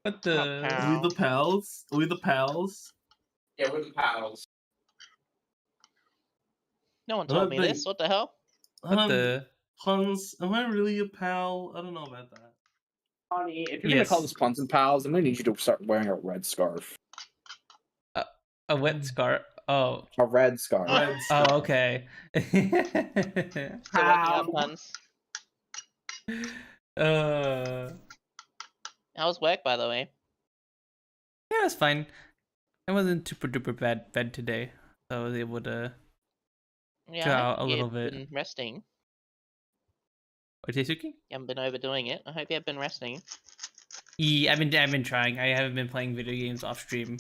What the? Are we the pals? Are we the pals? Yeah, we're the pals. No one told me this. What the hell? What the? Punz, am I really a pal? I don't know about that. Honey, if you're gonna call this Punz N Palz, I'm gonna need you to start wearing a red scarf. A wet scarf. Oh. A red scarf. Red scarf. Oh, okay. So waking up, Punz. How was work, by the way? Yeah, it was fine. I wasn't super duper bad today, so I was able to chill out a little bit. Been resting. What did you say, Sooky? You haven't been overdoing it. I hope you have been resting. Yeah, I've been trying. I haven't been playing video games off stream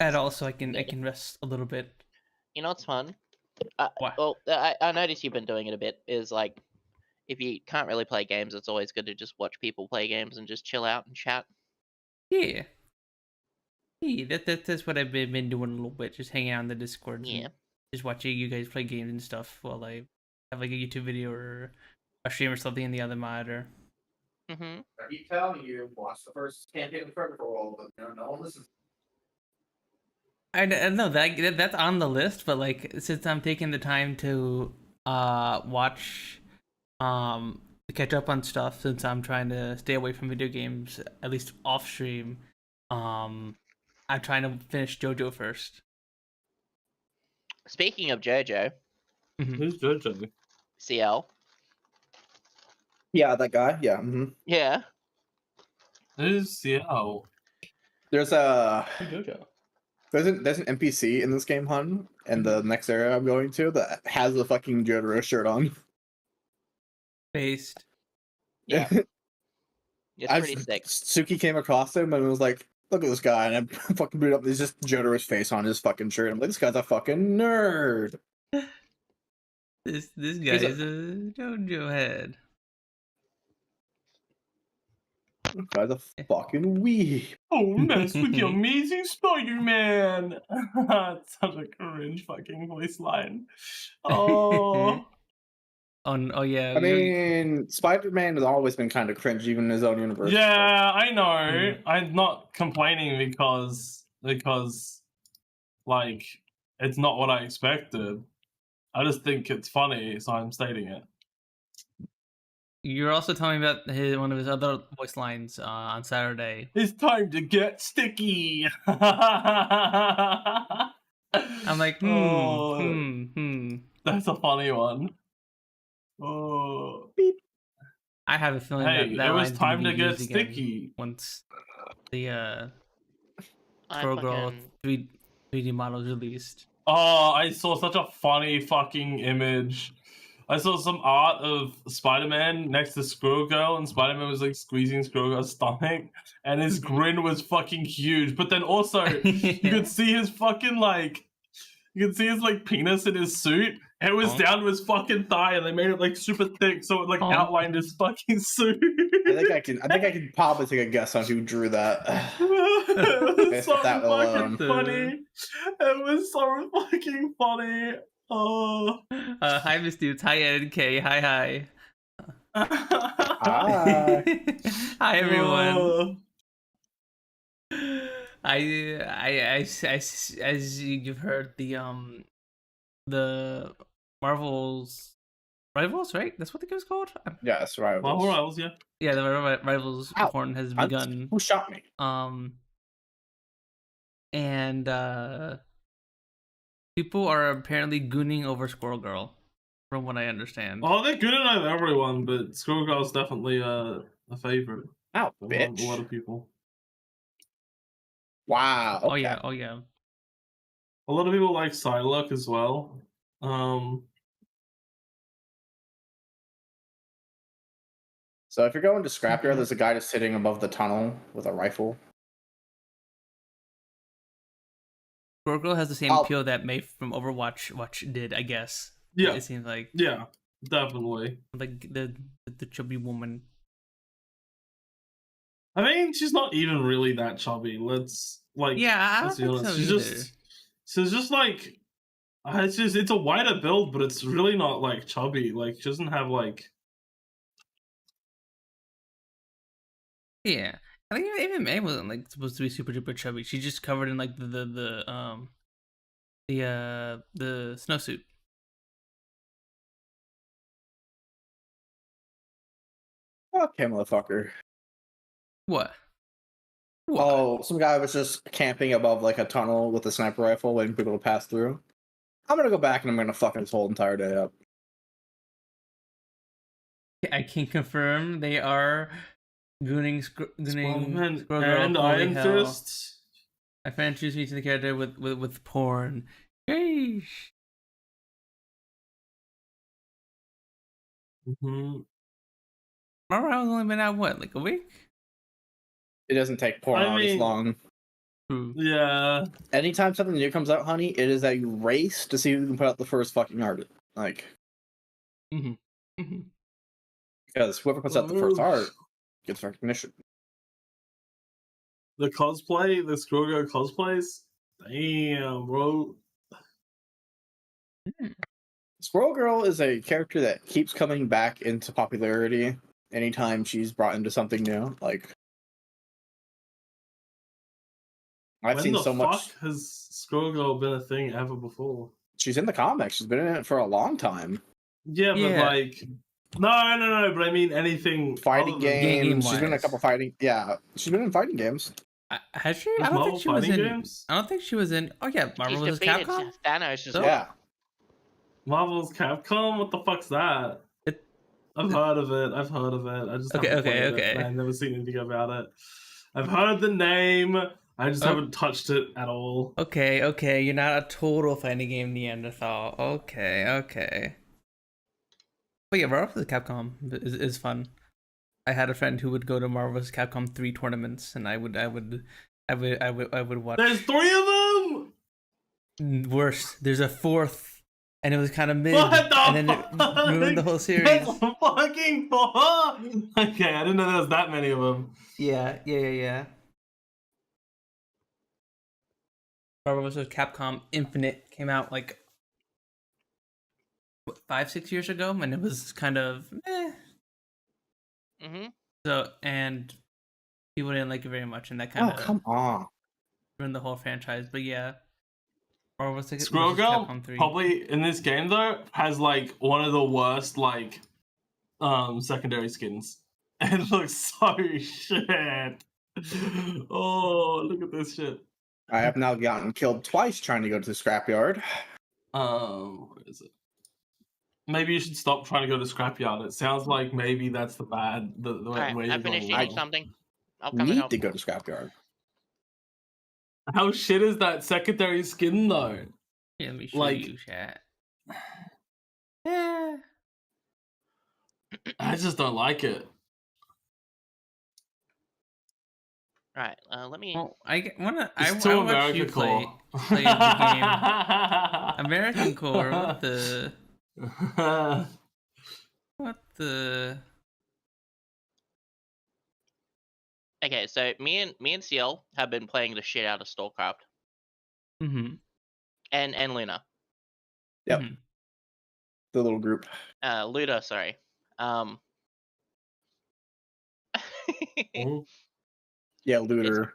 at all, so I can rest a little bit. You know what's fun? What? Well, I noticed you've been doing it a bit. Is like, if you can't really play games, it's always good to just watch people play games and just chill out and chat. Yeah. Yeah, that's what I've been doing a little bit. Just hanging out on the Discord. Yeah. Just watching you guys play games and stuff while I have like a YouTube video or a stream or something in the other monitor. Mm-hmm. I keep telling you, watch the first campaign of Critical Role, but no one listens. I know that's on the list, but like since I'm taking the time to watch to catch up on stuff, since I'm trying to stay away from video games at least off stream, I'm trying to finish JoJo first. Speaking of JoJo, Who's JoJo? Siel. Yeah, that guy. Yeah. Yeah. Who's Siel? There's a JoJo. there's an NPC in this game, Hun, and the next area I'm going to that has a fucking Jotaro shirt on. Based. Yeah. It's pretty sick. Sooky came across him and was like, "Look at this guy," and I fucking booted up. There's just Jotaro's face on his fucking shirt. I'm like, "This guy's a fucking nerd." This guy is a JoJo head. This guy's a fucking weeb. Oh, mess with the amazing Spider-Man. It's such a cringe fucking voice line. Oh. Oh yeah. I mean, Spider-Man has always been kind of cringe, even in his own universe. Yeah, I know. I'm not complaining because like it's not what I expected. I just think it's funny, so I'm stating it. You're also telling me about one of his other voice lines on Saturday. It's time to get sticky. I'm like, That's a funny one. Oh, beep. I have a feeling hey, that it was line's time gonna to be get used again sticky. once the I Squirrel Girl fucking- 3D model is released. Oh, I saw such a funny fucking image. I saw some art of Spider-Man next to Squirrel Girl, and Spider-Man was like squeezing Squirrel Girl's stomach, and his grin was fucking huge. But then also, you could see his fucking like, you could see his like penis in his suit. And it was down to his fucking thigh, and they made it like super thick, so it like outlined his fucking suit. I think I can probably take a guess on who drew that. It was so that fucking funny. It was so fucking funny. Oh. Hi, Miss Dudes. Hi, NK. Hi. Hi. Hi, everyone. Oh. As you've heard, the Marvel's Rivals, right? That's what the game's called. Yeah, that's right. Marvel Rivals, yeah. Yeah, the Rivals porn has begun. Who shot me? And people are apparently gooning over Squirrel Girl, from what I understand. Oh, they're good at everyone, but Squirrel Girl's definitely a favorite. Oh, bitch. A lot of people. Wow. Okay. Oh yeah. A lot of people like Psylocke as well. So if you're going to Scrapyard, there's a guy just sitting above the tunnel with a rifle. Squirrel Girl has the same appeal that May from Overwatch did, I guess. Yeah. It seems like. Yeah, definitely. Like the chubby woman. I mean, she's not even really that chubby. Let's be honest. She's just like, it's a wider build, but it's really not like chubby. Like, she doesn't have like. Yeah, I think even May wasn't like supposed to be super duper chubby. She just covered in like the snowsuit. Okay, motherfucker. What? Oh, some guy was just camping above like a tunnel with a sniper rifle, waiting for people to pass through. I'm gonna go back and I'm gonna fuck this whole entire day up. I can confirm they are gooning Spider-Man Squirrel Girl. and Holy Iron hell. Fist. My friend introduced me to the character with porn. Sheesh. Mm-hmm. Marvel's only been out what, like a week? It doesn't take porn I out this mean- long. Yeah. Anytime something new comes out, honey, it is a race to see who can put out the first fucking art. Like, because whoever puts out the first art gets recognition. The cosplay, the Squirrel cosplays. Damn, bro. Squirrel Girl is a character that keeps coming back into popularity anytime she's brought into something new. Like, I've When seen the so fuck much. has Squirrel Girl been a thing ever before? She's in the comics. She's been in it for a long time. Yeah, but Yeah. like, no. But I mean anything. Fighting other than- games. She's been in a game-wise. couple fighting. Yeah, she's been in fighting games. Has she? Does I don't Marvel think she was in. fighting games? I don't think she was in. Oh yeah, Marvel She's vs. defeated Capcom. Thanos as So- well. Yeah. Marvel's Capcom? What the fuck's that? It- I've heard of it. I just Okay, haven't okay, played okay. it. I've never seen anything about it. I've heard the name. I just Oh. haven't touched it at all. Okay, you're not a total fighting game Neanderthal. Okay. But yeah, Marvel vs. Capcom is fun. I had a friend who would go to Marvel vs. Capcom 3 tournaments, and I would watch. There's 3 of them. Worse, there's a 4th, and it was kind of mid, What the and then it fuck? ruined the whole series. That's fucking fuck. Okay, I didn't know there was that many of them. Yeah. Marvel vs. Capcom Infinite came out like what, 5-6 years ago, and it was kind of Mm-hmm. so, and people didn't like it very much, and that Oh, kind of come on. ruined the whole franchise. But yeah, Marvel vs. Squirrel Girl Capcom 3. probably in this game though has like one of the worst like secondary skins. It looks so shit. Oh, look at this shit. I have now gotten killed twice trying to go to the scrapyard. Where is it? Maybe you should stop trying to go to scrapyard. It sounds like maybe that's the Alright, way I you're finished going. eating something. I'll come and Need help. to go to scrapyard. How shit is that secondary skin though? Yeah, let me show like- you, chat. Yeah. I just don't like it. Right, let me. Well, I wanna. It's I too watch America you play core. the game. American Core. What the? Okay, so me and Siel have been playing the shit out of StarCraft Mm-hmm. and Luna. Yep. Mhm. The little group. Luda, sorry. Oh, Yeah, looter.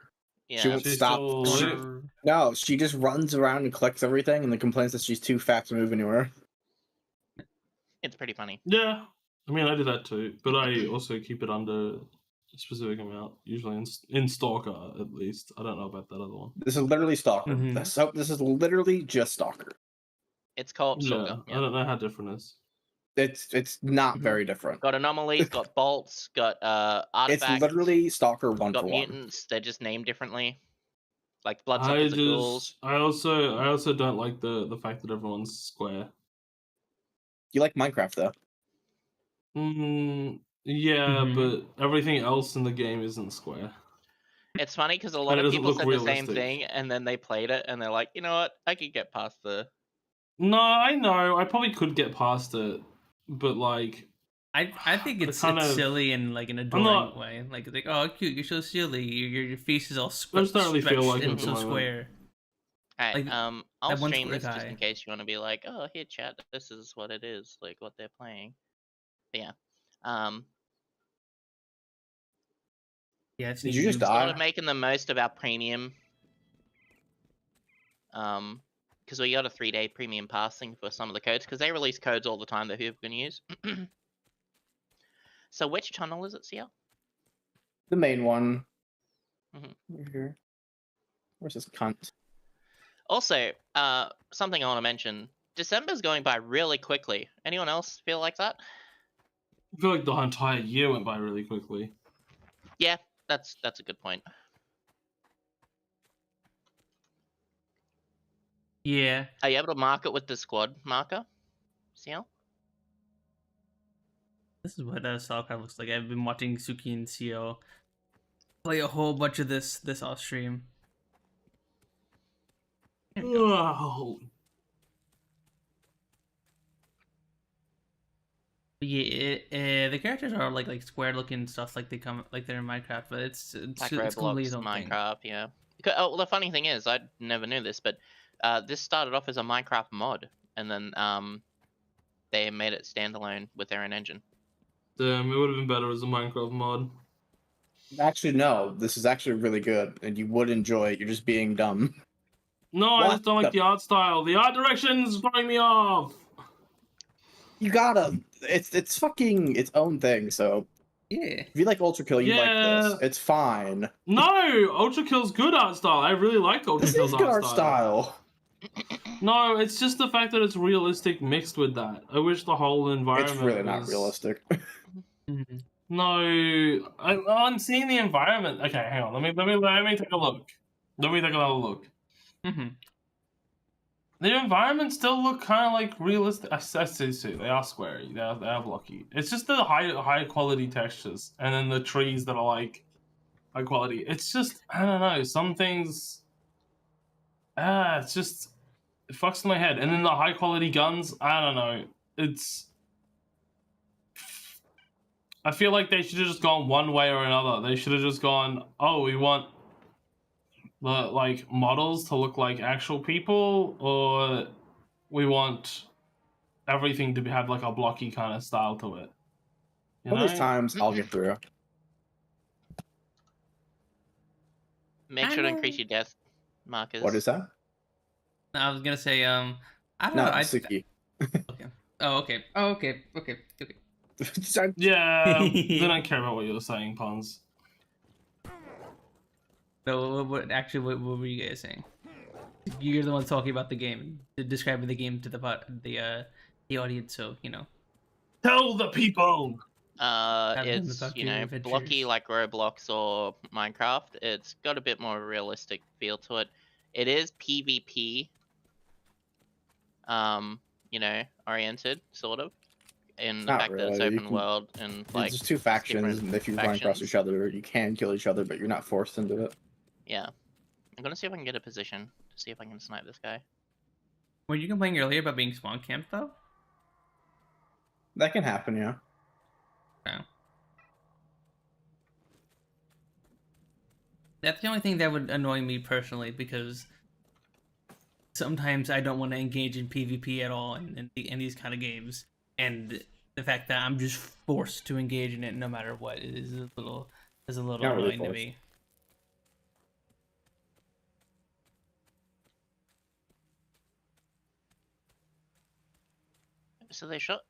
yeah. She won't She's stop. still- She- no, she just runs around and collects everything and then complains that she's too fat to move anywhere. It's pretty funny. yeah. I mean, I do that too, but I also keep it under a specific amount, usually in Stalker at least. I don't know about that other one. This is literally Stalker. Mhm. So this is literally just Stalker. It's called Yeah, Stalker. I don't know how different it is. It's not Mhm. very different. Got anomalies, got bolts, got It's artifacts, literally Stalker one got for one. mutants. They're just named differently. Like I bloodsuckers are ghouls. just, I also don't like the fact that everyone's square. You like Minecraft though? Yeah, Mhm. but everything else in the game isn't square. It's funny because a lot And it of doesn't people look said the same realistic. thing, and then they played it, and they're like, you know what? I could get past the. No, I know. I probably could get past it, but like, I think I it's kind of- silly in like an adoring not- way. Like oh cute, you're so silly. Your face is all I just don't really feel stretched like it and at the so moment. square. Alright, Like, I'll that one stream square this just guy. in case you want to be like, oh, here, chat, this is what it is, like what they're playing. But yeah, Yeah, Did you just die? Sort of making the most of our premium. Because we got a 3-day premium passing for some of the codes, because they release codes all the time that people can use. So which tunnel is it, Siel? The main one. Mhm. Over here. Where's this cunt? Also, something I want to mention. December's going by really quickly. Anyone else feel like that? I feel like the entire year went by really quickly. Yeah, that's a good point. Yeah. Are you able to mark it with the squad marker, Siel? This is what StarCraft looks like. I've been watching Sooky and Siel play a whole bunch of this off stream. There we go. Oh. Yeah, the characters are like square looking stuff, like they're in Minecraft, but it's Like it's completely Roblox, its own thing. Minecraft, yeah. Oh, well, the funny thing is, I never knew this, but this started off as a Minecraft mod, and then they made it standalone with their own engine. Damn, it would have been better as a Minecraft mod. Actually, no. This is actually really good, and you would enjoy it. You're just being dumb. No, I What just don't like the- the art style. The art direction's throwing me off. You gotta. It's fucking its own thing. So Yeah. if you like Ultra Kill, you like this. Yeah. It's fine. No, Ultra Kill's good art style. I really like Ultra This Kill's is good art style. No, it's just the fact that it's realistic mixed with that. I wish the whole environment. It's really not was- realistic. Mm-hmm. No, I'm seeing the environment. Okay, hang on. Let me take a look. Let me take another look. Mm-hmm. The environments still look kind of like realistic. I see. They are squarey. They are blocky. It's just the high quality textures, and then the trees that are like high quality. It's just, I don't know. Some things. It's just, it fucks with my head. And then the high quality guns. I don't know. It's. I feel like they should have just gone one way or another. They should have just gone, oh, we want the like models to look like actual people, or we want everything to have like a blocky kind of style to it. You One of these know? times, I'll get through. Make sure to increase your death markers. What is that? I was gonna say, I don't No, know. Sooky. Okay. Oh, okay. Oh, okay. Okay. Yeah, they don't care about what you're saying, Punz. So, what were you guys saying? You're the one talking about the game, describing the game to the audience. So Tell the people. been It's about you your know adventures. blocky like Roblox or Minecraft. It's got a bit more realistic feel to it. It is PvP, oriented sort of, in the Not fact that it's really. You open can- world and like There's two factions, different and if you run across factions. each other, you can kill each other, but you're not forced into it. Yeah. I'm gonna see if I can get a position to see if I can snipe this guy. Were you complaining earlier about being spawn camped though? That can happen, yeah. Okay. That's the only thing that would annoy me personally, because sometimes I don't want to engage in PvP at all in these kind of games, and the fact that I'm just forced to engage in it no matter what is a little Not really annoying to me. So they shot.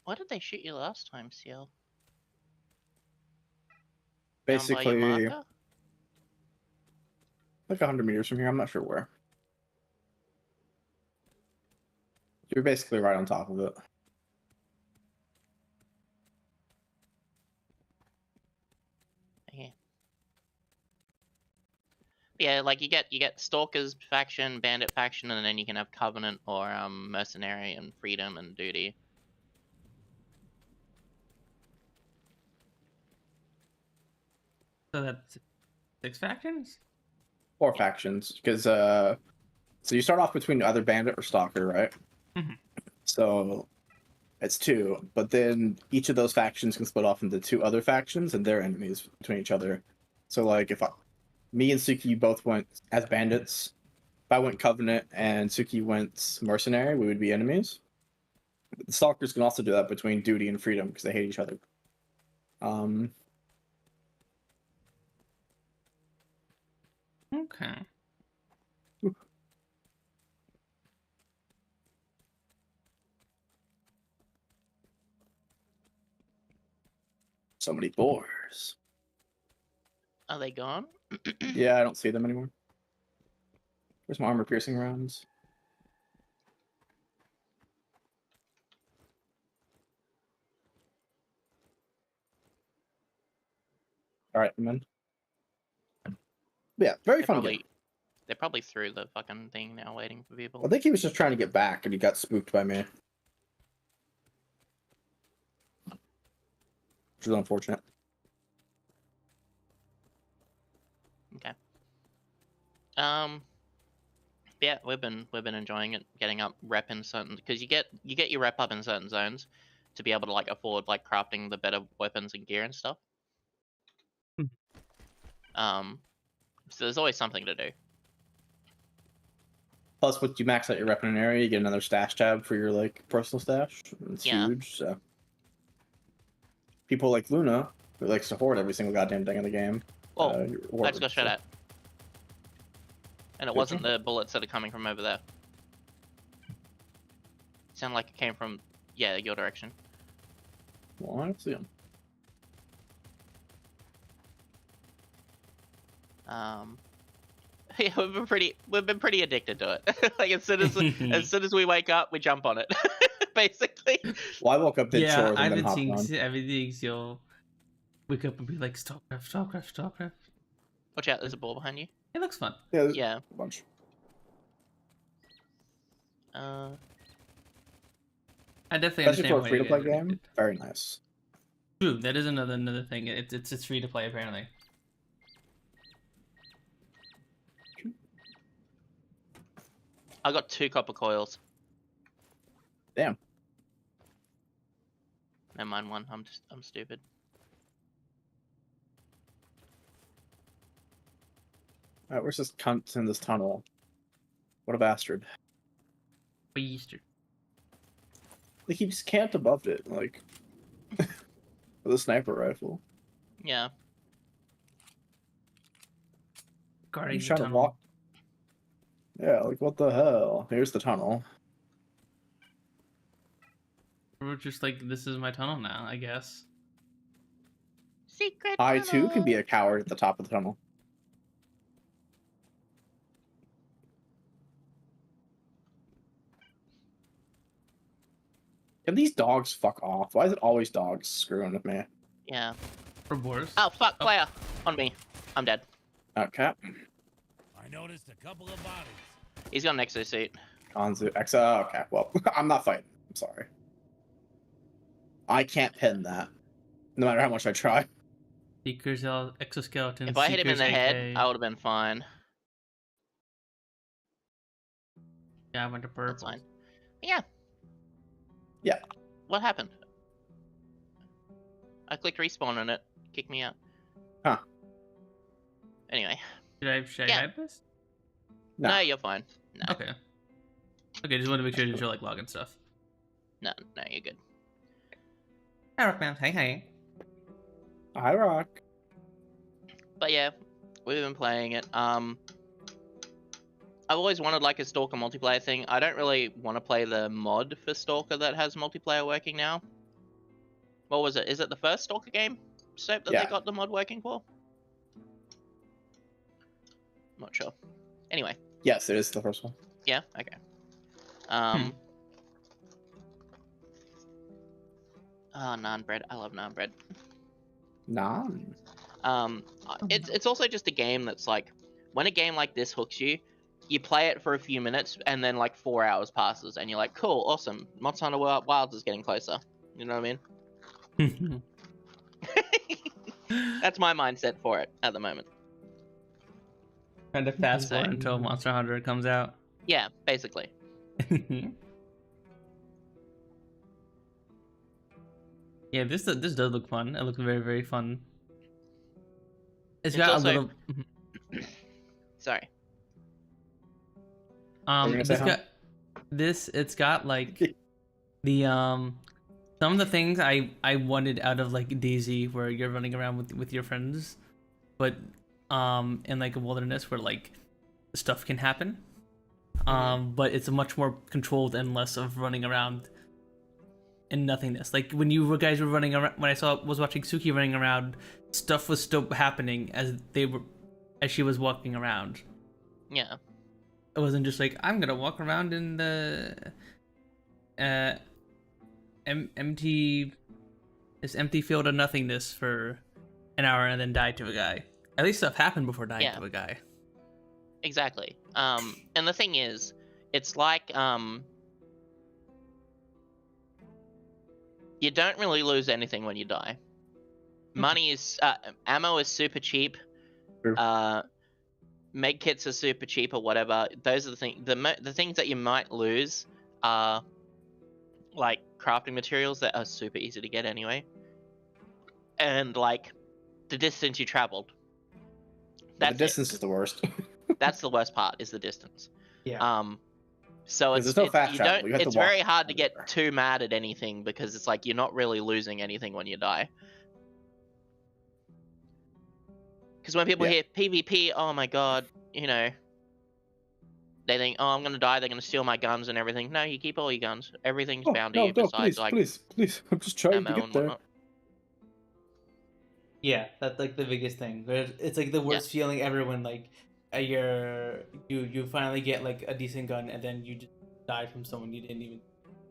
Why did they shoot you last time, Siel? Down by your Basically, marker? like 100 meters from here. I'm not sure where. You're basically right on top of it. Okay. Yeah, like you get Stalkers faction, Bandit faction, and then you can have Covenant or Mercenary and Freedom and Duty. So that's 6 factions? 4 factions, because so you start off between either bandit or stalker, right? Mhm. So it's 2, but then each of those factions can split off into 2 other factions, and they're enemies between each other. So like if me and Sooky both went as bandits, if I went Covenant and Sooky went Mercenary, we would be enemies. The Stalkers can also do that between Duty and Freedom because they hate each other. Okay. So many boars. Are they gone? Yeah, I don't see them anymore. Where's my armor piercing rounds? All right, I'm in. Yeah, very They're fun probably game. they're probably through the fucking thing now, waiting for people. I think he was just trying to get back, and he got spooked by me, which is unfortunate. Okay. Yeah, we've been enjoying it, getting up rep in certain, because you get your rep up in certain zones to be able to like afford like crafting the better weapons and gear and stuff. So there's always something to do. Plus, when you max out your rep in an area, you get another stash tab for your like personal stash. It's Yeah. huge. So people like Luna, who likes to hoard every single goddamn thing in the game. Oh, you're I just rewarded, got shot so. at. And it Did wasn't you? the bullets that are coming from over there. Sound like it came from, yeah, your direction. Well, I don't see him. Yeah, we've been pretty addicted to it. Like as soon as we wake up, we jump on it. Basically. Well, I woke up, did Yeah, chores, I've and then been hopped seeing on. everything. You'll wake up and be like, StarCraft, StarCraft, StarCraft. Watch out, there's a ball behind you. It looks fun. Yeah, there's Yeah. a bunch. I definitely Especially for understand a why free you to play guys are game, addicted. very nice. True, that is another thing. It's free to play apparently. I got 2 copper coils. Damn. Never mind one. I'm stupid. All right, where's this cunt in this tunnel? What a bastard! Easter. Like he just camped above it, like with a sniper rifle. Yeah. Guarding He's the trying to tunnel. walk. Yeah, like what the hell? Here's the tunnel. We're just like, this is my tunnel now, I guess. Secret. I too can be tunnel. a coward at the top of the tunnel. Can these dogs fuck off? Why is it always dogs screwing with me? Yeah. For Boris. Oh fuck, Oh. player on me. I'm dead. Okay. I noticed a couple of bodies. He's got an exosuit. Kanzu Exa. Okay, well, I'm not fighting. I'm sorry. I can't that. No matter how much I try. Seekers exoskeleton. If I hit him in the Seekers head, AK. I would have been fine. Yeah, I went to purple. That's fine. Yeah. Yeah. What happened? I clicked respawn on it. Kicked me out. Huh. Anyway. Should I Yeah. hide this? No. No, you're fine. No. Okay. Okay, just want to make sure you show like login stuff. No, you're good. Hey, Rockman. Hey. I rock. But yeah, we've been playing it. I've always wanted like a Stalker multiplayer thing. I don't really want to play the mod for Stalker that has multiplayer working now. What was it? Is it the first Stalker game soap that Yeah. they got the mod working for? Not sure. Anyway, Yes, it is the first one. yeah, okay. Oh, naan bread. I love naan bread. Nah. It's also just a game that's like, when a game like this hooks you, you play it for a few minutes and then like 4 hours passes and you're like, cool, awesome, Monster Hunter Wilds is getting closer. You know what I mean? That's my mindset for it at the moment. Trying to fast So- forward until Monster Hunter comes out. Yeah, basically. Yeah, this does look fun. It looks very, very fun. It's It's got also- a little. Sorry. gonna say, It's huh? got this. It's got like the some of the things I wanted out of like DayZ, where you're running around with your friends, but in like a wilderness where like stuff can happen. But it's much more controlled and less of running around in nothingness. Like when you guys were running around, when was watching Sooky running around, stuff was still happening as she was walking around. Yeah. It wasn't just like, I'm gonna walk around in the empty field of nothingness for an hour and then die to a guy. At least stuff happened before dying to a guy. Exactly. And the thing is, it's like you don't really lose anything when you die. Money is ammo is super cheap. True. Med kits are super cheap or whatever. Those are the things. The things that you might lose are like crafting materials that are super easy to get anyway, and like the distance you traveled. The distance is the worst. That's the worst part, is the distance. Yeah. So it's there's no fast travel. You have to it's walk very hard to get everywhere. too mad at anything because it's like you're not really losing anything when you die. Because when people hear PvP, oh my god, you know, they think, oh, I'm gonna die. They're gonna steal my guns and everything. No, you keep all your guns. Everything's bound to you besides please. I'm just trying to ammo get and there. whatnot. Yeah, that's like the biggest thing. It's like the worst feeling ever when like you finally get like a decent gun and then you just die from someone you didn't even.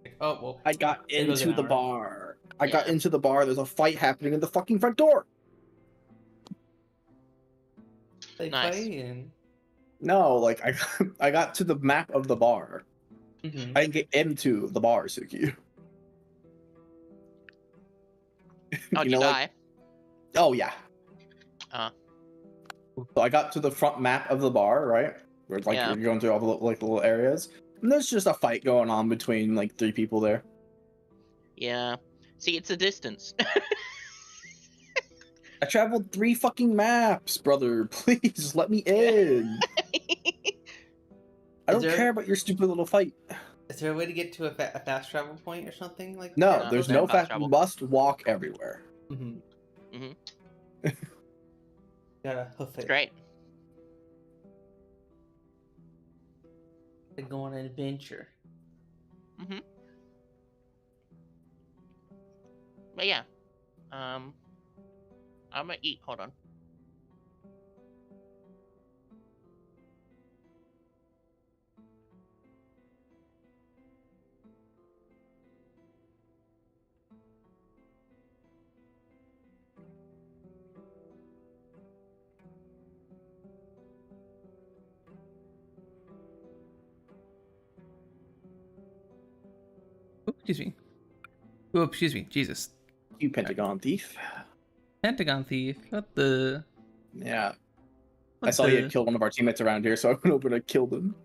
Like, oh well. I got It goes into an the hour. bar. I got into the bar. There's a fight happening in the fucking front door. Like, Nice. fighting. No, like I got to the map of the bar. Mhm. I didn't get into the bar, Suki. Oh, did you die? Oh yeah. Uh. So I got to the front map of the bar, right? Where like Yeah. you're going through all the like little areas, and there's just a fight going on between like 3 people there. Yeah. See, it's a distance. I traveled 3 fucking maps, brother. Please let me in. I don't care about your stupid little fight. Is there a way to get to a fast travel point or something like? No, Yeah, there's there's no no fast fast. travel. You must walk everywhere. Gotta hoof It's it. great. To go on an adventure. But yeah. I'm gonna eat. Hold on. Ooh, excuse me. Oh, excuse me. Jesus. You Pentagon thief. Pentagon thief. What the? Yeah. What I saw the... you kill one of our teammates around here, so I went over to kill them.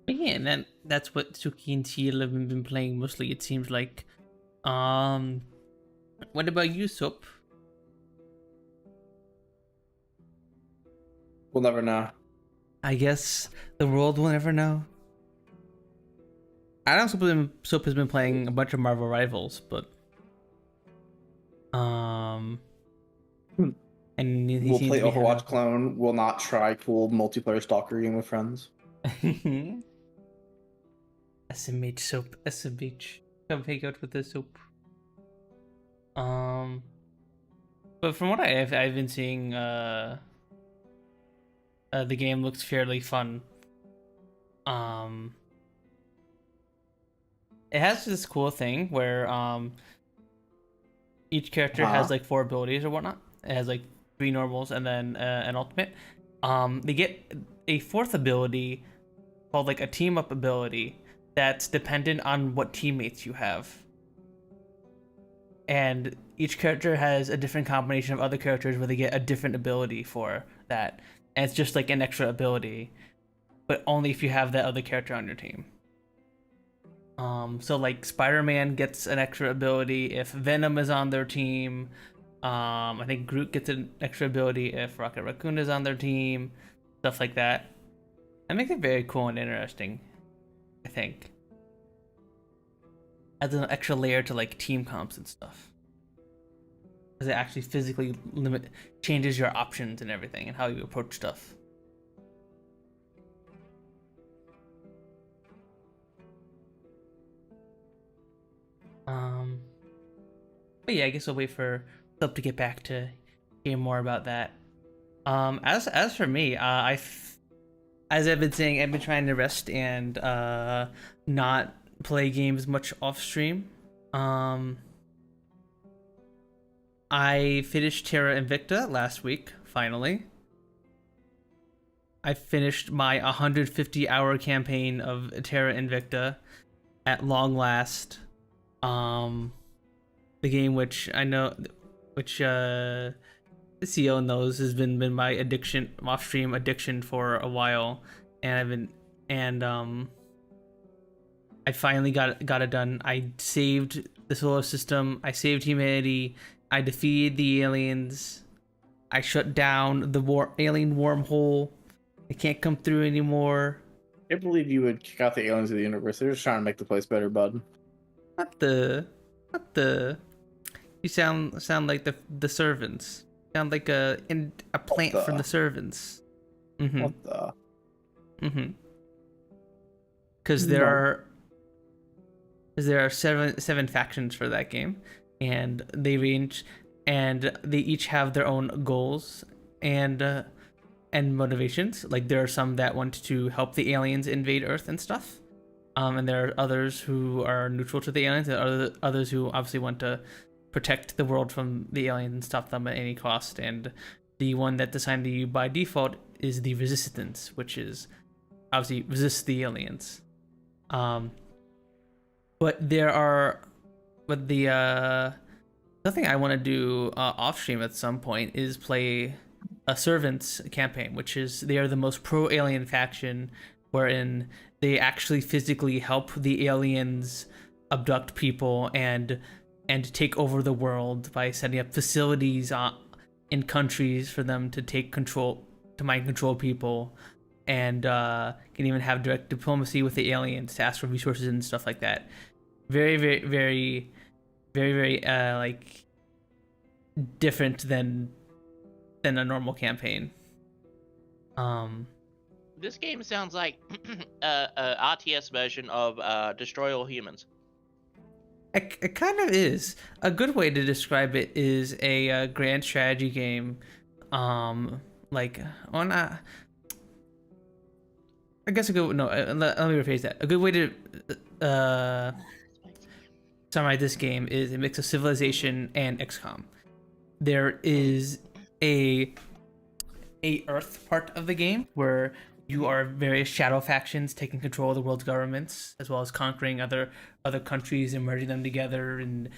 Yeah, and that's what Sooky and Siel have been playing mostly. It seems like. What about you, Soap? We'll never know. I guess the world will never know. I know Soap has been playing a bunch of Marvel Rivals, but and We'll play Overwatch clone. We'll not try cool multiplayer stalker game with friends. SMH Soap, SMH. Come hang out with the Soap. But from what I've been seeing, the game looks fairly fun. It has this cool thing where each character has like 4 abilities or whatnot. It has like 3 normals and then an ultimate. They get a 4th ability called like a team up ability that's dependent on what teammates you have. And each character has a different combination of other characters where they get a different ability for that. And it's just like an extra ability, but only if you have that other character on your team. So like Spider-Man gets an extra ability if Venom is on their team. I think Groot gets an extra ability if Rocket Raccoon is on their team. Stuff like that. That makes it very cool and interesting, I think. adds an extra layer to like team comps and stuff. Because it actually physically changes your options and everything and how you approach stuff. But yeah, I guess I'll wait for Philip to get back to hear more about that. As for me, as I've been saying, I've been trying to rest and not play games much off stream. I finished Terra Invicta last week, finally. I finished my 150-hour campaign of Terra Invicta at long last. The game which I know, which Siel knows has been my addiction, off-stream addiction for a while, and I finally got it done. I saved the solar system. I saved humanity. I defeated the aliens. I shut down the alien wormhole. They can't come through anymore. I can't believe you would kick out the aliens of the universe. They're just trying to make the place better, bud. What the? You sound like the servants. Sound like a plant from the servants. Mm-hmm. What the? Mm-hmm. Because there are seven factions for that game, and they each have their own goals and motivations. Like there are some that want to help the aliens invade Earth and stuff, and there are others who are neutral to the aliens, and others who obviously want to protect the world from the aliens and stop them at any cost. And the one that's assigned to you by default is the resistance, which is obviously resist the aliens. But the thing I want to do off stream at some point is play a servants campaign, which is they are the most pro alien faction, wherein they actually physically help the aliens abduct people and take over the world by setting up facilities in countries for them to mind control people, and can even have direct diplomacy with the aliens to ask for resources and stuff like that. Very, very, very, very, very like different than a normal campaign. This game sounds like a RTS version of Destroy All Humans. It kind of is. A good way to describe it is a grand strategy game. Like on I guess let me rephrase that. A good way to summarize this game is a mix of Civilization and XCOM. There is a Earth part of the game where you are various shadow factions taking control of the world's governments, as well as conquering other countries and merging them together and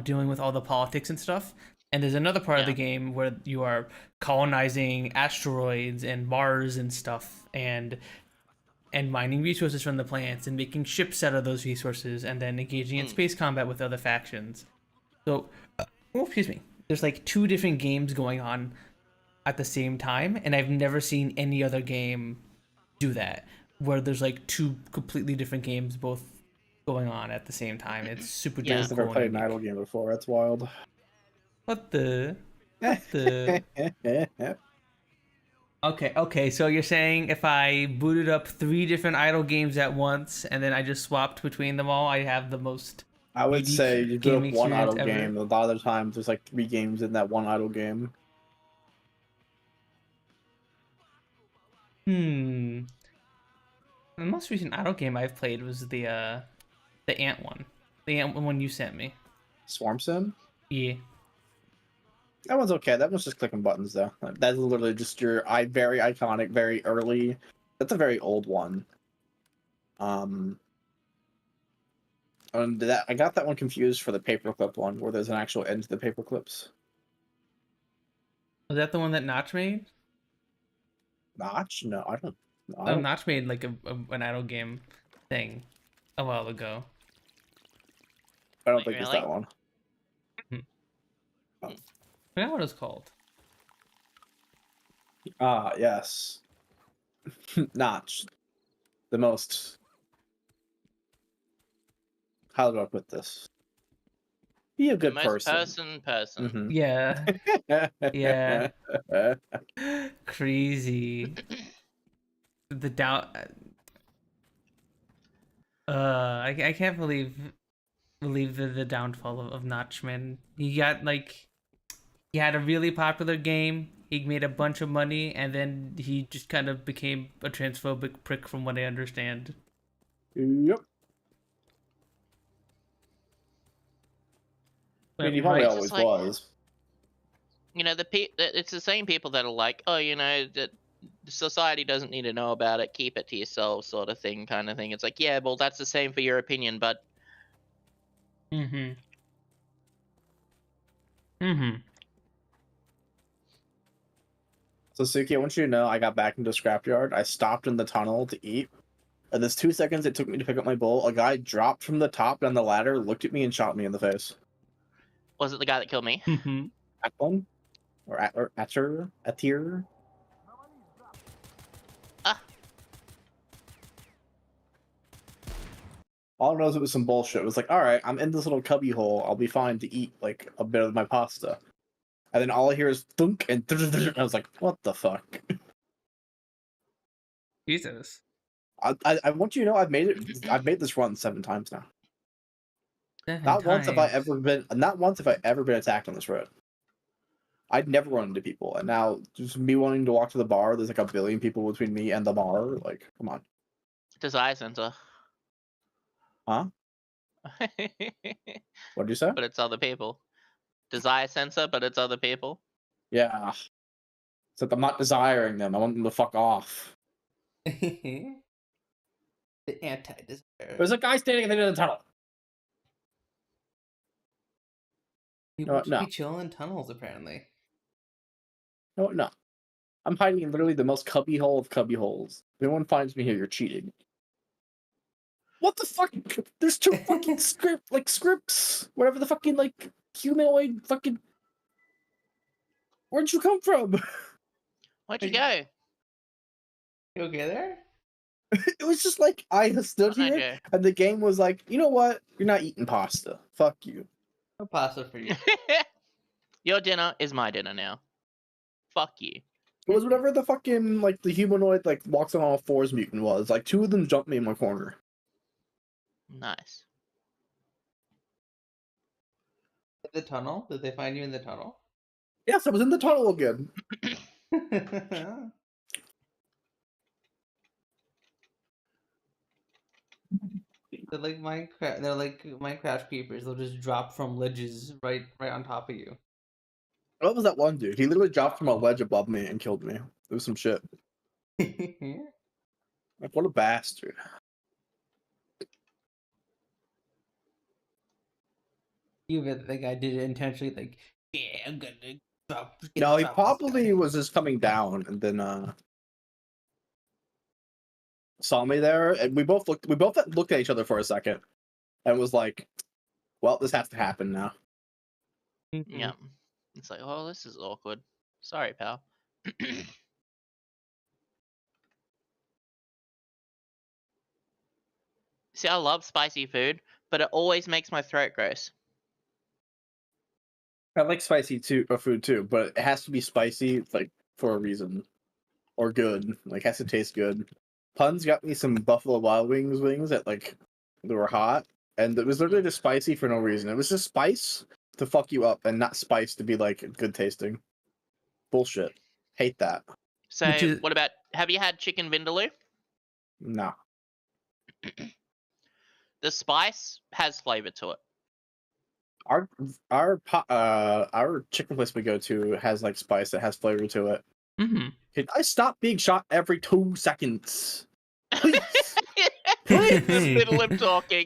dealing with all the politics and stuff. And there's another part of the game where you are colonizing asteroids and Mars and stuff, and mining resources from the planets and making ships out of those resources, and then engaging in space combat with other factions. So, excuse me. There's like two different games going on at the same time, and I've never seen any other game do that, where there's like two completely different games both going on at the same time. It's super dope. I've never played an idle game before. That's wild. What the? Okay, so you're saying if I booted up 3 different idle games at once and then I just swapped between them all, I have the most... I would say you do gaming one idle experience game. A lot of the times there's like 3 games in that one idle game. The most recent idle game I've played was the ant one. The ant one you sent me. Swarm Sim? Yeah. That one's okay. That one's just clicking buttons, though. That's literally just your very iconic, very early. That's a very old one. And that I got that one confused for the paperclip one, where there's an actual end to the paperclips. Was that the one that Notch made? Notch? No, I don't. Notch made like an idle game thing a while ago. I don't think it's that one. I forgot what it's called. Yes. Notch. The most how do I put this? Be a good Most person. person. Mhm. Yeah. Yeah. Crazy. The down. I can't believe the downfall of Notchman. He got like he had a really popular game. He made a bunch of money, and then he just kind of became a transphobic prick, from what I understand. Yep. I mean, he probably Right. always Just like- was. You know, it's the same people that are like, oh, you know, that society doesn't need to know about it. Keep it to yourself, sort of thing, kind of thing. It's like, yeah, well, that's the same for your opinion, but Mm-hmm. Mm-hmm. So Suki, I want you to know I got back into scrapyard. I stopped in the tunnel to eat. And this 2 seconds it took me to pick up my bowl, a guy dropped from the top down the ladder, looked at me, and shot me in the face. was it the guy that killed me? Mm-hmm. Atlan? Or Atir? Ah. All I know is it was some bullshit. It was like, alright, I'm in this little cubby hole. I'll be fine to eat, like, a bit of my pasta. And then all I hear is thunk, and I was like, what the fuck? Jesus. I want you to know I've made this run 7 times now. Not once have I ever been attacked on this road. I'd never run into people, and now just me wanting to walk to the bar, there's like a billion people between me and the bar. Like, come on. Desire sensor. Huh? What'd you say? But it's other people. Desire sensor, but it's other people. Yeah. It's like I'm not desiring them. I want them to fuck off. The anti-desire. There's a guy standing at the end of the tunnel. People No, just no. be chilling in tunnels, apparently. No. I'm hiding in literally the most cubby hole of cubby holes. If anyone finds me here, you're cheating. What the fuck? There's 2 fucking scripts. Whatever the fucking, like, humanoid fucking... Where'd you come from? Where'd you go? You okay there? It was just like, I stood Behind here, you. and the game was like, you know what? You're not eating pasta. Fuck you. No pasta for you. Your dinner is my dinner now. Fuck you. It was whatever the fucking, like, the humanoid, like, walks on all fours mutant was. Like, 2 of them jumped me in my corner. Nice. The tunnel? Did they find you in the tunnel? Yes, I was in the tunnel again. They're like Minecraft. They're like Minecraft creepers. They'll just drop from ledges right on top of you. What was that one dude? He literally dropped from a ledge above me and killed me. It was some shit. Like, what a bastard. You bet the guy did it intentionally. Like, yeah, I'm gonna drop. No, he drop this probably guy. was just coming down and then saw me there, and we both looked at each other for a second and was like, well, this has to happen now. Yeah. It's like, oh, this is awkward. Sorry, pal. See, I love spicy food, but it always makes my throat gross. I like spicy food too, but it has to be spicy, like, for a reason. Or good. Like, has to taste good. Punz got me some Buffalo Wild Wings that, like, they were hot, and it was literally just spicy for no reason. It was just spice to fuck you up, and not spice to be, like, good tasting. Bullshit. Hate that. So, Which is- what about, have you had chicken vindaloo? No. The spice has flavor to it. Our chicken place we go to has, like, spice that has flavor to it. Mm-hmm. Can I stop being shot every 2 seconds? Please. Please. Middle of talking.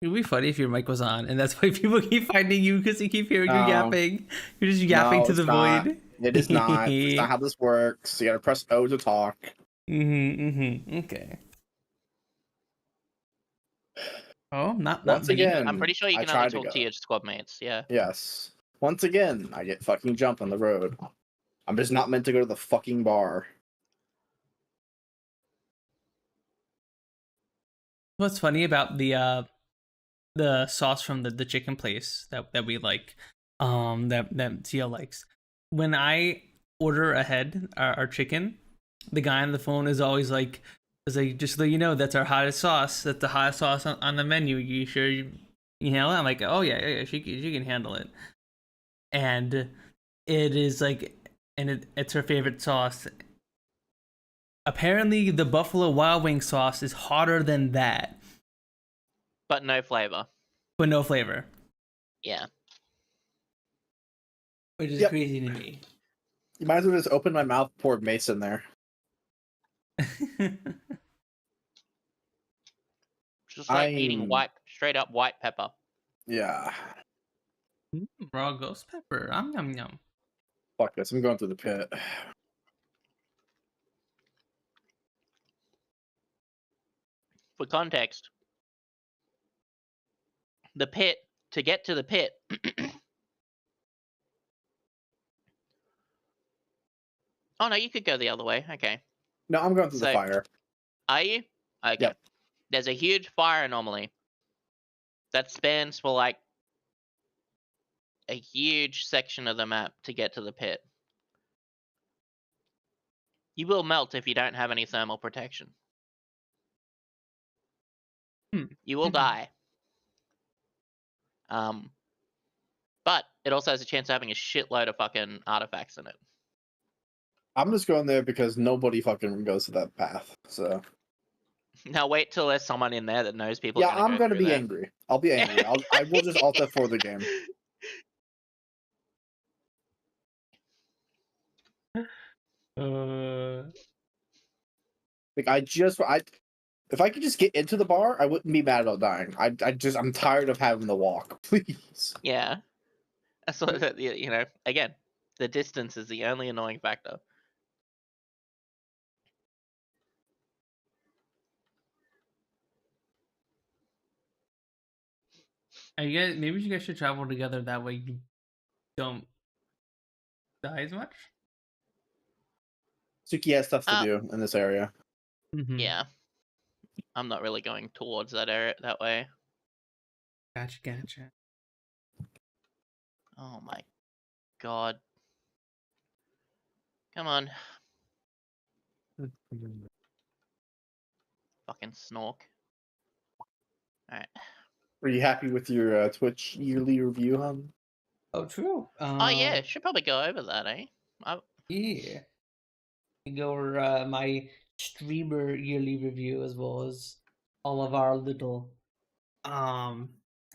It'd be funny if your mic was on, and that's why people keep finding you, because they keep hearing you No. yapping. You're just yapping No, to the it's not. void. It is not. It's not how this works. You gotta press O to talk. Okay. Oh, not Once me. again, I'm pretty sure you I can only tried to talk go. to your squad mates. Yeah. Yes. Once again, I get fucking jumped on the road. I'm just not meant to go to the fucking bar. What's funny about the sauce from the chicken place that we like, that Siel likes. When I order ahead our chicken, the guy on the phone is always like, just so you know, that's our hottest sauce. That's the hottest sauce on the menu. You sure you handle it? I'm like, oh yeah, she can handle it. And it is like, and it's her favorite sauce. Apparently, the Buffalo Wild Wing sauce is hotter than that, But no flavor. but no flavor, Yeah. which is Yep. crazy to me. You might as well just open my mouth, pour mace in there. Just like eating I'm- straight up white pepper. Yeah. Raw ghost pepper. Yum yum. Fuck this. I'm going through the pit. For context, the pit, to get to the pit, oh no, you could go the other way. Okay. No, I'm going through the So- fire. Are you? Okay. Yep. There's a huge fire anomaly that spans for like a huge section of the map to get to the pit. You will melt if you don't have any thermal protection. You will Mhm. die. But it also has a chance of having a shitload of fucking artifacts in it. I'm just going there because nobody fucking goes to that path. So Now wait till there's someone in there that knows people. yeah, are I'm go gonna through be there. angry. I'll be angry. I will just alt F4 the game. Like if I could just get into the bar, I wouldn't be mad about dying. I'm tired of having to walk. Please. Yeah. That's what, you know, again, the distance is the only annoying factor. Maybe you guys should travel together. That way you don't die as much. Sooky has stuff to Uh, do in this area. Mm-hmm. Yeah. I'm not really going towards that area that way. Gotcha. Oh my god. Come on. Fucking snork. Alright. Are you happy with your Twitch yearly review, hon? Oh, true. Oh yeah, should probably go over that, eh? Yeah. Go over my streamer yearly review as well as all of our little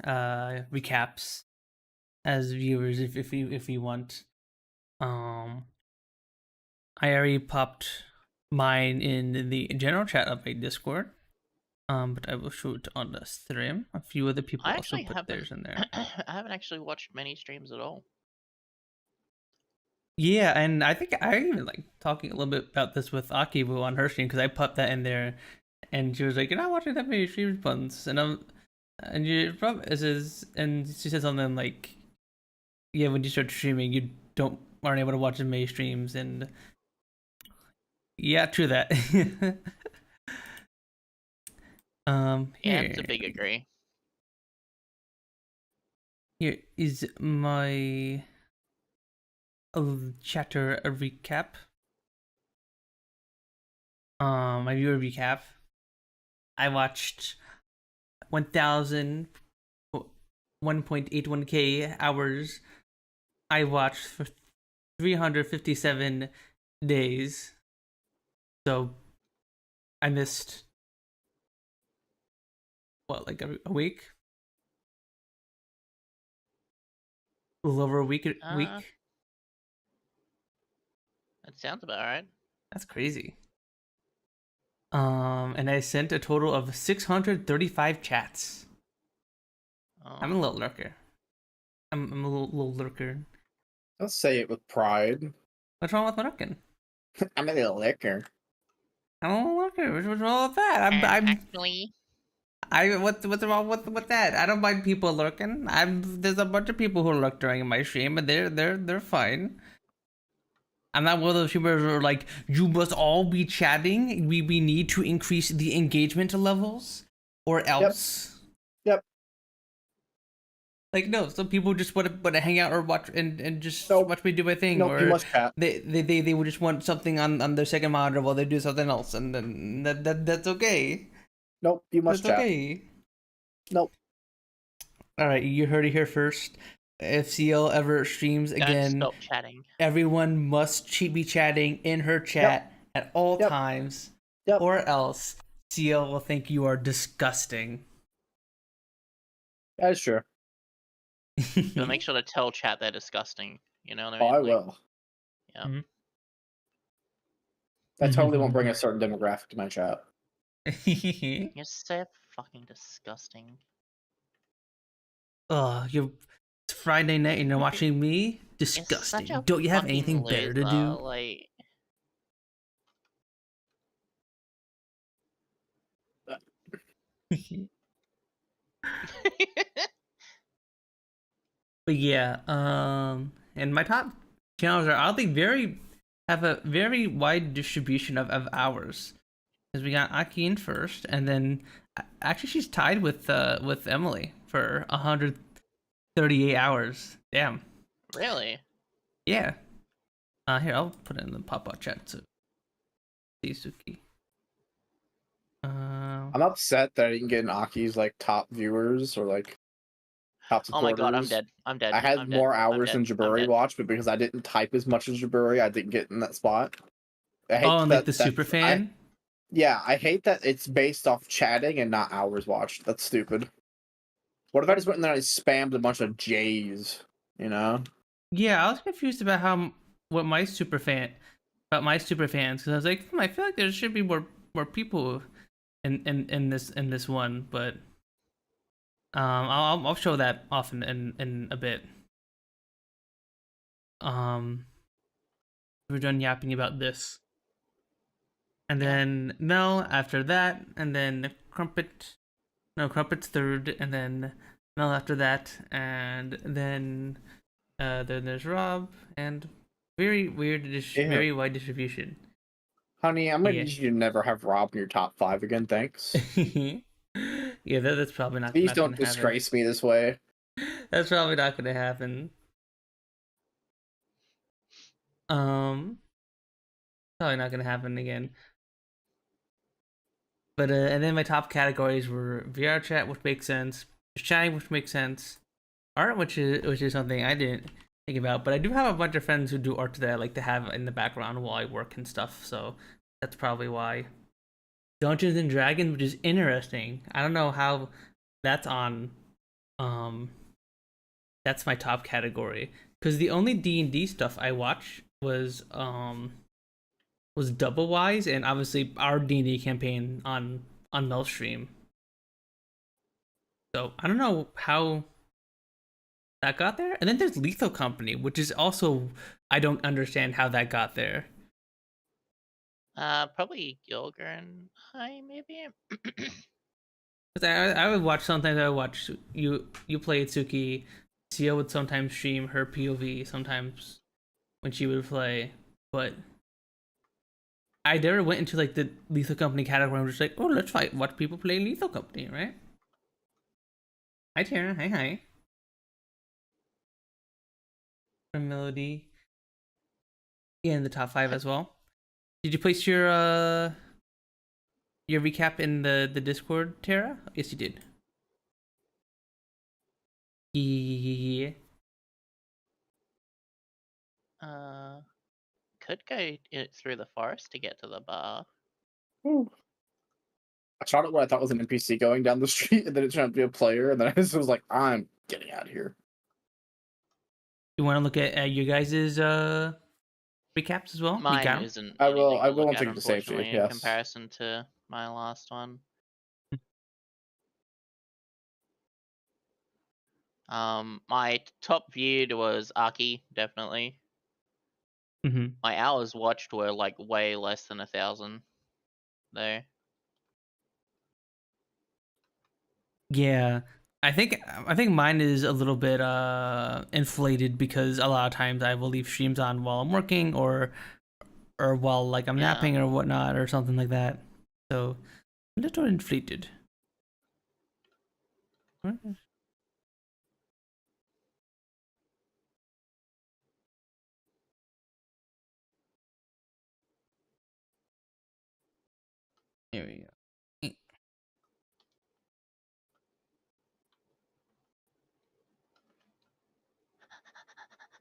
recaps as viewers if you want. I already popped mine in the general chat of my Discord. But I will show it on the stream. A few other people I also actually put haven't theirs in there. I haven't actually watched many streams at all. Yeah, and I think I even like talking a little bit about this with Akibu on her stream because I popped that in there, and she was like, "You're not watching that many streams, Punz," and you probably and she said something like, "Yeah, when you start streaming, you aren't able to watch as many streams," and yeah, true that. Yeah, here, it's a big agree. here is my chatter recap. My viewer recap. I watched 1.81k hours. I watched for 357 days. So I missed like a week? A little over a week. That sounds about right. That's crazy. And I sent a total of 635 chats. Oh. I'm a little lurker. I'm a little lurker. Don't say it with pride. What's wrong with my lurking? I'm a little liquor. I'm a little lurker. What's wrong with that? Actually, What's wrong with that? I don't mind people lurking. There's a bunch of people who lurk during my stream, but they're fine. I'm not one of those people who are like, you must all be chatting. We need to increase the engagement levels. or else. Yep. Like no, some people just want to hang out or watch and just Nope. watch me do my thing, Nope, or you must chat. they would just want something on their second monitor while they do something else, and then that's okay. Nope, you must That's chat. okay. Nope. All right, you heard it here first. If Siel ever streams Don't again, stop chatting. everyone must be chatting in her chat at all Yep. times, Yep. or else Siel will think you are disgusting. That is true. But make sure to tell chat they're disgusting. You know what I Oh, mean? I Like, will. Yeah. I totally won't bring a certain demographic to my chat. You're so fucking disgusting. Oh, it's Friday night and you're watching me? You're such Disgusting. a Don't you have fucking anything better to loser, do? Like, But yeah, and my top channels are I think have a very wide distribution of hours. Because we got Aki in first, and then actually she's tied with Emily for 138 hours. Damn. really? Yeah. Here, I'll put it in the pop-up chat to see Sooky. I'm upset that I didn't get an Aki's like top viewers or like top Oh my supporters. god, I'm dead. I'm dead. I had I'm more dead. I'm hours than dead. I'm Jaburi dead. watched, but because I didn't type as much as Jaburi, I didn't get in that spot. I hate Oh, and that, like the super fan? Yeah, I hate that it's based off chatting and not hours watched. That's stupid. What if I just went in there and spammed a bunch of J's? You know? Yeah, I was confused about my super fans, because I was like, I feel like there should be more people in this one, but I'll show that off in a bit. We're done yapping about this, and then Mel after that, and then Crumpet's third, and then Mel after that, and then there's Rob, and very weird, very wide distribution. Honey, I'm gonna need you to never have Rob in your top 5 again, thanks. Yeah, that's probably not. Please not don't gonna disgrace me this way. That's probably not gonna happen. Probably not gonna happen again. But and then my top categories were VR chat, which makes sense, chatting, which makes sense, art, which is something I didn't think about, but I do have a bunch of friends who do art that I like to have in the background while I work and stuff, so that's probably why. Dungeons and Dragons, which is interesting. I don't know how that's on. That's my top category because the only D&D stuff I watch was Double Wise and obviously our D&D campaign on Mel's stream. So I don't know how that got there. And then there's Lethal Company, which is also I don't understand how that got there. Probably Gilger and Hi, maybe. Because I would watch sometimes. I would watch you play Tsuki. Sia would sometimes stream her POV sometimes when she would play, but I never went into like the Lethal Company category. I'm just like, oh, let's watch people play Lethal Company, right? Hi Tara, hi. From Melody. Yeah, in the top 5 as well. Did you place your recap in the Discord, Tara? Yes, you did. Yeah. Could go through the forest to get to the bar. Ooh. I shot at what I thought was an NPC going down the street, and then it turned out to be a player, and then I just was like, I'm getting out of here. You want to look at you guys' recaps as well? Mine isn't. I will anything to look want at, to the safety, unfortunately, yes. in comparison to my last one. My top viewed was Aki, definitely. Mm-hmm. My hours watched were like way less than 1,000, though. Yeah, I think mine is a little bit inflated because a lot of times I will leave streams on while I'm working or while like I'm napping or whatnot or something like that. So a little inflated. Here we go.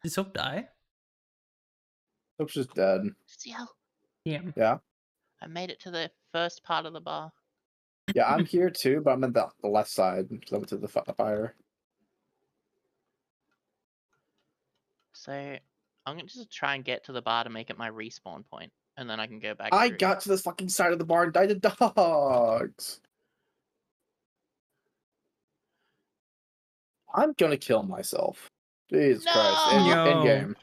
Did Soap die? Soap's just dead. Siel, Yeah. Yeah. I made it to the first part of the bar. Yeah, I'm here too, but I'm at the left side. So I went to the fire. So I'm gonna just try and get to the bar to make it my respawn point, and then I can go back. I through. got to this fucking side of the bar and died to dogs. I'm gonna kill myself. Jesus Christ. End, No! end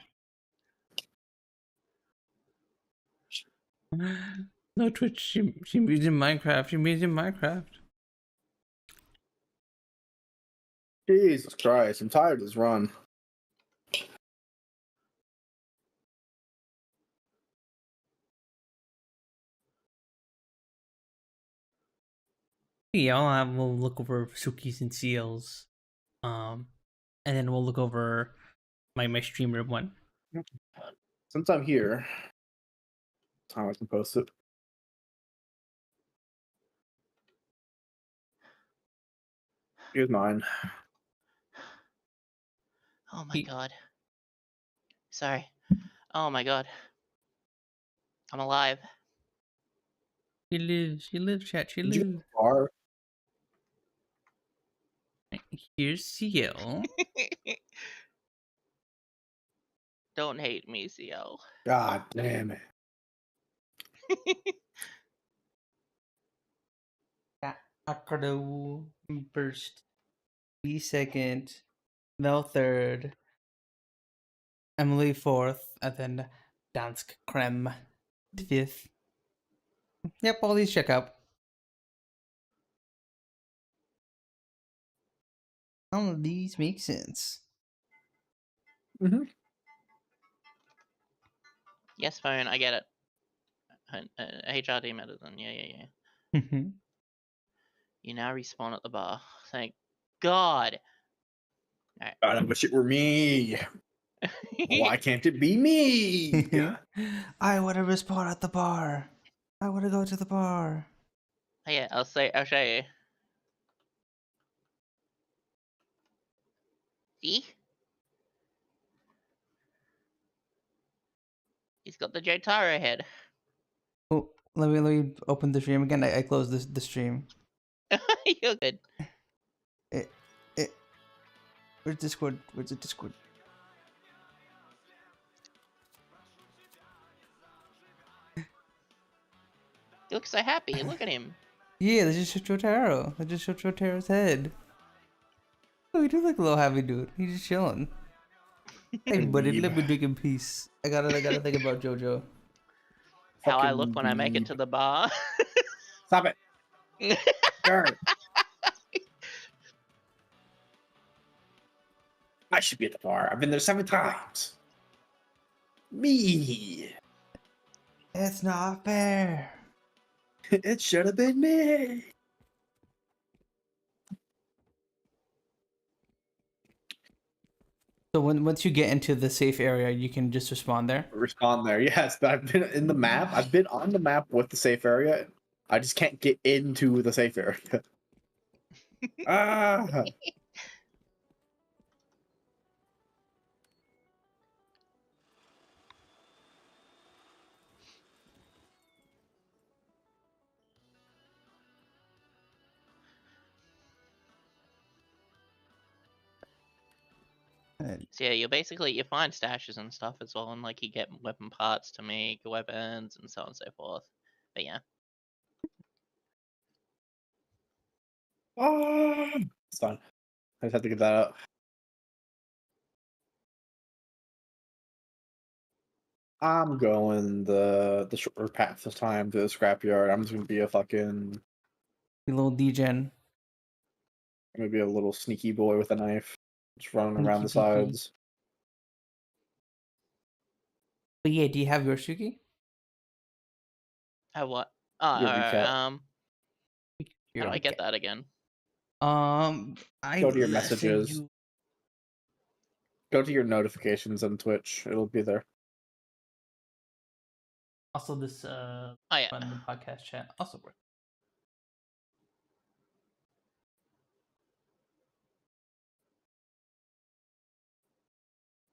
game. No, Twitch. She means in Minecraft. She means in Minecraft. Jesus Christ. I'm tired of this run. Yeah, we'll look over Sookies and Seals, and then we'll look over my streamer one. Since I'm here, time I can post it. Here's mine. Oh my god. Sorry. Oh my god. I'm alive. She lives, chat. She Did you lives. bar? Here's Seal. Don't hate me, Siel. God damn it. Acro first, B second, Mel third, Emily fourth, and then Dansk Krem fifth. Yep, all these check out. All of these make sense. Mm-hmm. Yes, phone, I get it. HRD medicine, yeah. Mm-hmm. You now respawn at the bar. Thank God. Alright. God, I wish it were me. Why can't it be me? I want to respawn at the bar. I want to go to the bar. Oh, yeah, I'll show you. See? He's got the Jotaro head. Oh, let me open the stream again. I closed the stream. You're good. Where's Discord? Where's the Discord? He looks so happy. Look at him. Yeah, they just showed Jotaro. They just showed Jotaro's head. Oh, he does look a little happy, dude. He's just chilling. Hey, buddy, let me drink in peace. I gotta think about JoJo. How I Fucking look when I make it to the bar. Stop it. Darn it. I should be at the bar. I've been there 7 times. Me. It's not fair. It should have been me. So once you get into the safe area, you can just respond there. Respond there. Yes, but I've been in the map. I've been on the map with the safe area. I just can't get into the safe area. Ah. So yeah, you find stashes and stuff as well, and like you get weapon parts to make weapons and so on and so forth. But yeah. It's fine. I just have to get that up. I'm going the shorter path this time to the scrapyard. I'm just gonna be a fucking Little degen. I'm gonna be a little sneaky boy with a knife, just running around the Sneaky peeky. sides. But yeah, do you have your Sooky? What? Oh, Your alright, recap. how do I get that again? I Go to your sent messages. you- Go to your notifications on Twitch. It'll be there. Also, this Oh yeah. on the podcast chat also works.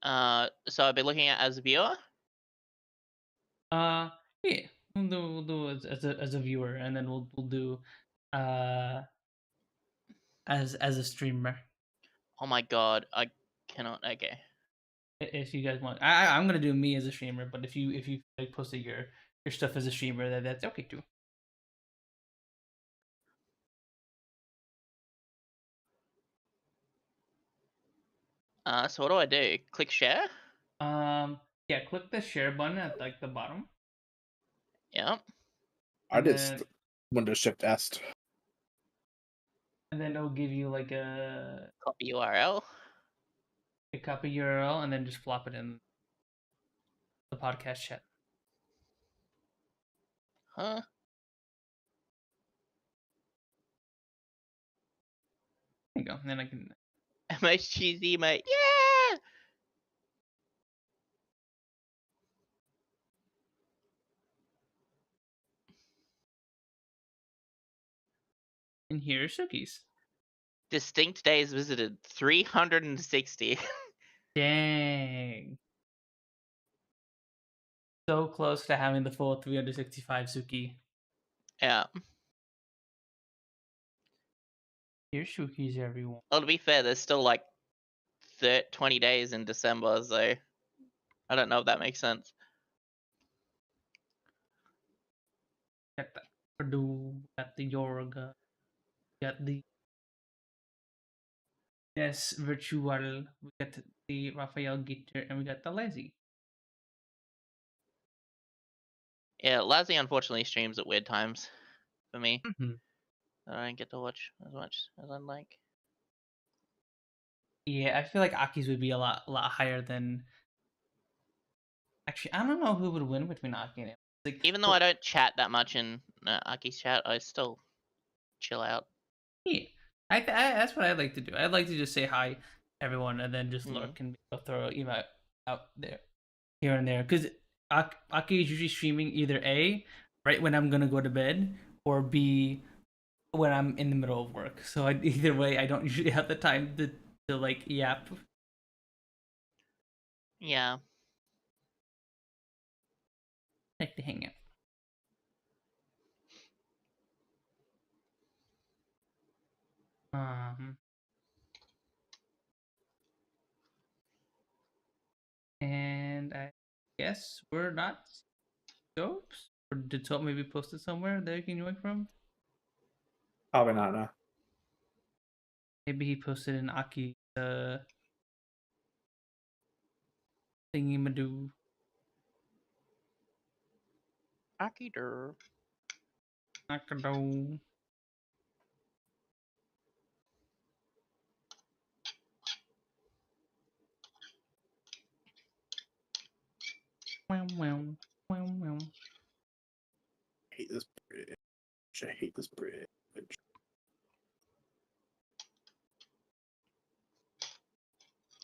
So I'll be looking at as a viewer. Yeah, we'll do as a viewer, and then we'll do as a streamer Oh my god, I cannot. Okay. if you guys want. I'm gonna do me as a streamer, but if you like posted your stuff as a streamer, that's okay too. So what do I do? Click share. Yeah, click the share button at like the bottom. Yeah. I And just then- Windows Shift S. And then it'll give you like a Copy URL. copy URL, and then just flop it in the podcast chat. Huh? There you go. And then I can. Most cheesy, mate. Yeah. And here's Sookies. Distinct days visited 360. Dang. So close to having the full 365 Sookie. Yeah. Here's Sookies, everyone. Well, to be fair, there's still like 20 days in December, so I don't know if that makes sense. Got the Purdue, got the Yorga, got the Yes Virtual, we got the Raphael Gitter, and we got the Lazy. Yeah, Lazzy unfortunately streams at weird times for me. Mm-hmm. That I don't get to watch as much as I'd like. Yeah, I feel like Aki's would be a lot higher than. Actually, I don't know who would win between Aki and him. Like, Even though I don't chat that much in Aki's chat, I still chill out. yeah, that's what I like to do. I'd like to just say hi, everyone, and then just lurk and throw an email out there, here and there. Because Aki is usually streaming either A, right when I'm gonna go to bed, or B, when I'm in the middle of work. So either way, I don't usually have the time to like yap. Yeah. I like to hang out. And I guess we're not scopes. Or did Soap maybe post it somewhere that you can join from? Probably not, no. Maybe he posted in Aki thingy madoo. Aki dur. Akado. Wow, wow, wow, wow. I hate this bridge. I hate this bridge.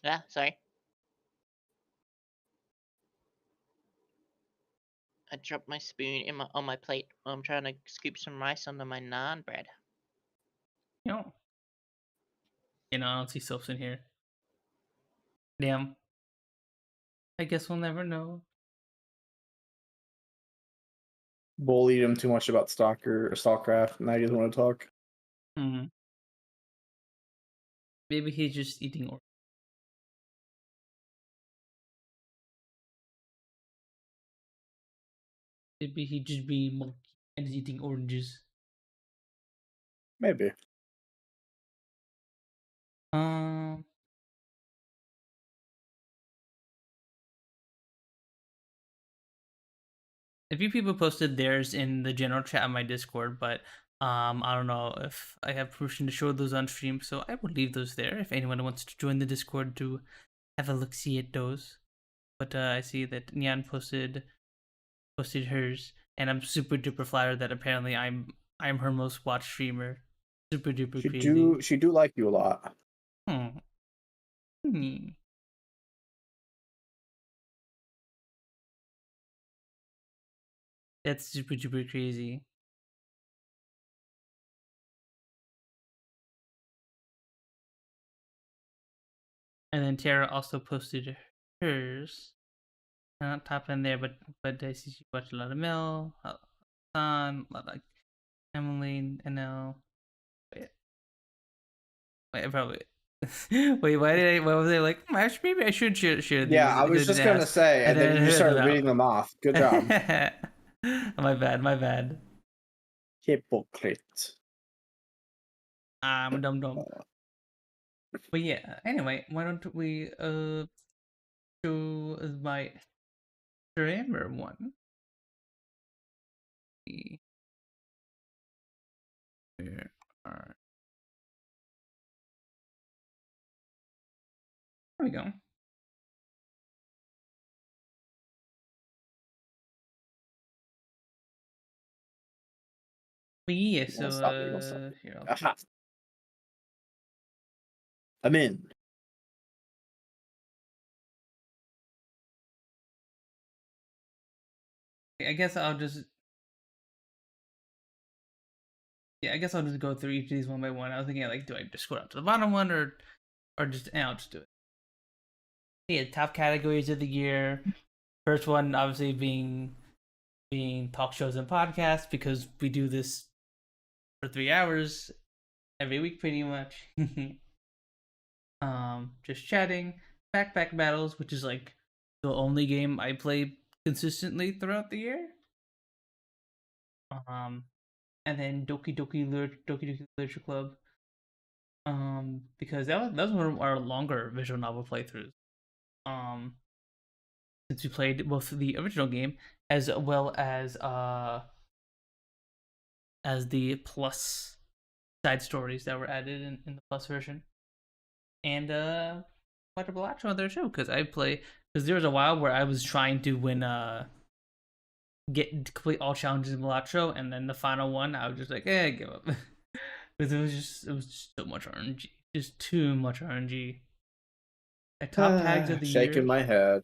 Yeah, sorry. I dropped my spoon on my plate while I'm trying to scoop some rice onto my naan bread. No. I don't see soaps in here. Damn. I guess we'll never know. Bullied him too much about Stalker or Stalkcraft. Now he doesn't want to talk. Maybe he's just eating or. Maybe he just being monkey and is eating oranges. Maybe. A few people posted theirs in the general chat on my Discord, but I don't know if I have permission to show those on stream, so I will leave those there if anyone wants to join the Discord to have a look-see at those. But I see that Nyan posted hers, and I'm super duper flattered that apparently I'm her most watched streamer. super duper She crazy. she do like you a lot. Hmm. Hmm. That's super duper crazy. And then Tara also posted hers. Not top in there, but I see she watched a lot of Mel, a lot of Son, a lot of Emily, and now wait, probably. Wait, why was I like? Actually, maybe I should share these. Yeah, I was just gonna say, and then you started reading them off. Good job. My bad. Hypocrite. I'm dumb. But yeah, anyway, why don't we show my streamer one? Where are... There we go. But yeah, You so won't stop me, you won't stop me. here, Aha. I'm in. I guess I'll just go through each of these one by one. I was thinking like, do I just scroll out to the bottom one or just I'll just do it. Yeah, top categories of the year. First one obviously being talk shows and podcasts, because we do this for 3 hours every week pretty much. Just chatting. Backpack battles, which is like the only game I play consistently throughout the year. And then Doki Doki Literature Club. Because that was one of our longer visual novel playthroughs. Since we played both the original game as well as the plus side stories that were added in the plus version. And quite a lot on there too, because there was a while where I was trying to win complete all challenges in Balatro, and then the final one I was just like, give up. Because it was just so much RNG. Just too much RNG. Top tags of the year. Shaking my head.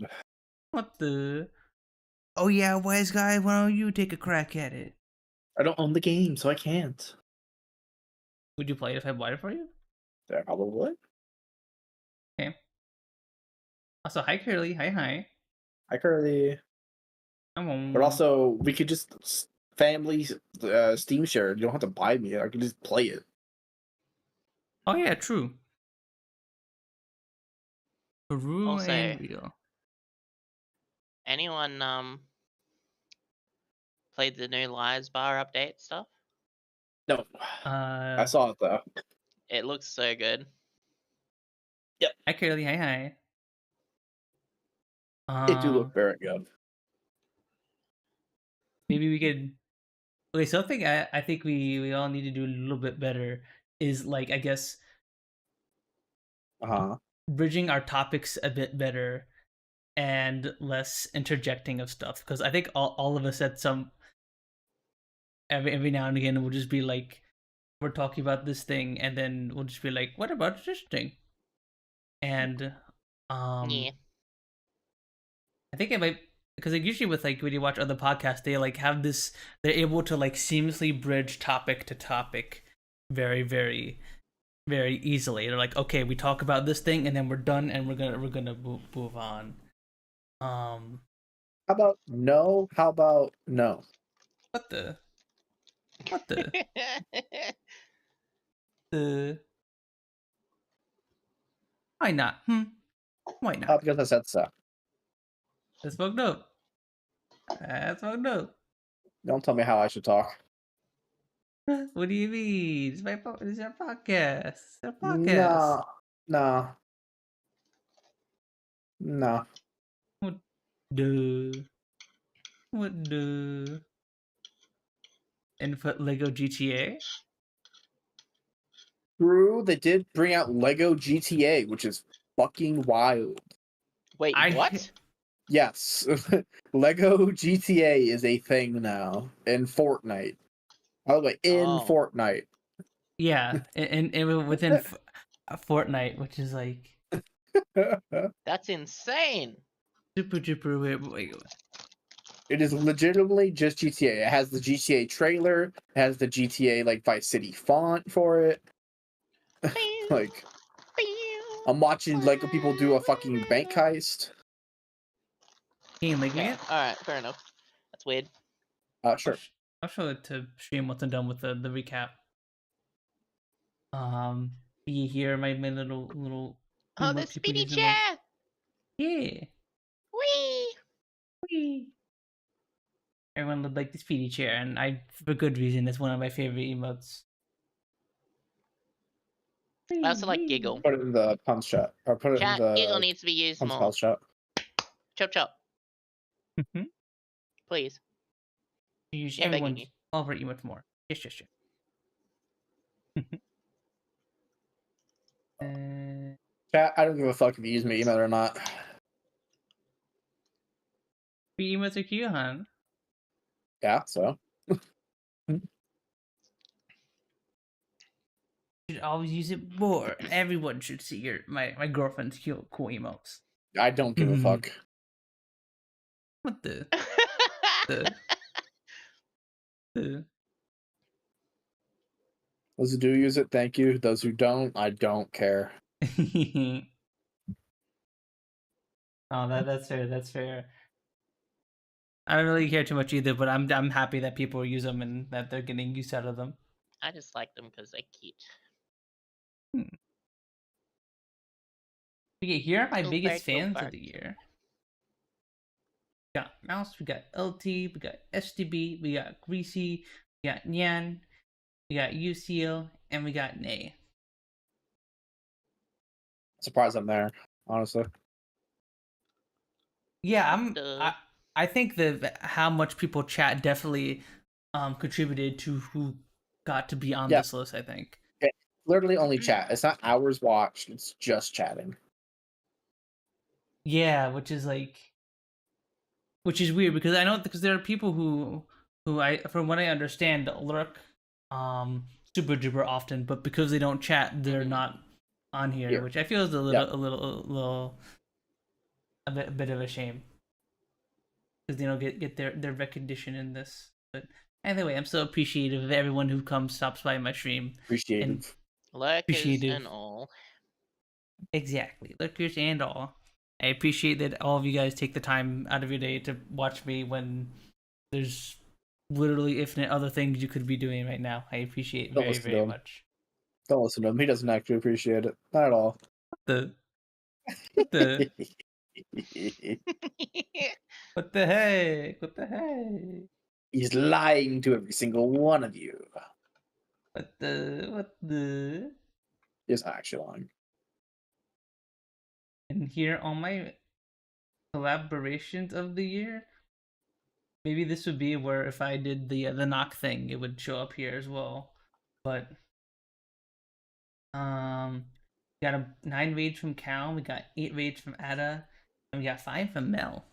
What the? Oh yeah, wise guy, why don't you take a crack at it? I don't own the game, so I can't. Would you play it if I bought it for you? Yeah, probably. Okay. Also, hi Curly, hi. Hi, Curly. But But also, we could just family Steam share. You don't have to buy me. I can just play it. oh yeah, true. True Also, and real. anyone played the new Lies Bar update stuff? No, I saw it though. It looks so good. Hi Curly, hi. It do look very good. Maybe we could. Okay, something I think we all need to do a little bit better is like, I guess, bridging our topics a bit better and less interjecting of stuff, because I think all of us at some every now and again will just be like, we're talking about this thing, and then we'll just be like, what about this thing? And Yeah. I think it might, because like usually with like when you watch other podcasts, they like have this, they're able to like seamlessly bridge topic to topic very very very easily. They're like, okay, we talk about this thing and then we're done and we're gonna move on. How about no? How about no? What the why not? Why not? Because I said so. That's fucked up. Don't tell me how I should talk. What do you mean? It's our podcast. It's our podcast. No. What the? And put Lego GTA? True, they did bring out Lego GTA, which is fucking wild. Wait, what? Yes. Lego GTA is a thing now in Fortnite. By the way, in Fortnite. Yeah, and within a fortnight, which is like That's insane. super duper weird. Wait, It is legitimately just GTA. It has the GTA trailer, it has the GTA like Vice City font for it. Like, I'm watching like people do a fucking bank heist. Ian, like Yeah. it? All right. Fair enough. That's weird. Sure. I'll show it to stream once I'm done with the recap. You hear my little Oh, emote the people speedy using chair. those? Yeah. Wee. Whee. Everyone would like the speedy chair, and for good reason. It's one of my favorite emotes. I also like giggle. Put it in the Punz chat. Or put it in Chat, giggle the needs to be used Punz more. Palz chat. Chop chop, Mhm. please. Use Yeah, begging everyone's you. all of our emotes more. Yes. Chat, I don't give a fuck if you use my email or not. Free emotes are cute, huh? Yeah, so. Should always use it more. Everyone should see my girlfriend's cool emotes. I don't give a fuck. What the? Those who do use it, thank you. Those who don't, I don't care. Oh, that's fair. That's fair. I don't really care too much either, but I'm happy that people use them and that they're getting use out of them. I just like them because they're cute. Okay, here are my Go biggest back, go fans back. of the year. We got Mouse, we got LT, we got STB, we got Greasy, we got Nyan, we got UCL, and we got Nay. Surprised I'm there, honestly. Yeah, Duh. I think that how much people chat definitely contributed to who got to be on Yeah. this list, I think. Literally only chat. It's not hours watched, it's just chatting. Yeah, which is weird because I know because there are people who I from what I understand lurk super duper often, but because they don't chat, they're not on here, which I feel is a bit of a shame because they don't get their recognition in this. But either way, I'm so appreciative of everyone who stops by my stream. Appreciative. Lurkers Appreciative. and all. Exactly, lurkers and all. I appreciate that all of you guys take the time out of your day to watch me when there's literally infinite other things you could be doing right now. I appreciate it Don't very, listen to very him. much. Don't listen to him. He doesn't actually appreciate it. Not at all. What the what the heck? What the heck? He's lying to every single one of you. What the He's not actually lying. And here on my collaborations of the year, maybe this would be where if I did the knock thing, it would show up here as well. But got a 9 raids from Cal, we got 8 raids from Ada, and we got 5 from Mel.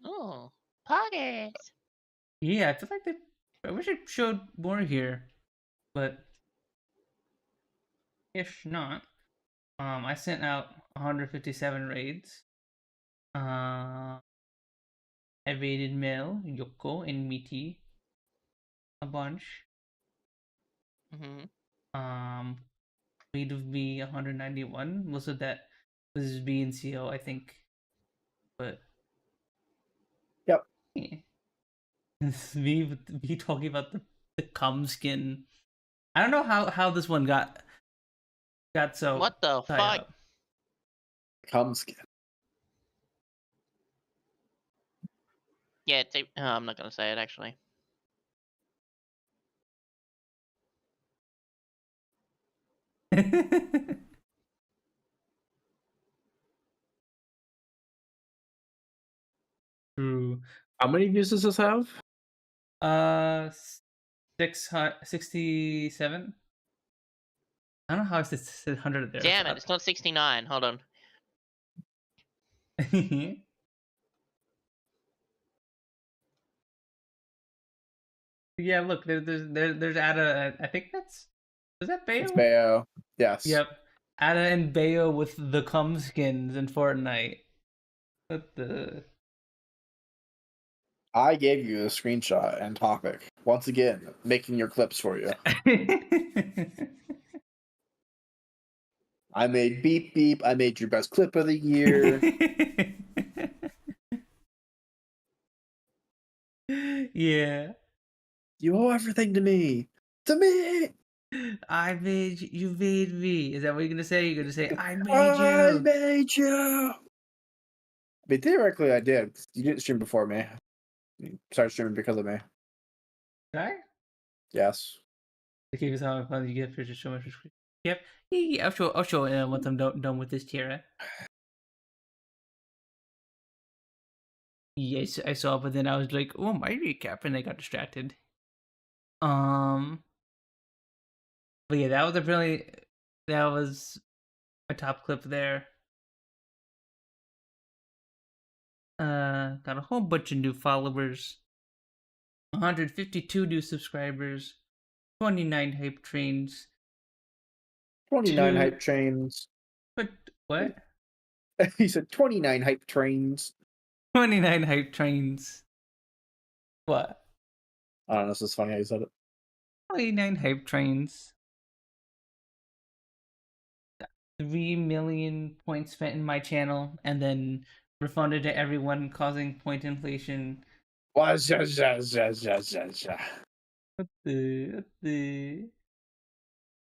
Oh, parties. Yeah, I feel like I wish it showed more here, but if not, I sent out 157 raids. I raided Mel, Yoko, and Miti a bunch. Raid of me 191. Most of that was B and CO, I think, but Yep. yeah. me talking about the cum skin. I don't know how this one got so. What the fuck? Cum skin. Yeah, I'm not gonna say it actually. True. How many views does this have? 667. I don't know how it's 100 there. Damn it, it's not 69. Hold on. Yeah, look, there's Ada. I think is that It's Bayo? Bayo. Yes. Yep, Ada and Bayo with the cum skins in Fortnite. What the? I gave you a screenshot and topic. Once again, making your clips for you. I made beep beep. I made your best clip of the year. Yeah. You owe everything to me. To me. I made you. You made me. Is that what you're gonna say? You're gonna say I made I you. made you. I mean, theoretically, I did. You didn't stream before me. You started streaming because of me. Right? Yes. To keep us having fun, you get for so much. Yep. Yeah, I'll show. I'll show it once I'm done with this tier. Yes, I saw, but then I was like, "Oh, my recap," and I got distracted. But yeah, that was a top clip there. Got a whole bunch of new followers, 152 new subscribers, 29 hype trains. 29 Two- hype trains. But what? He said 29 hype trains. 29 hype trains. What? I don't know. This is funny how you said it. 29 hype trains. 3 million points spent in my channel and then refunded to everyone, causing point inflation. What The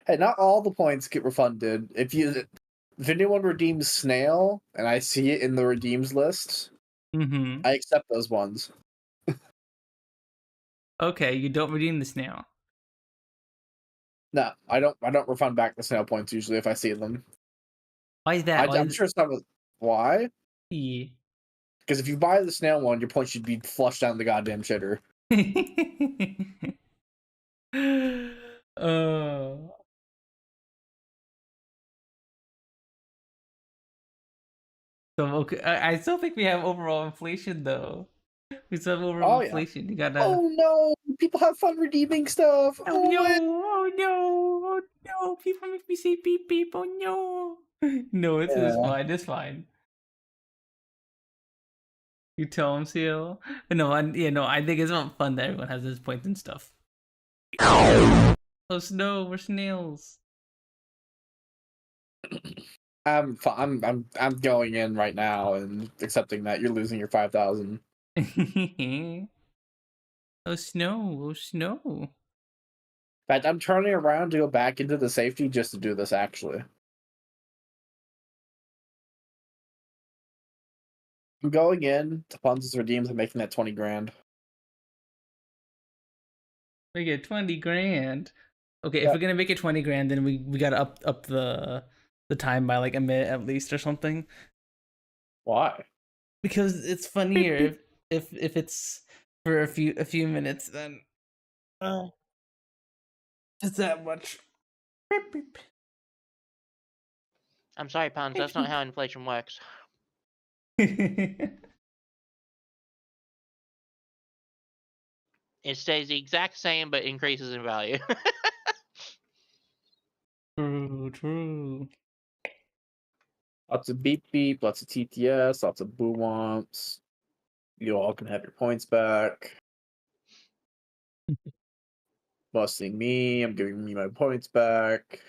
Hey, not all the points get refunded. If anyone redeems snail and I see it in the redeems list, Mm-hmm. I accept those ones. Okay, you don't redeem the snail. No, I don't refund back the snail points usually if I see them. Why is that? I'm sure some of why? Yeah. Because if you buy the snail one, your points should be flushed down the goddamn shitter. Oh. So okay, I still think we have overall inflation though. We still have overall Oh, yeah. inflation. You gotta. Oh no! People have fun redeeming stuff. Oh no! Oh no! Oh no! People make me say beep beep. Oh no! No, it's Yeah. fine. It's fine. You tell him, Seal. No, I think it's not fun that everyone has those points and stuff. Oh no, we're snails. I'm going in right now and accepting that you're losing your 5,000. Oh snow! Oh snow! In fact, I'm turning around to go back into the safety just to do this. Actually, I'm going in to Punz's redeems and making that 20 grand. We get 20 grand. Okay, if Yep. we're gonna make it 20 grand, then we gotta up the time by like a minute at least or something. Why? Because it's funnier if it's for a few minutes then it's that much. I'm sorry, Punz, that's not how inflation works. It stays the exact same but increases in value. True. Lots of beep beep, lots of TTS, lots of boo womps. You all can have your points back. Busting me, I'm giving me my points back.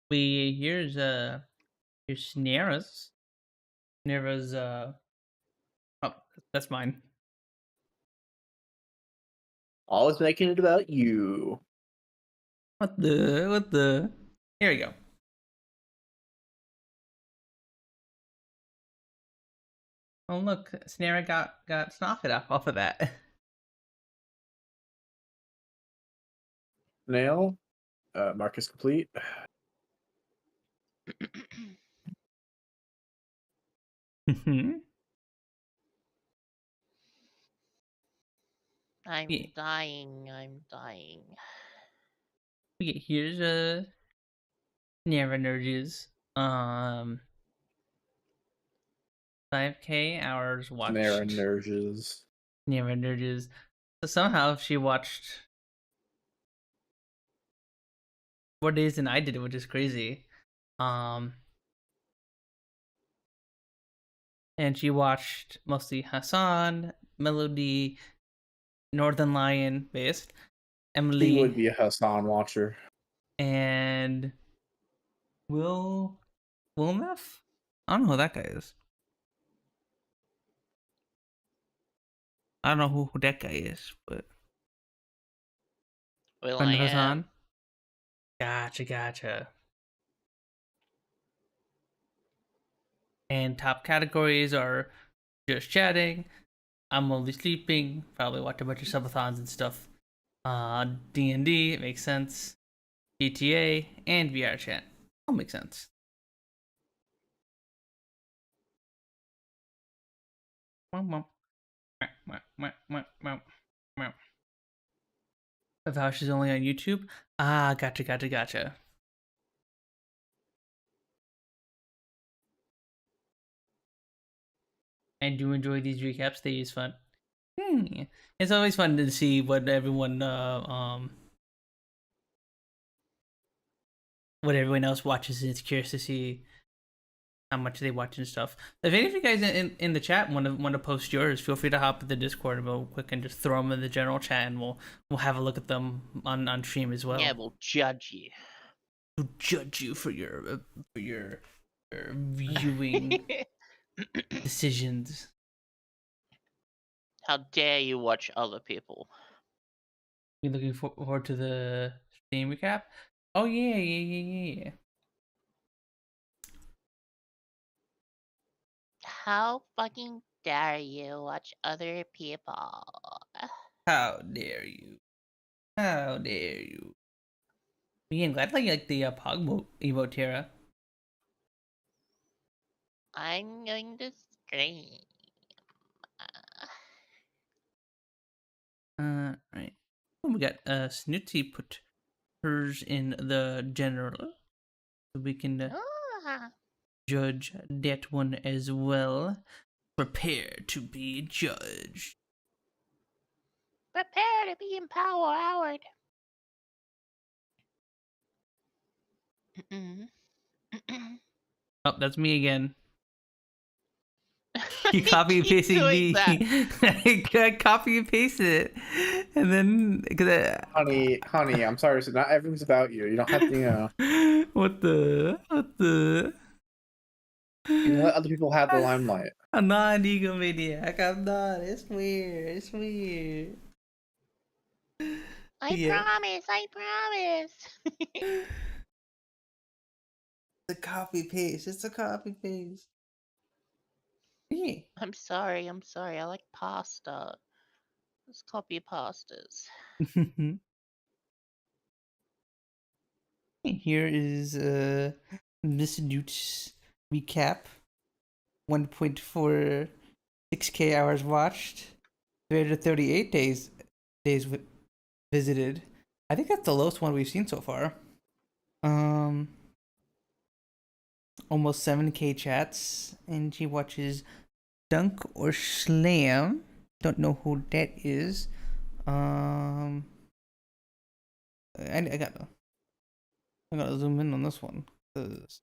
Here's Snera's. Snera's oh, that's mine. Always making it about you. What the here we go. Oh look, Snera got Snoffit off of that. Nail. Marcus complete. I'm Yeah. dying. I'm dying. Okay, here's Snera Nerds. 5K hours watched. Nara Nurges. Nara Nurges. So somehow she watched more days than I did, which is crazy. And she watched mostly Hassan, Melody, Northern Lion based, Emily. He would be a Hassan watcher. And Wilmeth? I don't know who that guy is. I don't know who that guy is, but Will friend I of am. Hassan. Gotcha. And top categories are just chatting, I'm only sleeping, probably watch a bunch of subathons and stuff. D&D, it makes sense. GTA, and VR chat. All makes sense. Of how she's only on YouTube? Ah, gotcha. I do enjoy these recaps. They use fun. It's always fun to see what everyone else watches. It's curious to see how much they watch and stuff. If any of you guys in the chat want to post yours, feel free to hop in the Discord real quick and just throw them in the general chat, and we'll have a look at them on stream as well. Yeah, we'll judge you. We'll judge you for your viewing decisions. How dare you watch other people? You looking forward to the stream recap? Oh yeah. How fucking dare you watch other people? How dare you? How dare you? Yeah, I'm glad you like the Pog emote, Tara. I'm going to scream. Right. Oh, we got Snooty put hers in the general, so we can judge that one as well. Prepare to be judged. Prepare to be empowered. Oh, that's me again. You copy and pasting me. I copy and paste it, and then Honey, I'm sorry. So not everything's about you. You don't have to, What the? You can let other people have the limelight. I'm not an egomaniac. I'm not. It's weird. I promise. It's a copy paste. Yeah. I'm sorry. I like pasta. Let's copy pastas. Here is Miss Newt's recap. 1.46k hours watched. 338 days visited. I think that's the lowest one we've seen so far. Almost 7k chats, and she watches Dunk or Slam. Don't know who that is. I gotta zoom in on this one because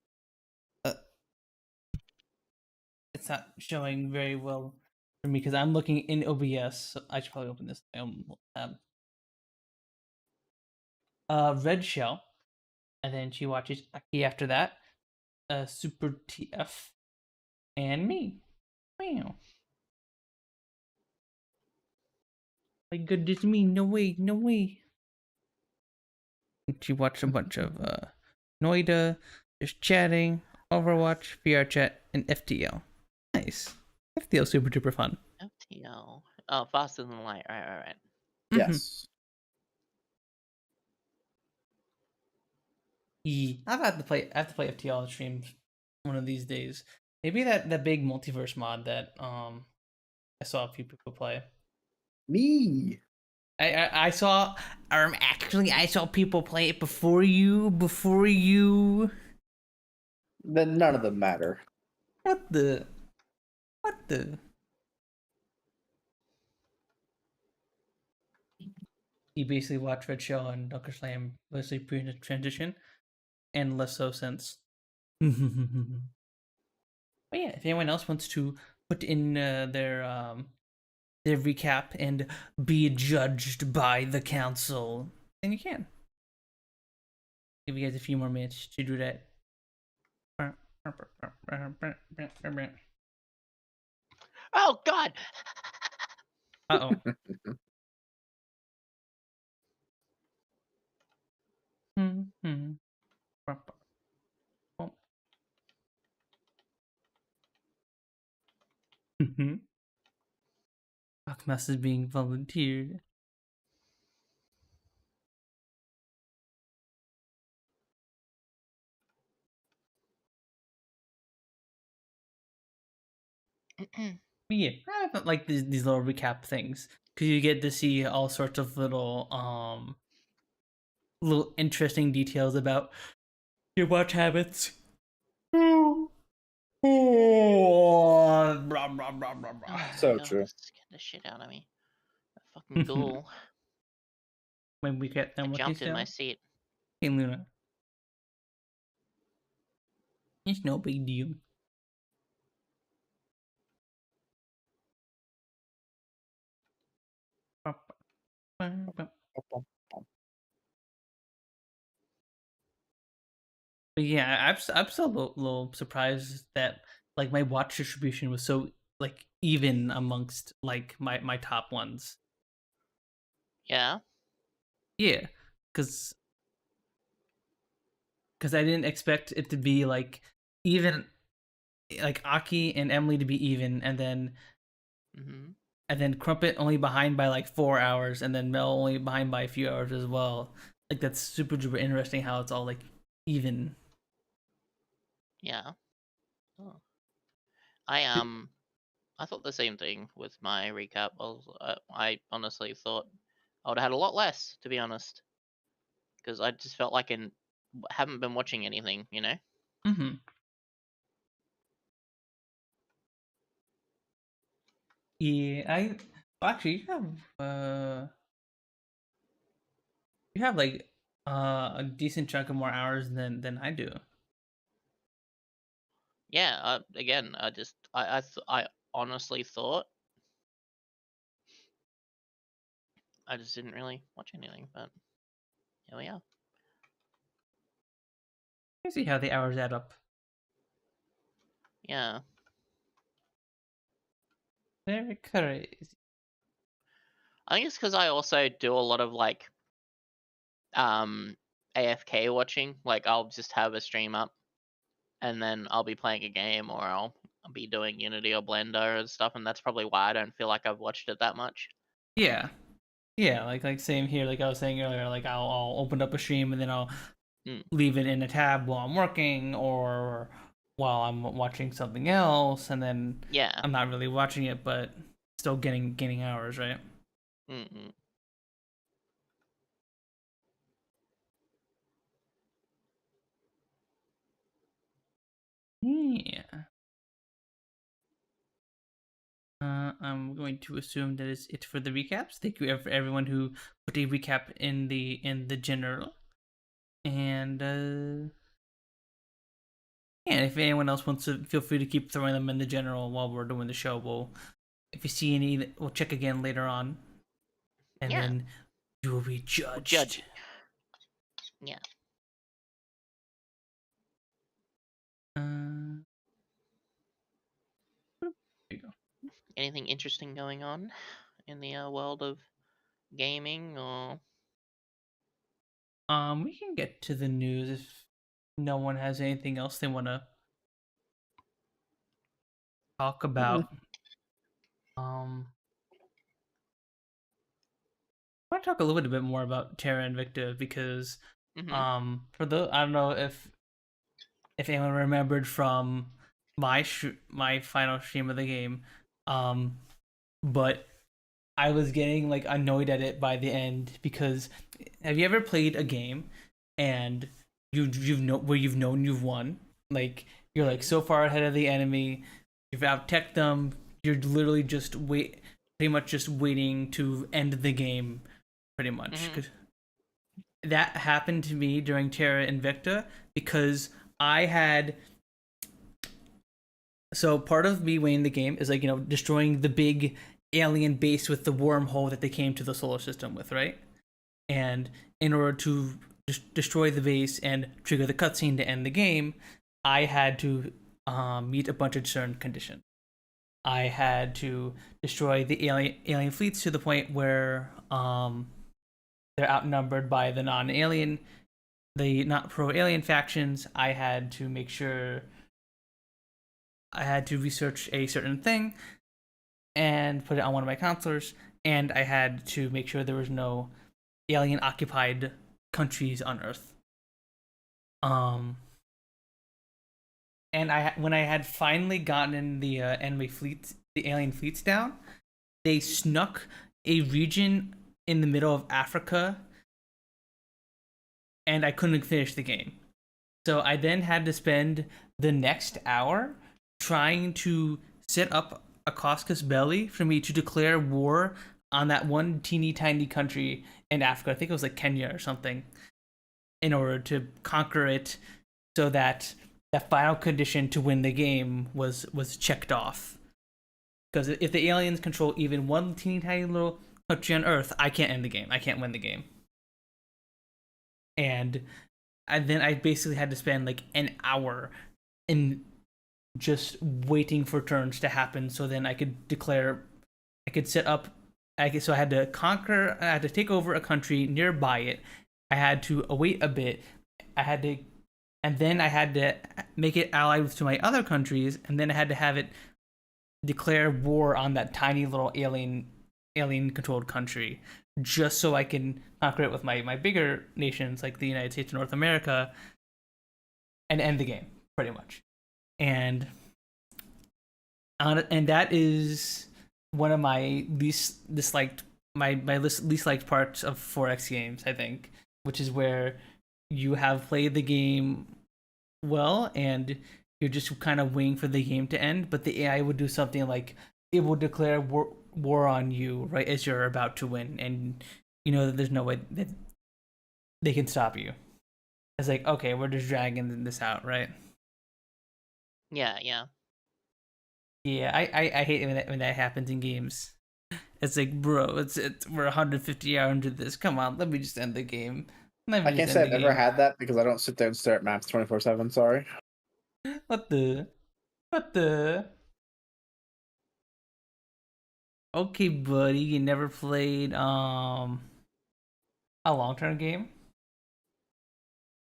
it's not showing very well for me because I'm looking in OBS. So I should probably open this tab. Red Shell, and then she watches Aki after that. Super TF, and me. Wow. My goodness me, no way. She watched a bunch of Noida, just chatting, Overwatch, VR chat, and FTL. Nice. FTL super duper fun. FTL. Oh, faster than light. Right. Yes. I have to play FTL on stream one of these days. Maybe that big multiverse mod that I saw a few people play. Me. I saw I saw people play it before you. Then none of them matter. What the? What the? You basically watch Red Shell and Dunker Slam mostly pre-transition, and less so since. But yeah, if anyone else wants to put in their recap and be judged by the council, then you can. Give you guys a few more minutes to do that. Oh God! Uh oh. Akmas is being volunteered. But yeah, I don't like these little recap things because you get to see all sorts of little interesting details about your watch habits. Oh, blah, blah, blah, blah, blah. Oh, So God, true. Scared the shit out of me. That fucking ghoul. When we get I them, what they jumped in my say. seat. Hey, Luna. It's no big deal. But yeah, I'm still a little surprised that like my watch distribution was so like even amongst like my top ones. Yeah. Yeah, because I didn't expect it to be like even, like Aki and Emily to be even, and then Mm-hmm. Crumpet only behind by like 4 hours, and then Mel only behind by a few hours as well. Like that's super duper interesting how it's all like even. Yeah. Oh. I thought the same thing with my recap. I honestly thought I would have had a lot less, to be honest, because I just felt like I haven't been watching anything, you know. Mm-hmm. Yeah, actually you have like a decent chunk of more hours than I do. Yeah. Again, I honestly thought I just didn't really watch anything, but here we are. You see how the hours add up. Yeah. Very crazy. I think it's because I also do a lot of like AFK watching. Like I'll just have a stream up and then I'll be playing a game or I'll be doing Unity or Blender and stuff, and that's probably why I don't feel like I've watched it that much. Yeah. Yeah, like same here. Like I was saying earlier, like I'll open up a stream and then I'll leave it in a tab while I'm working or while I'm watching something else, and then Yeah. I'm not really watching it, but still gaining hours, right? Mm-mm. Yeah. I'm going to assume that is it for the recaps. Thank you for everyone who put a recap in the general. And yeah, if anyone else wants to, feel free to keep throwing them in the general while we're doing the show. If you see any, we'll check again later on, and Yeah. then you will be judged. Judge. Yeah. There you go. Anything interesting going on in the world of gaming or? We can get to the news if no one has anything else they want to talk about. I want to talk a little bit more about Terra Invicta because, for the, I don't know if anyone remembered from my final stream of the game, but I was getting like annoyed at it by the end because have you ever played a game and you've known you've won, like you're like so far ahead of the enemy, You've out-teched them. You're literally pretty much just waiting to end the game, pretty much. 'Cause that happened to me during Terra Invicta because I had. So part of me winning the game is like, destroying the big alien base with the wormhole that they came to the solar system with, right? And in order to destroy the base and trigger the cutscene to end the game, I had to meet a bunch of certain conditions. I had to destroy the alien fleets to the point where they're outnumbered by the the not pro-alien factions. I had to make sure I had to research a certain thing and put it on one of my counselors, and I had to make sure there was no alien-occupied countries on Earth. And when I had finally gotten the enemy fleets, the alien fleets down, they snuck a region in the middle of Africa, and I couldn't finish the game. So I then had to spend the next hour trying to set up a casus belli for me to declare war on that one teeny tiny country in Africa. I think it was like Kenya or something, in order to conquer it, so that that final condition to win the game was checked off. Because if the aliens control even one teeny tiny little country on Earth, I can't end the game. I can't win the game. And then I basically had to spend like an hour in just waiting for turns to happen, so then I could set up. So I had to I had to take over a country nearby it. I had to await a bit. And then I had to make it allied to my other countries, and then I had to have it declare war on that tiny little alien controlled country, just so I can conquer it with my bigger nations like the United States and North America, and end the game pretty much. And that is one of my least disliked parts of 4X games, I think, which is where you have played the game well and you're just kind of waiting for the game to end, but the AI would do something like it will declare war on you right as you're about to win, and you know that there's no way that they can stop you. It's like, okay, we're just dragging this out, right? Yeah. Yeah, I hate when that happens in games. It's like, bro, we're 150 hours into this. Come on, let me just end the game. I can't say I've ever had that because I don't sit there and stare at maps 24/7. Sorry. What the? Okay, buddy, you never played a long-term game,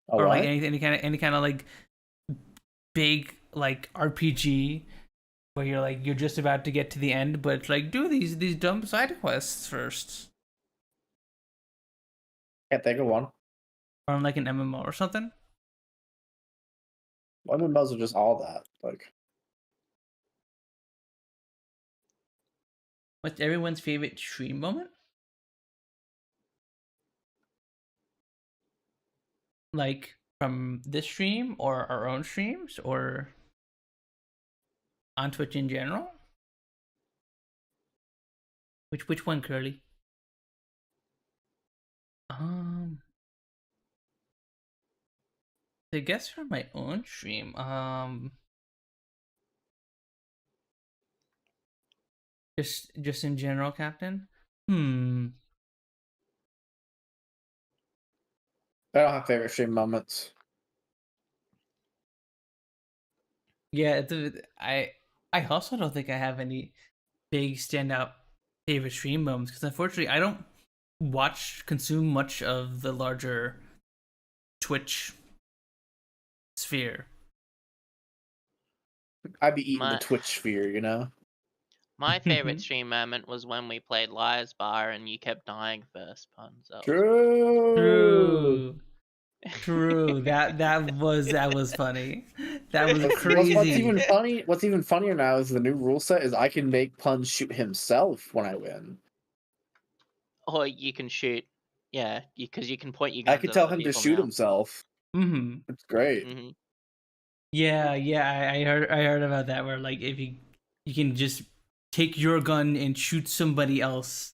or like any kind of like big like RPG where you're just about to get to the end, but like do these dumb side quests first. Can't think of one. Or like an MMO or something. MMOs are just all that. Like, what's everyone's favorite stream moment? Like from this stream or our own streams or on Twitch in general? Which one, Curly? I guess for my own stream, just in general, Captain. I don't have favorite stream moments. Yeah, I also don't think I have any big standout favorite stream moments because unfortunately I don't consume much of the larger Twitch sphere. I'd be eating the Twitch sphere, you know? My favorite stream moment was when we played Liar's Bar and you kept dying first, Punz. True. That was funny. That was crazy. What's even funnier now is the new rule set is I can make Punz shoot himself when I win. Or you can shoot, yeah, because you can point your guns. I could tell him to shoot now. himself. Mm-hmm. It's great. Mm-hmm. Yeah, I heard about that where like if you can just take your gun and shoot somebody else,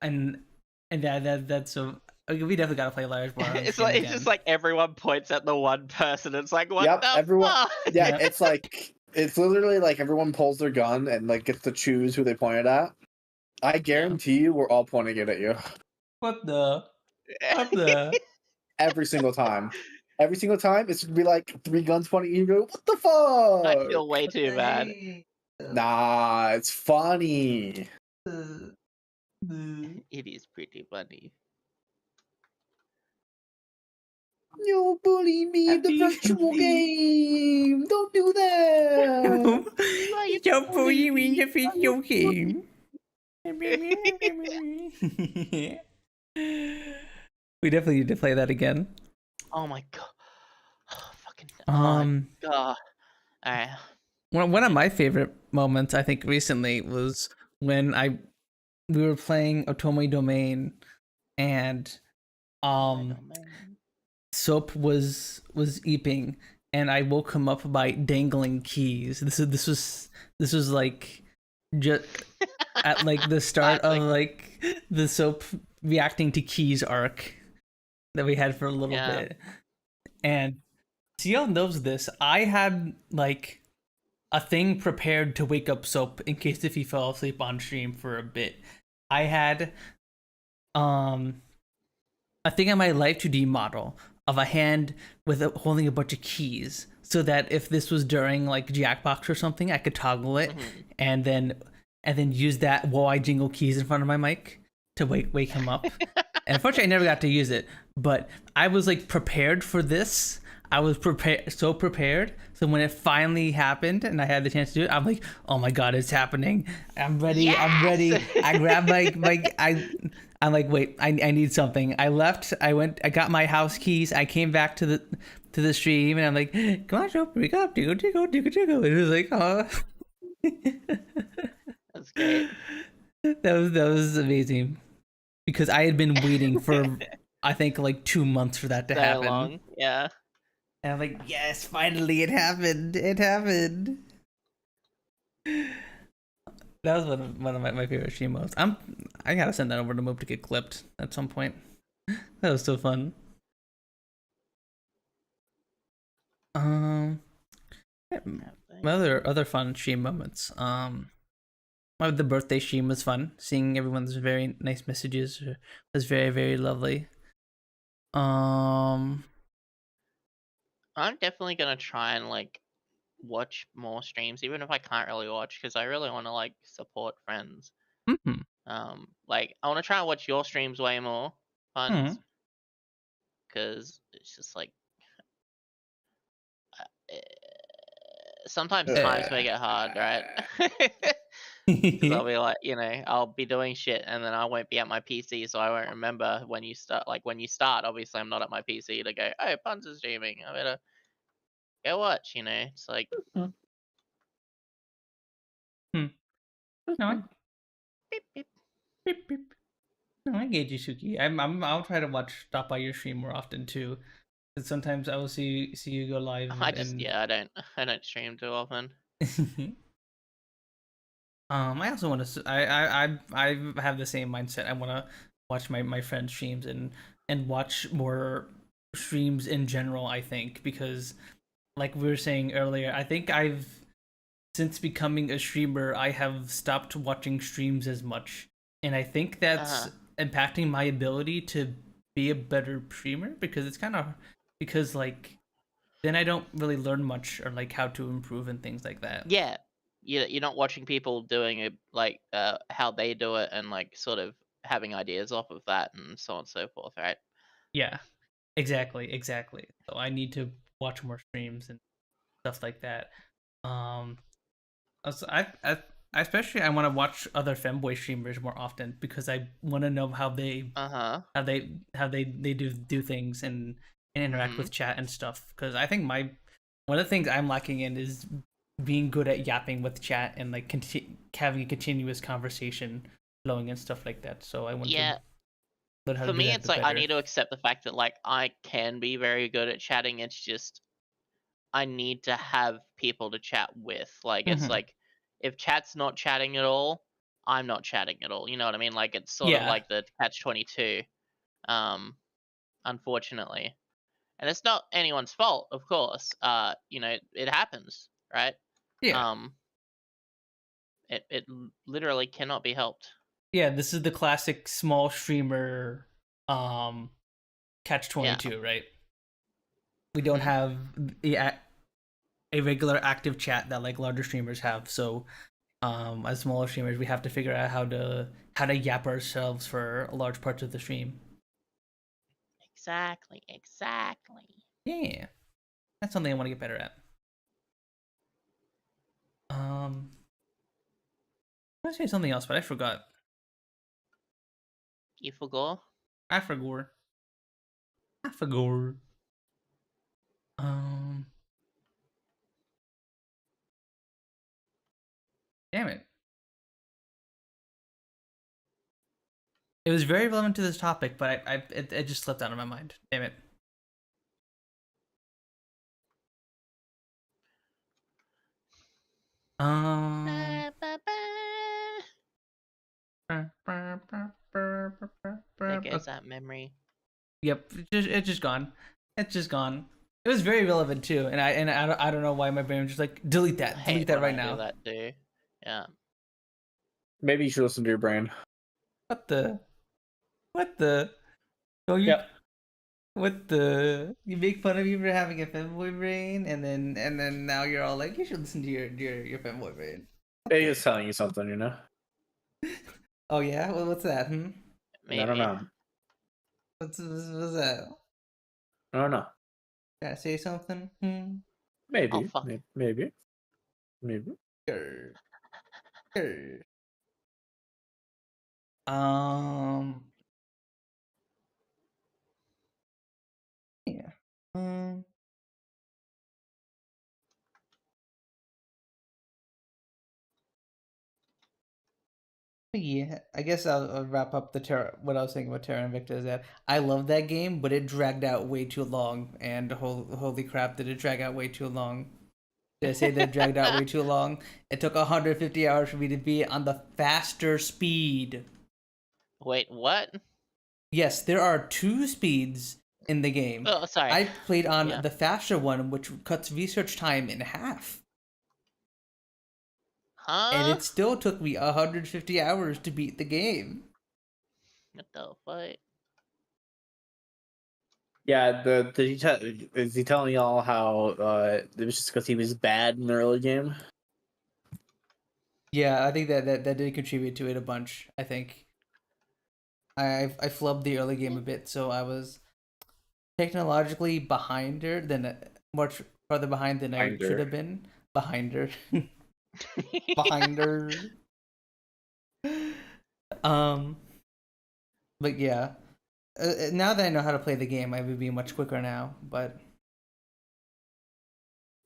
and that's so. Okay, we definitely gotta play Liar's Bar on It's stream like it's again. just like everyone points at the one person. It's like what Yep, the everyone. fuck? Yeah, Yeah. it's like it's literally like everyone pulls their gun and like gets to choose who they point it at. I guarantee you, we're all pointing it at you What the? What the? every single time. Every single time, it's gonna be like 3 guns pointing at you. You go, what the fuck? I feel way too bad. Nah, it's funny. It is pretty funny. You bully me in the Happy virtual Happy. game. Don't do that. Don't bully me in the video game. We definitely need to play that again. Oh my god. Fucking Um, god. Alright. one of my favorite moments I think recently was when we were playing Otome Domain, and Soap was eeping, and I woke him up by dangling keys. This was like just at like the start of like the Soap reacting to keys arc that we had for a little bit. And Siel knows this. I had like a thing prepared to wake up Soap in case if he fell asleep on stream for a bit. I had a thing on my Live 2D model of a hand with holding a bunch of keys, so that if this was during like Jackbox or something, I could toggle it and then use that while I jingle keys in front of my mic to wake him up. And unfortunately, I never got to use it, but I was like prepared for this. I was so prepared. So when it finally happened and I had the chance to do it, I'm like, oh my god, it's happening! I'm ready. Yes! I'm ready. I grabbed I'm like, wait, I need something. I left. I got my house keys. I came back to the stream, and I'm like, come on, show, wake up, jiggle. And it was like, oh. That's great. That was amazing, because I had been waiting for I think like 2 months for that to So happen. long. Yeah. And I'm like, yes, finally it happened. It happened. That was one of my favorite stream modes. I gotta send that over to Moop to get clipped at some point. That was so fun. My other fun stream moments. The birthday stream was fun. Seeing everyone's very nice messages was very, very lovely. I'm definitely gonna try and like watch more streams, even if I can't really watch, because I really want to like support friends. Mm-hmm. Like I want to try and watch your streams way more, Punz, because it's just like sometimes times make it hard, right? Because I'll be like, I'll be doing shit, and then I won't be at my PC, so I won't remember when you start. Like when you start, obviously I'm not at my PC to go, oh, Punz is streaming. I better go watch. It's like. No, Beep, beep. beep, beep. No, I get you, Sooky. I'll try to stop by your stream more often too. Because sometimes I will see you go live. I don't stream too often. I also want to. I have the same mindset. I want to watch my friends' streams and watch more streams in general. I think because, like we were saying earlier, I think since becoming a streamer, I have stopped watching streams as much, and I think that's impacting my ability to be a better streamer, because it's kind of like then I don't really learn much, or like how to improve and things like that. Yeah, you're not watching people doing it like how they do it, and like sort of having ideas off of that, and so on and so forth, right? Yeah, exactly. So I need to watch more streams and stuff like that. Also, I especially I want to watch other femboy streamers more often, because I want to know how they do things and interact with chat and stuff. Because I think one of the things I'm lacking in is being good at yapping with chat and like having a continuous conversation flowing and stuff like that. So I want to learn how to For do me, that it's like I better. need to accept the fact that like I can be very good at chatting. It's just I need to have people to chat with. Like it's Mhm. like if chat's not chatting at all, I'm not chatting at all. You know what I mean? Like it's sort of Yeah. like the catch-22. Unfortunately. And it's not anyone's fault, of course. You know, it happens, right? Yeah. It literally cannot be helped. Yeah, this is the classic small streamer catch Yeah. 22, right? We don't Mhm. have a regular active chat that like larger streamers have. So as smaller streamers, we have to figure out how to yap ourselves for large parts of the stream. Exactly. Yeah. That's something I want to get better at. I was gonna say something else, but I forgot. You forgot? I forgot. I forgot. Um Damn it. It was very relevant to this topic, but it just slipped out of my mind. Damn it. Um. There goes that memory. Yep, it's just gone. It's just gone. It was very relevant too, and I don't know why my brain was just like delete I that, hate delete that when right I do now. that too. Yeah. Maybe you should listen to your brain. What the? What the? Oh, you. Yep. What the? You make fun of me for having a femboy brain, and then now you're all like, you should listen to your femboy brain. Maybe it's telling you something, you know? Oh yeah, well, what's that? Maybe. I don't know. What's that? I don't know. Can I say something? Maybe. Oh, fuck. Maybe. Grr. Grr. Um. Yeah. Yeah, I guess I'll wrap up the Terra. What I was thinking about Terra Invicta is that I love that game, but it dragged out way too long. And holy crap, did it drag out way too long? Did I say that it dragged out way too long? It took 150 hours for me to be on the faster speed. Wait, what? Yes, there are two speeds in the game. Oh, sorry. I played on Yeah. the faster one, which cuts research time in half. Huh? And it still took me 150 hours to beat the game. What the fuck? Yeah, is he telling y'all how it was just because he was bad in the early game? Yeah, I think that did contribute to it a bunch. I think I flubbed the early game a bit, so I was technologically behind her than much farther behind than I Behind should her. have been. Behind her, behind her. But yeah, now that I know how to play the game, I would be much quicker now. But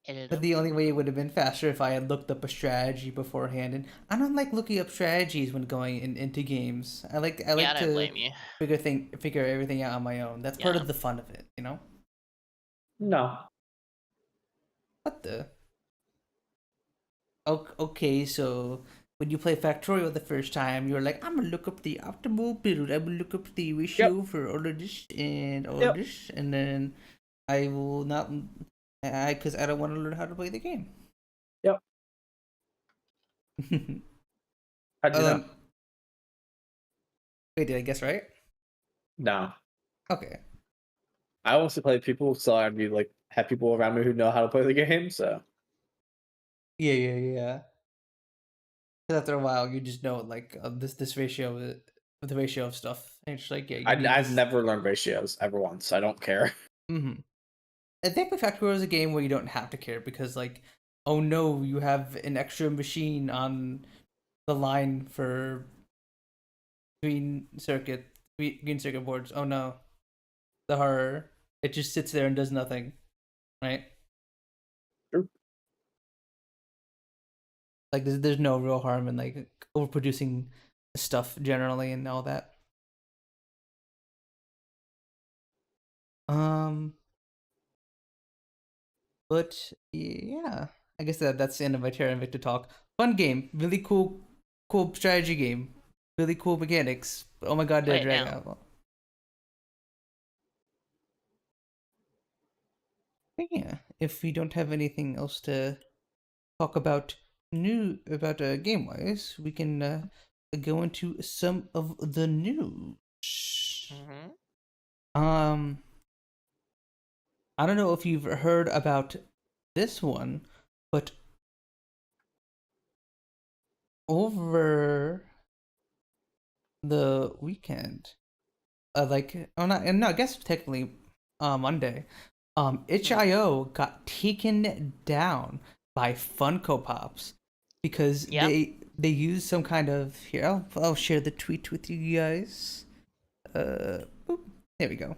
the only way it would have been faster if I had looked up a strategy beforehand. And I don't like looking up strategies when going into games. I like Yeah, I don't to blame you. figure everything out on my own. That's part Yeah. of the fun of it, you know? No. What the? Okay, so when you play Factorial the first time, you're like, I'm gonna look up the optimal build. I will look up the ratio for all of this and all of this, and then I will not, because I don't want to learn how to play the game. Yep. How'd you know? Wait, did I guess right? No. Okay. I also play people, so I'd be like have people around me who know how to play the game. So Yeah. 'Cause after a while, you just know like this ratio, the ratio of stuff. And it's just like, yeah, you need I've this. never learned ratios ever once. I don't care. I think the Factorial is a game where you don't have to care because like, oh no, you have an extra machine on the line for green circuit boards. Oh no, the horror. It just sits there and does nothing, right? True. Like there's no real harm in like overproducing stuff generally and all that. But yeah, I guess that's the end of my Terra Invicta talk. Fun game, really cool strategy game, really cool mechanics. Oh my god, did I Wait, drag now. out? But yeah, if we don't have anything else to talk about game wise, we can go into some of the news. Mm-hmm. I don't know if you've heard about this one, but over the weekend, I guess technically, Monday, itch.io got taken down by Funko Pops because Yep. they used some kind of I'll share the tweet with you guys. Boop, there we go.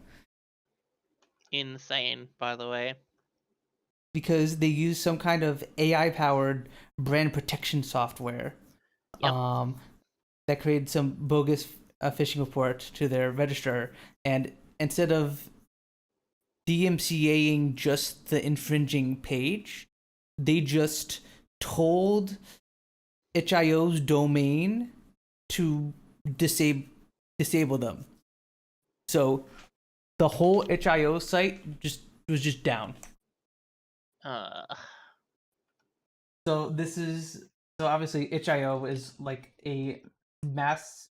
Insane, by the way. Because they use some kind of AI powered brand protection software. Yep. That created some bogus phishing report to their registrar, and instead of DMCAing just the infringing page, they just told itch.io's domain to disable them. So the whole itch.io site was just down. So obviously itch.io is like a mass,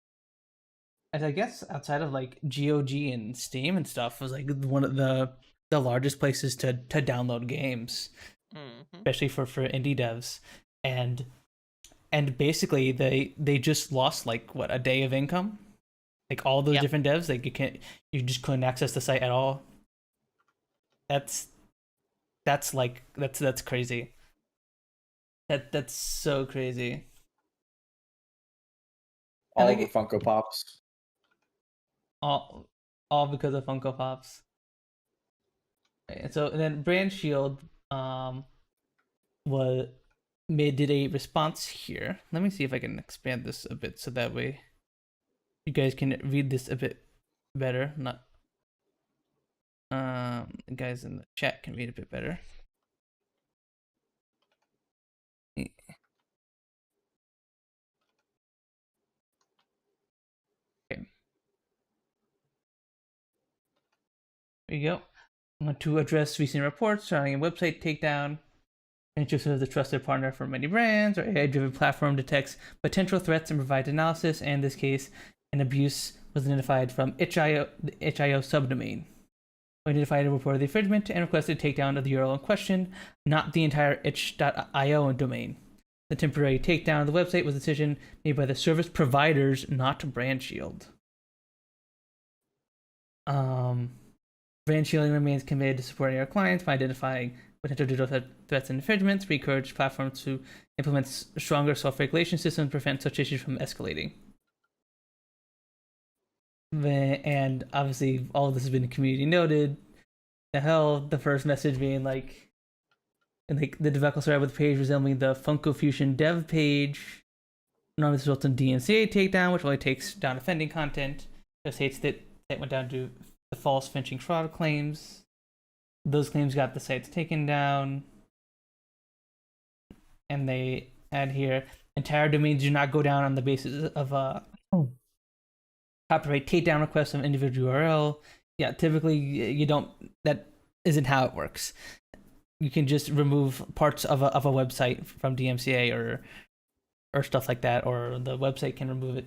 and I guess outside of like GOG and Steam and stuff, was like one of the largest places to download games, especially for indie devs, and basically they just lost like what, a day of income, like all those different devs, like you just couldn't access the site at all. That's crazy. That's so crazy. All like, over Funko Pops. All because of Funko Pops. And so then Brand Shield did a response here. Let me see if I can expand this a bit so that way you guys can read this a bit better. Not guys in the chat can read a bit better. Okay. There you go. I want to address recent reports surrounding a website takedown. Pinterest is a trusted partner for many brands. Our AI-driven platform detects potential threats and provides analysis. And in this case, an abuse was identified from itch.io, the itch.io subdomain. We identified and reported the infringement and requested takedown of the URL in question, not the entire itch.io domain. The temporary takedown of the website was a decision made by the service providers, not Brand Shield. Brand Shielding remains committed to supporting our clients by identifying potential digital threats and infringements. We encourage platforms to implement stronger self-regulation systems to prevent such issues from escalating. And obviously, all of this has been community noted. The first message being like the developer started with a page resembling the Funko Fusion dev page. Normally, this results in DMCA takedown, which only takes down offending content. It states that it went down to the false finching fraud claims. Those claims got the sites taken down. And they add here, entire domains do not go down on the basis of copyright takedown requests of individual URL. Yeah, typically you don't. That isn't how it works. You can just remove parts of a website from DMCA or stuff like that, or the website can remove it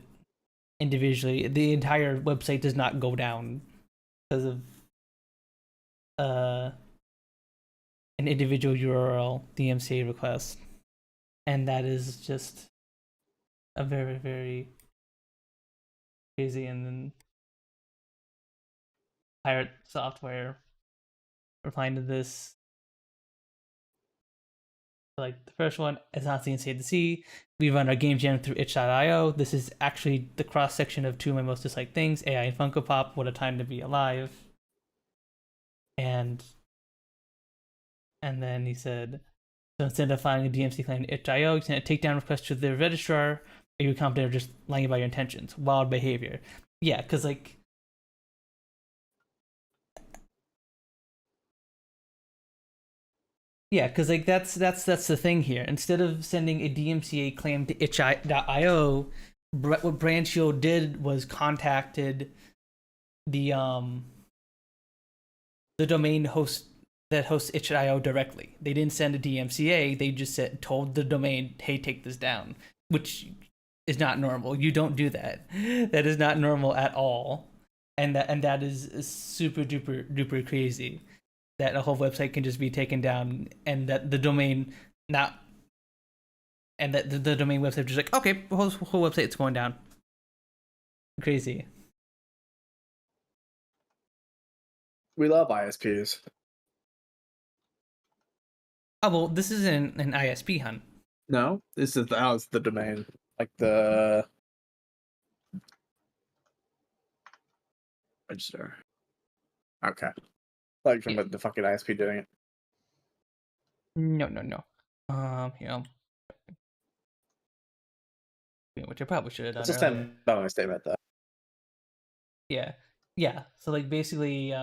individually. The entire website does not go down because of an individual URL DMCA request, and that is just a very, very crazy. And then pirate software replying to this, like the first one, it's not insane to see. We run our game jam through itch.io. This is actually the cross section of two of my most disliked things: AI and Funko Pop. What a time to be alive. And then he said, so instead of filing a DMC claim to itch.io, you send a takedown request to the registrar. Are you confident or just lying about your intentions? Wild behavior. Yeah, because like Yeah, because like that's the thing here. Instead of sending a DMCA claim to itch.io, what Branchio did was contacted the the domain host that hosts itch.io directly. They didn't send a DMCA. They just told the domain, "Hey, take this down," which is not normal. You don't do that. That is not normal at all, and that is super duper crazy. That a whole website can just be taken down, and that the domain not, and that the domain website just like, okay, the whole website's going down. Crazy. We love ISPs. Oh well, this isn't an ISP, hun. No, this is the domain, like the register. Okay, like from the fucking ISP doing it. No. Here, which I probably should have done Let's just earlier. stand by my statement though. Yeah. So like basically,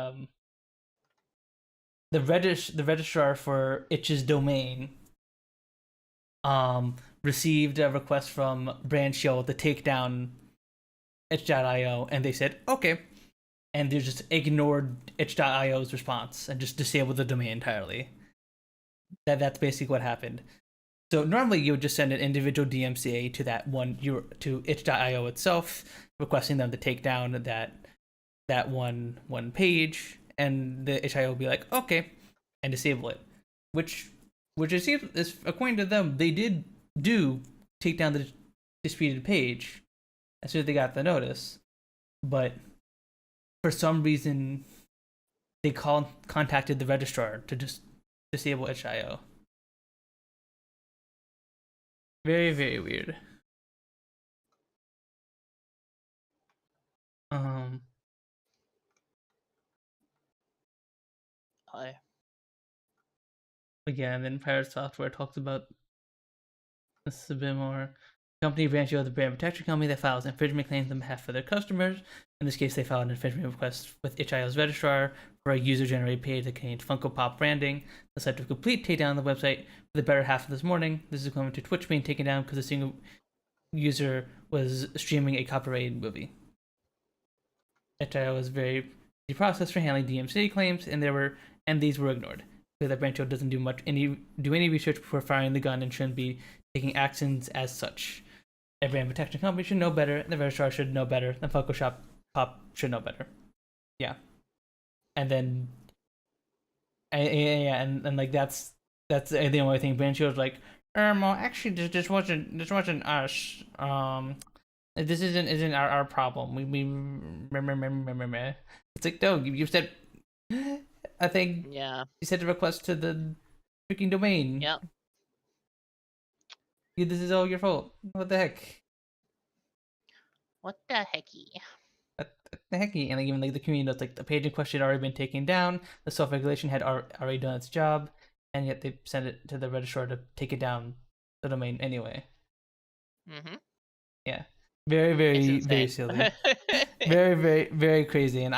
the registrar for Itch's domain, received a request from Branchio to take down itch.io, and they said okay, and they just ignored itch.io's response and just disabled the domain entirely. That's basically what happened. So normally you would just send an individual DMCA to to itch.io itself, requesting them to take down that one page, and the itch.io will be like, okay, and disable it. Which is according to them, they did take down the disputed page as soon as they got the notice, but for some reason they contacted the registrar to just disable itch.io. Very, very weird. Hi. Again, then Pirate Software talks about this a bit more. Company Branchio, the brand protection company that files infringement claims on behalf of their customers. In this case, they filed an infringement request with itch.io's registrar for a user-generated page that contained Funko Pop branding. The site of complete takedown of the website for the better half of this morning. This is equivalent to Twitch being taken down because a single user was streaming a copyrighted movie. itch.io was very the process for handling DMCA claims, and these were ignored. That Branchio doesn't do any research before firing the gun and shouldn't be taking actions as such. A brand protection company should know better, and the registrar should know better, and Funko Pop should know better. Yeah, and then, and like that's the only thing. Branchio's like, well, actually, this wasn't us. This isn't our problem. We remember. It's like, no, you said. I think Yeah. you sent a request to the freaking domain. Yep. This is all your fault. What the heck? What the hecky? What the hecky? And like, even like the community notes, like the page in question had already been taken down. The self-regulation had already done its job, and yet they sent it to the registrar to take it down the domain anyway. Mm-hmm. Yeah, very silly. very crazy. And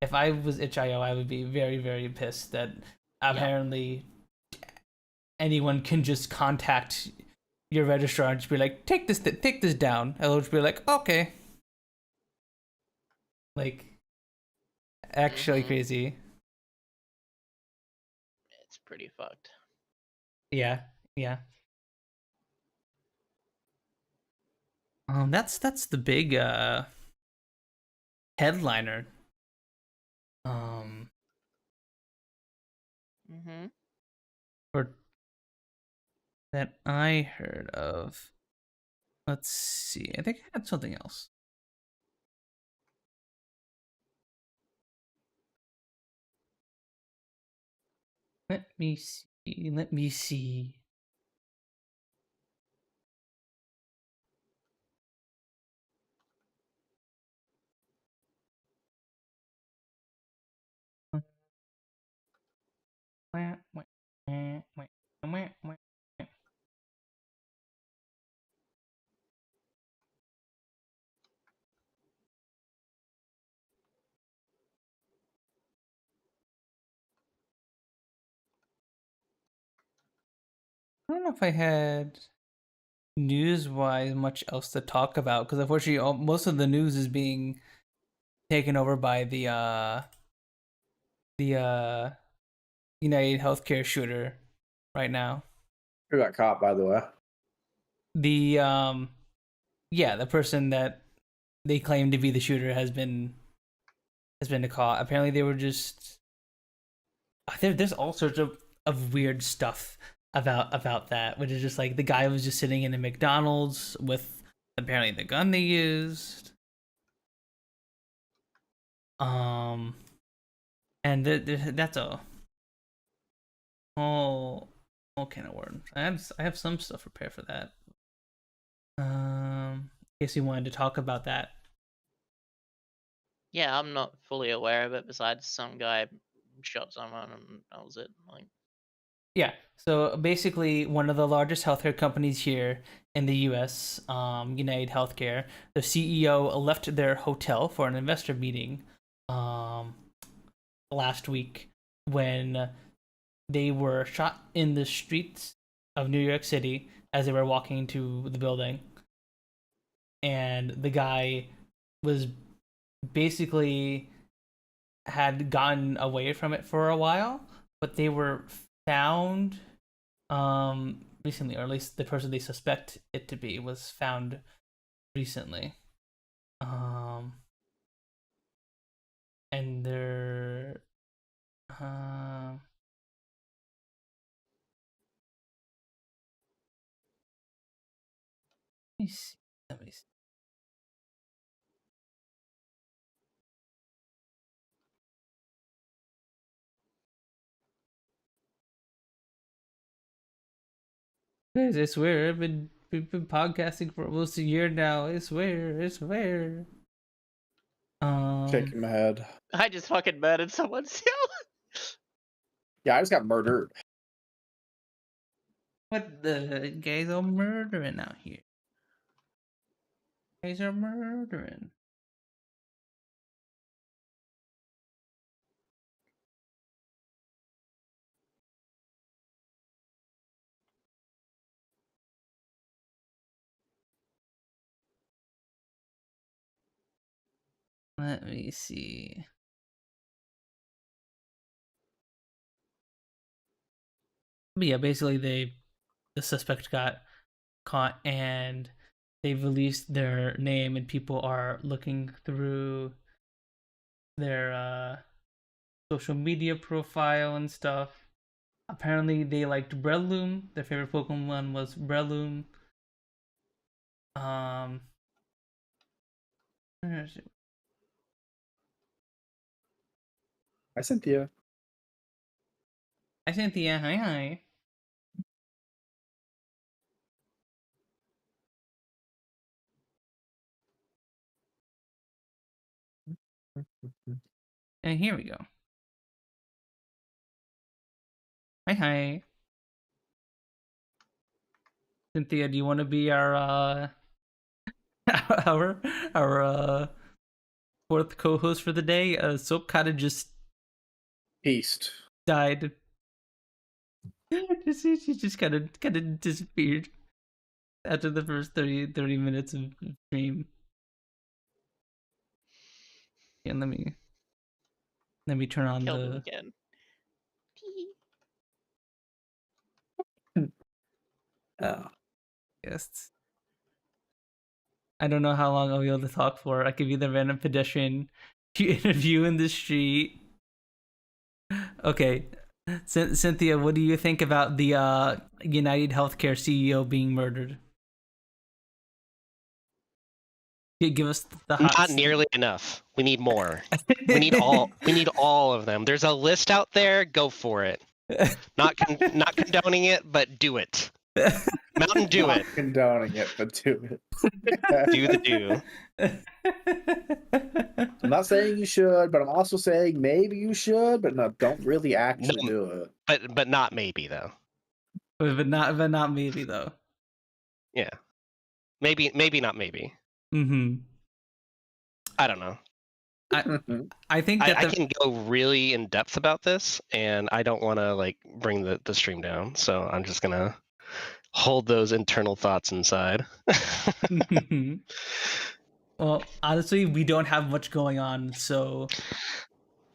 if I was itch.io, I would be very pissed that apparently anyone can just contact your registrar and just be like, take this down. And they'll just be like, okay. Like, actually crazy. It's pretty fucked. Yeah. That's the big headliner. Or that I heard of. Let's see. I think I had something else. Let me see. I don't know if I had news-wise much else to talk about because unfortunately most of the news is being taken over by the United Healthcare shooter right now. Who got caught, by the way? The yeah, the person that they claim to be the shooter has been caught. Apparently they were just there's all sorts of weird stuff about that, which is just like the guy was just sitting in a McDonald's with apparently the gun they used. And that's a whole can of worms. I have some stuff prepared for that. In case you wanted to talk about that. Yeah, I'm not fully aware of it. Besides, some guy shot someone, and that was it. Like, Yeah. So basically, one of the largest healthcare companies here in the U.S., United Healthcare, the CEO left their hotel for an investor meeting, last week when they were shot in the streets of New York City as they were walking to the building, and the guy was basically had gotten away from it for a while, but they were found recently, or at least the person they suspect it to be was found recently. And they're let me see. Guys, I swear, we've been podcasting for almost a year now. I swear. Shaking my head. I just fucking murdered someone. Yeah, I just got murdered. What the guys are murdering out here? Guys are murdering. Let me see. But yeah, basically the suspect got caught and they've released their name and people are looking through their social media profile and stuff. Apparently they liked Breloom. Their favorite Pokemon was Breloom. Where is it? Hi, Cynthia. Hi Cynthia, hi. And here we go. Hi. Cynthia, do you want to be our our fourth co-host for the day? Soap kind of just East. died. She just kind of disappeared after the first 30 minutes of stream. And let me turn on killed him the again. Oh. guests. I don't know how long I'll be able to talk for. I could be the random pedestrian you interview in the street. Okay, Cynthia, what do you think about the United Healthcare CEO being murdered? Give us the hot. Not nearly enough. We need more. We need all. We need all of them. There's a list out there. Go for it. Not condoning it, but do it. Mountain, do Not it. condoning it, but do it. Do the do. I'm not saying you should, but I'm also saying maybe you should, but no, don't really actually do it. But not maybe though. but not maybe though. Yeah. Maybe not maybe. Mm-hmm. I don't know. I think that I can go really in depth about this, and I don't want to like bring the stream down, so I'm just gonna hold those internal thoughts inside. Well, honestly, we don't have much going on, so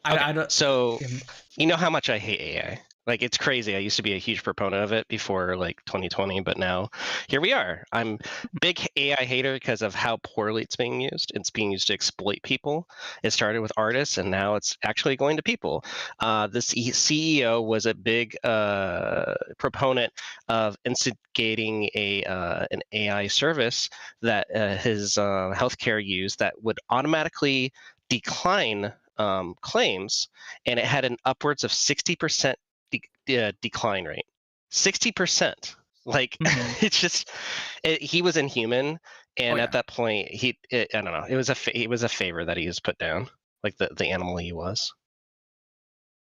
I Okay, don't. so um, you know how much I hate AI. Like, it's crazy. I used to be a huge proponent of it before like 2020, but now here we are. I'm big AI hater because of how poorly it's being used. It's being used to exploit people. It started with artists, and now it's actually going to people. The CEO was a big proponent of instigating an AI service that his healthcare used that would automatically decline claims, and it had an upwards of 60% decline rate. 60%. Like, Mhm. it's just he was inhuman, and Oh, at yeah. that point, I don't know. It was a favor that he was put down, like the animal he was.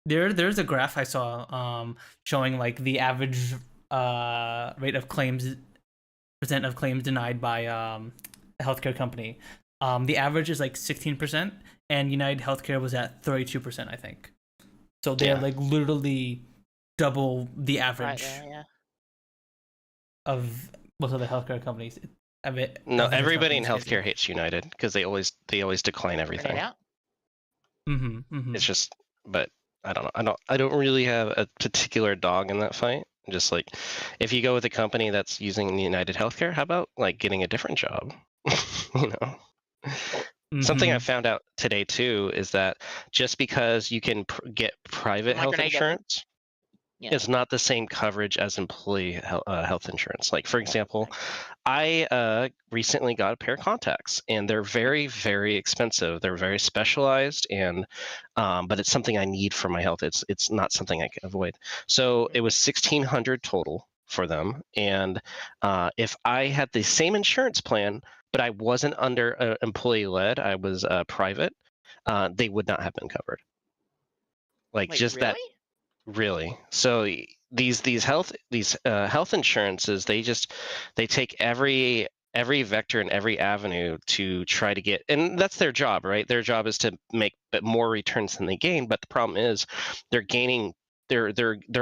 There's a graph I saw showing like the average rate of claims percent of claims denied by a healthcare company. The average is like 16%, and United Healthcare was at 32%, I think. So they're Yeah. like literally double the Right average there, yeah. of most of the healthcare companies. I mean, No, of insurance everybody in companies, healthcare hates United because they always decline Bring everything. it out. It's just, but I don't know. I don't really have a particular dog in that fight. Just like, if you go with a company that's using United Healthcare, how about like getting a different job? you know. Something I found out today too is that just because you can get private My health grenade gun. insurance, Yeah. it's not the same coverage as employee health insurance. Like, for example, I recently got a pair of contacts, and they're very, very expensive. They're very specialized, and but it's something I need for my health. It's not something I can avoid. So it was $1,600 total for them, and if I had the same insurance plan, but I wasn't under employee led, I was private, they would not have been covered. Like, Wait, just really? that. Really? So these health insurances, they take every vector and every avenue to try to get, and that's their job, right? Their job is to make more returns than they gain. But the problem is they're gaining. They're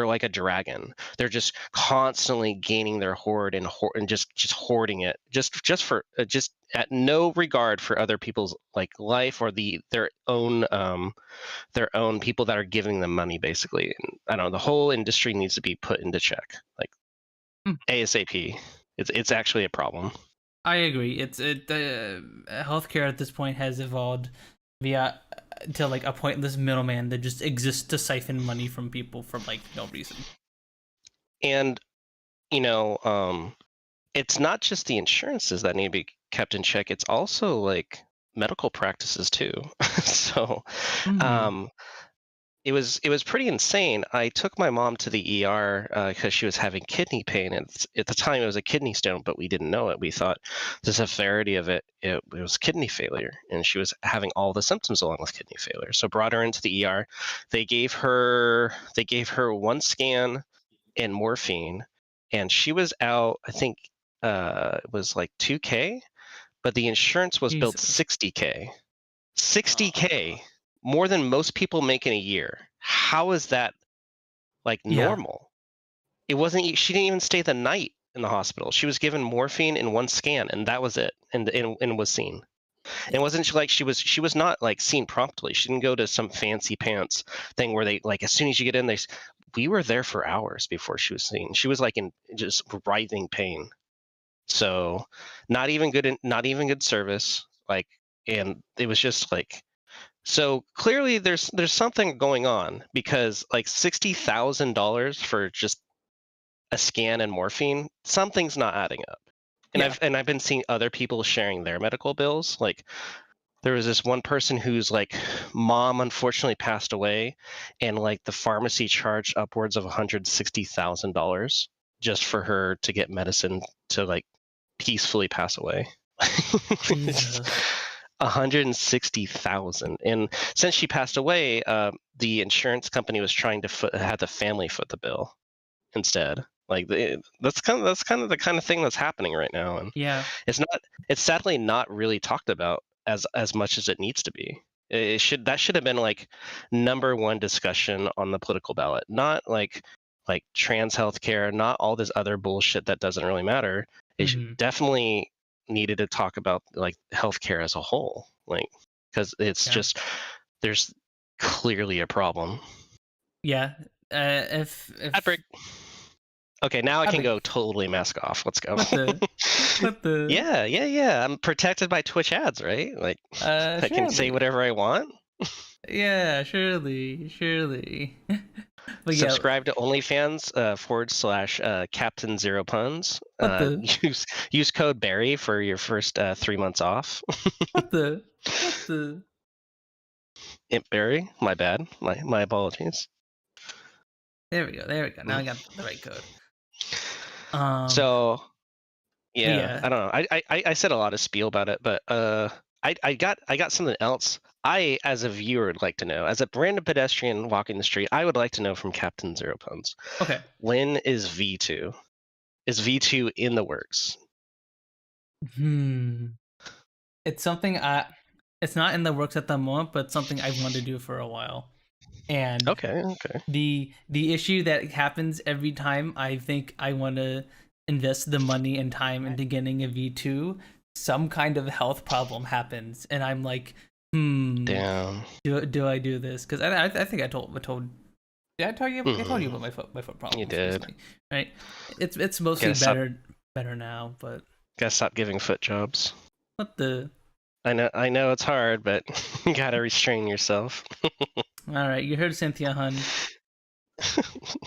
like a dragon. They're just constantly gaining their hoard and just hoarding it, just for just at no regard for other people's like life or their own people that are giving them money, basically. And I don't know, the whole industry needs to be put into check, like ASAP. It's actually a problem. I agree. Healthcare at this point has evolved via to like a pointless middleman that just exists to siphon money from people for like no reason. And it's not just the insurances that need to be kept in check. It's also like medical practices too. So it was pretty insane. I took my mom to the ER because she was having kidney pain, and at the time it was a kidney stone, but we didn't know it. We thought the severity of it was kidney failure, and she was having all the symptoms along with kidney failure. So brought her into the ER. They gave her one scan and morphine, and she was out. I think it was like $2K, but the insurance was billed Jesus. $60K. $60K, more than most people make in a year. How is that like Yeah. normal? It wasn't. She didn't even stay the night in the hospital. She was given morphine in one scan, and that was it, and was seen. And it wasn't like she was not like seen promptly. She didn't go to some fancy pants thing where they like as soon as you get in, we were there for hours before she was seen. She was like in just writhing pain. So not even good service. Like, and it was just like. So clearly there's something going on, because like $60,000 for just a scan and morphine, something's not adding up. And Yeah. I've been seeing other people sharing their medical bills. Like, there was this one person whose like mom unfortunately passed away, and like the pharmacy charged upwards of $160,000 just for her to get medicine to like peacefully pass away. Jesus. 160,000, and since she passed away, the insurance company was trying to have the family foot the bill instead. Like, that's kind of the kind of thing that's happening right now, and Yeah. it's sadly not really talked about as much as it needs to be. That should have been like number one discussion on the political ballot, not like like trans healthcare, not all this other bullshit that doesn't really matter. It definitely needed to talk about like healthcare as a whole, like because it's just there's clearly a problem. Yeah. If Outbreak. Okay, now I can go totally mask off. Let's go. What the? Yeah. I'm protected by Twitch ads, right? Like I can say whatever I want. Yeah, surely. But subscribe to OnlyFans / Captain Zero Puns. Use code Barry for your first 3 months off. What the? Imp Barry, my bad. My apologies. There we go. Now I got the right code. So yeah, I don't know. I said a lot of spiel about it, but I got something else. I, as a viewer, would like to know. As a random pedestrian walking the street, I would like to know from Captain Zero Puns. Okay. When is V2? Is V2 in the works? It's something it's not in the works at the moment, but something I've wanted to do for a while. And okay. The issue that happens every time I think I want to invest the money and time into getting a V2, some kind of health problem happens, and I'm like, damn. Do I do this? Because I think I told. Did I tell you? I told you about my foot problem. You did, recently, right? It's mostly better now, but gotta stop giving foot jobs. What the? I know it's hard, but you gotta restrain yourself. All right, you heard Cynthia, hun.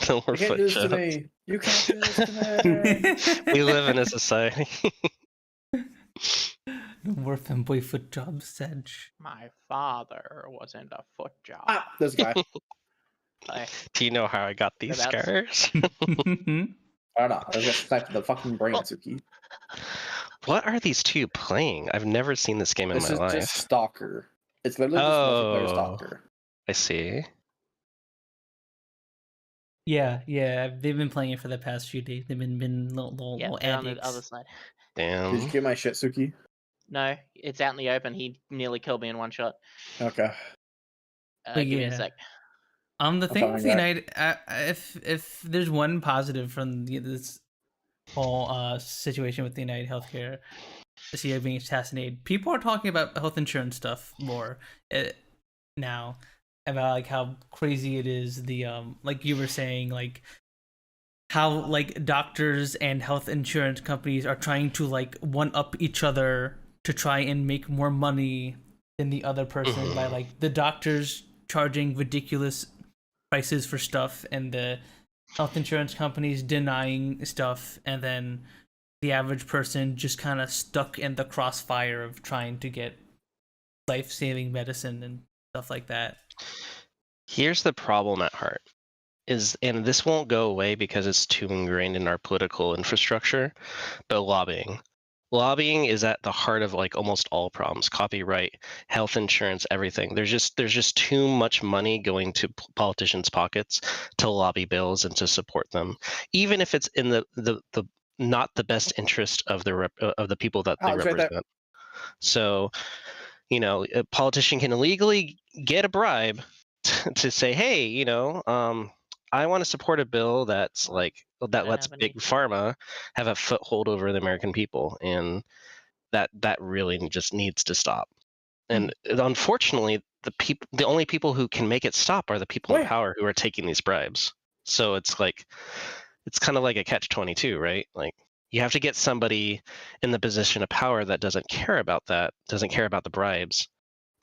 No more you can't foot do this jobs. to me. You can't do this to me. We live in a society. No more femboy foot jobs, Sedge. My father was into foot jobs. Ah, this guy. Do you know how I got these scars? I don't know. I was just sniped in the fucking brain, Sooky. What are these two playing? I've never seen this game in my life. This is just Stalker. It's literally just multiplayer Stalker. I see. Yeah, they've been playing it for the past few days. They've been little on the other side. Damn. Did you get my shit, Sooky? No, it's out in the open. He nearly killed me in one shot. Okay. Give me a sec. The thing with the United, if there's one positive from this whole situation with the United Healthcare CEO being assassinated, people are talking about health insurance stuff more now, about like how crazy it is. The like you were saying, like how like doctors and health insurance companies are trying to like one up each other to try and make more money than the other person by like the doctors charging ridiculous prices for stuff and the health insurance companies denying stuff, and then the average person just kind of stuck in the crossfire of trying to get life-saving medicine and stuff like that. Here's the problem at heart and this won't go away because it's too ingrained in our political infrastructure, but lobbying is at the heart of like almost all problems. Copyright, health insurance, everything. There's just too much money going to politicians' pockets to lobby bills and to support them, even if it's in the not the best interest of the people that they represent. Right. So, a politician can illegally get a bribe to say, hey, I want to support a bill that's like that lets big pharma have a foothold over the American people, and that really just needs to stop. And unfortunately, the only people who can make it stop are the people in power who are taking these bribes. So it's kind of like a catch-22, right? Like you have to get somebody in the position of power that doesn't care about the bribes,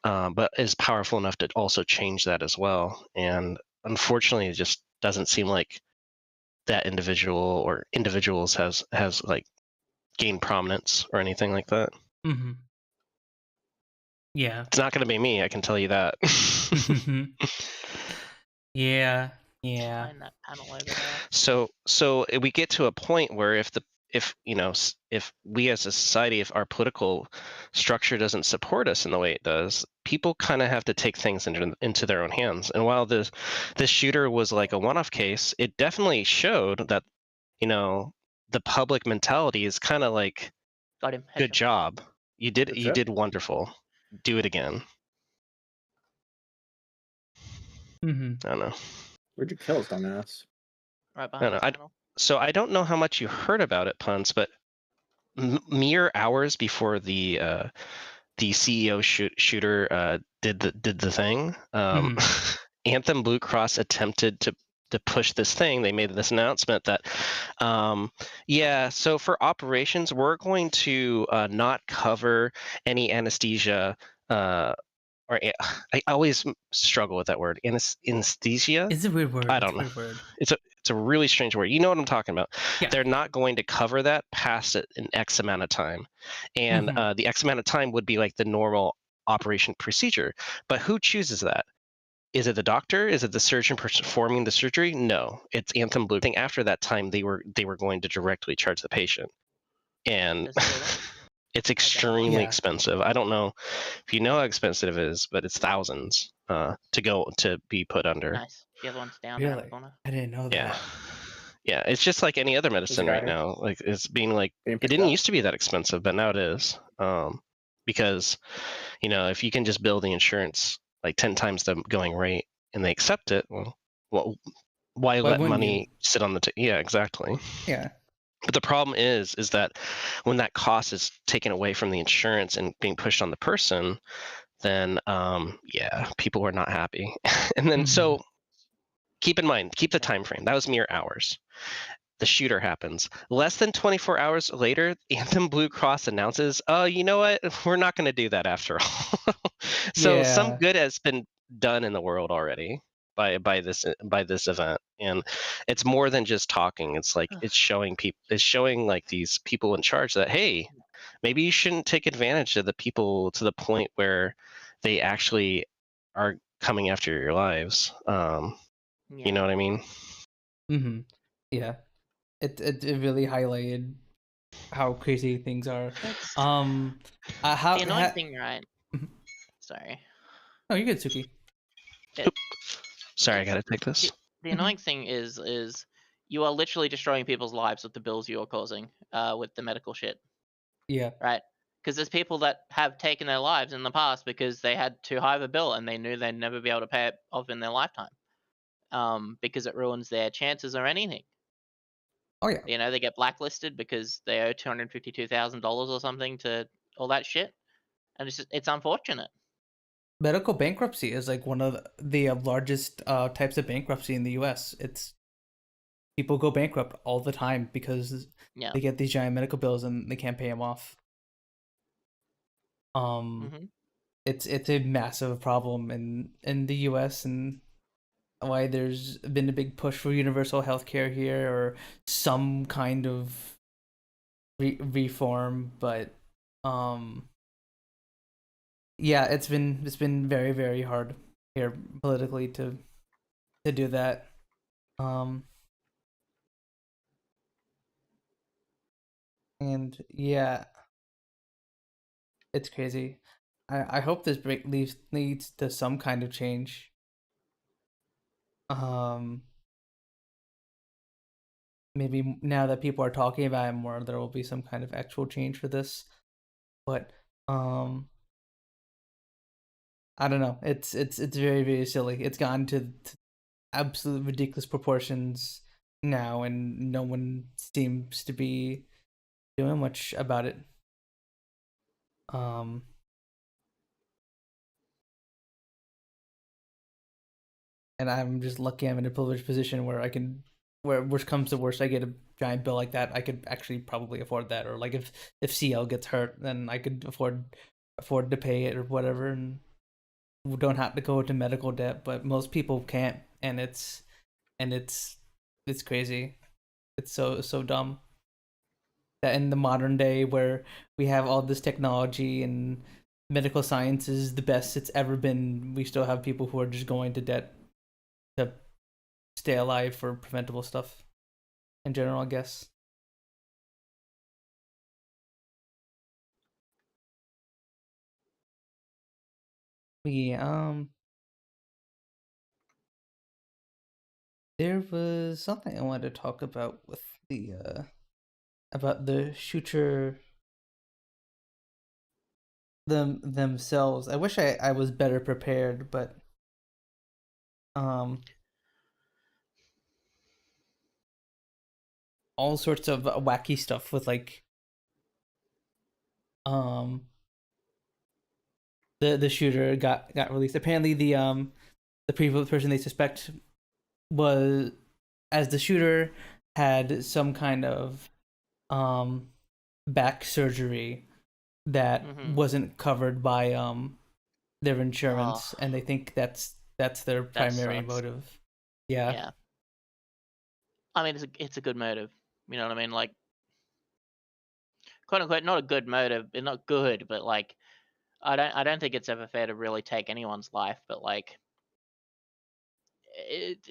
but is powerful enough to also change that as well. And unfortunately, it just doesn't seem like that individual or individuals has like gained prominence or anything like that. Yeah, it's not going to be me, I can tell you that. Yeah. Find that panel over there. So we get to a point where if we as a society, if our political structure doesn't support us in the way it does, people kind of have to take things into their own hands. And while this shooter was like a one-off case, it definitely showed that the public mentality is kind of like, got him. Good job, you did wonderful, do it again. I don't know. Where'd you kill his dumbass? right No, behind no, his panel. So I don't know how much you heard about it, Punz, but mere hours before the CEO shooter did the thing, Anthem Blue Cross attempted to push this thing. They made this announcement that, yeah, so for operations, we're going to not cover any anesthesia. Or I always struggle with that word. Anesthesia. It's a weird word. I It's don't a know. weird word. It's a really strange word. You know what I'm talking about. Yeah. They're not going to cover that past an X amount of time, and the X amount of time would be like the normal operation procedure. But who chooses that? Is it the doctor? Is it the surgeon performing the surgery? No, it's Anthem Blue. I think after that time, they were going to directly charge the patient, and They're still there. it's extremely Yeah. expensive. I don't know if you know how expensive it is, but it's thousands to be put under. Nice. The other one's down around the Really? corner. I didn't know that. Yeah. Yeah, it's just like any other medicine right guy now. Like it's being like being it picked didn't up. used to be that expensive, but now it is. Because if you can just bill the insurance like 10 times the going rate and they accept it, well, why let wouldn't money you? sit on the yeah, exactly. Yeah. But the problem is that when that cost is taken away from the insurance and being pushed on the person, then yeah, people are not happy. And then so keep in mind, keep the time frame. That was mere hours. The shooter happens. Less than 24 hours later, Anthem Blue Cross announces, "Oh, you know what? We're not going to do that after all." So some Yeah. good has been done in the world already by this event, and it's more than just talking. It's like it's showing like these people in charge that, hey, maybe you shouldn't take advantage of the people to the point where they actually are coming after your lives. You know what I mean? Yeah. It really highlighted how crazy things are. That's How the annoying thing, right? Sorry. Oh, you're good, Sooky. Sorry, I gotta take this. The annoying thing is you are literally destroying people's lives with the bills you're causing with the medical shit, Yeah. right? Because there's people that have taken their lives in the past because they had too high of a bill and they knew they'd never be able to pay it off in their lifetime, because it ruins their chances or anything. Oh yeah. They get blacklisted because they owe $252,000 or something to all that shit, and it's unfortunate. Medical bankruptcy is like one of the largest types of bankruptcy in the U.S. It's people go bankrupt all the time because they get these giant medical bills and they can't pay them off. It's a massive problem in the U.S. and why there's been a big push for universal healthcare here or some kind of reform, but yeah, it's been very, very hard here politically to do that. And yeah, it's crazy. I hope this break leads to some kind of change. Maybe now that people are talking about it more, there will be some kind of actual change for this. But I don't know. It's very, very silly. It's gotten to absolute ridiculous proportions now, and no one seems to be doing much about it. And I'm just lucky I'm in a privileged position where I can, where worst comes to worst, I get a giant bill like that. I could actually probably afford that, or like if CL gets hurt, then I could afford to pay it or whatever, and we don't have to go into medical debt. But most people can't, and it's crazy. It's so dumb that in the modern day where we have all this technology and medical science is the best it's ever been, we still have people who are just going to debt to stay alive for preventable stuff in general, I guess. Yeah, there was something I wanted to talk about with the shooter themselves. I wish I was better prepared, but all sorts of wacky stuff with like the shooter got released. Apparently the previous person they suspect was as the shooter had some kind of back surgery that wasn't covered by their insurance, and they think that's their primary motive. Yeah. I mean, it's a good motive. You know what I mean? Like, quote unquote, not a good motive. It's not good, but like, I don't think it's ever fair to really take anyone's life. But like,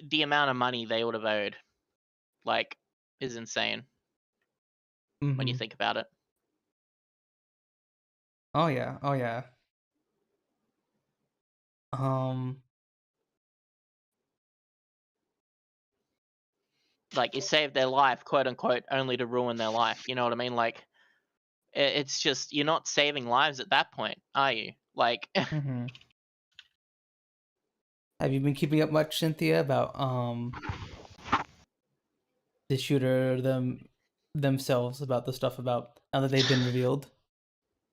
the amount of money they would have owed, like, is insane when you think about it. Oh yeah, oh yeah. Like, you saved their life, quote unquote, only to ruin their life. You know what I mean? Like, it's just, you're not saving lives at that point, are you? Like, Have you been keeping up much, Cynthia, about the shooter themselves, about the stuff about now that they've been revealed?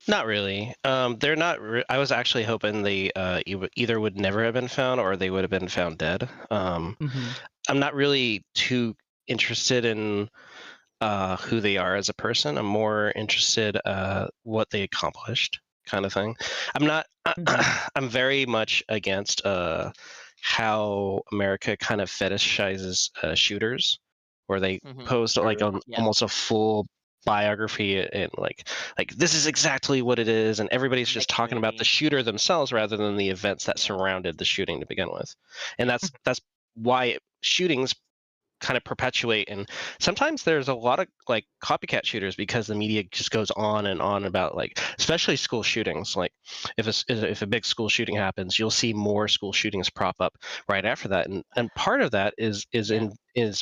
Not really. They're not. I was actually hoping they either would never have been found or they would have been found dead. I'm not really too interested in who they are as a person. I'm more interested what they accomplished, kind of thing. I'm not. I'm very much against how America kind of fetishizes shooters, where they post like almost a full biography and like this is exactly what it is, and everybody's just talking about the shooter themselves rather than the events that surrounded the shooting to begin with. And that's why shootings kind of perpetuate, and sometimes there's a lot of like copycat shooters because the media just goes on and on about, like, especially school shootings. Like if a big school shooting happens, you'll see more school shootings prop up right after that, and part of that is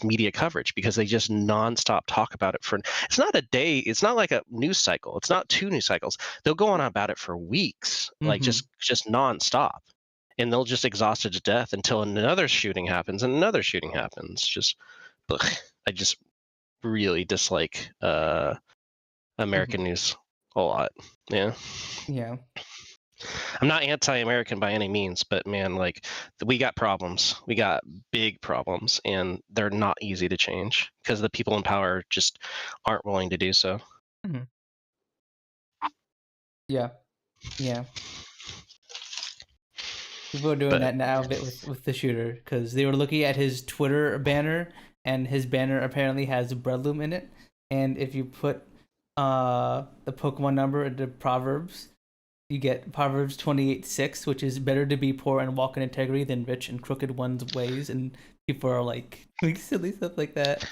media coverage, because they just nonstop talk about it for, it's not a day, it's not like a news cycle, it's not 2 news cycles, they'll go on about it for weeks, like just nonstop, and they'll just exhaust it to death until another shooting happens and another shooting happens. Just, ugh, I just really dislike American news a lot. Yeah. I'm not anti-American by any means, but man, like, we got problems. We got big problems, and they're not easy to change because the people in power just aren't willing to do so. Yeah. People are doing that now a bit with the shooter, because they were looking at his Twitter banner, and his banner apparently has breadloom in it. And if you put the Pokemon number into Proverbs, you get Proverbs 28:6, which is better to be poor and walk in integrity than rich and crooked one's ways. And people are like doing silly stuff like that.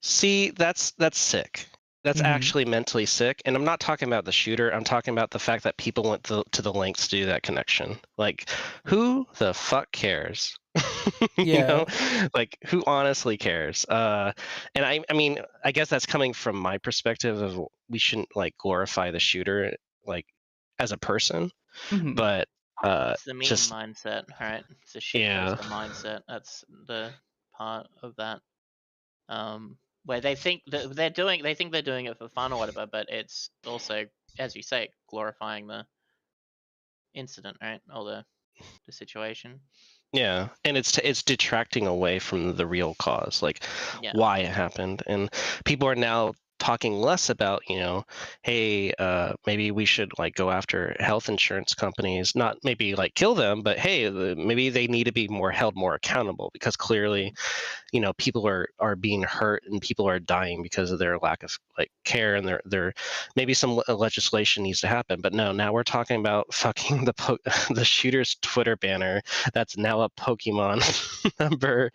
See, that's sick. That's actually mentally sick. And I'm not talking about the shooter. I'm talking about the fact that people went to the lengths to do that connection. Like, who the fuck cares? You know, like, who honestly cares? And I mean, I guess that's coming from my perspective of, we shouldn't like glorify the shooter like as a person, but it's the meme mindset, right? It's a shit mindset. That's the part of that. Where they think that they're doing it for fun or whatever, but it's also, as you say, glorifying the incident, right, or the situation. Yeah, and it's detracting away from the real cause, like why it happened, and people are now talking less about, you know, hey, maybe we should like go after health insurance companies, not maybe like kill them, but hey, maybe they need to be held more accountable, because clearly, you know, people are being hurt and people are dying because of their lack of like care, and their maybe some legislation needs to happen. But no, now we're talking about fucking the shooter's Twitter banner that's now a Pokemon number,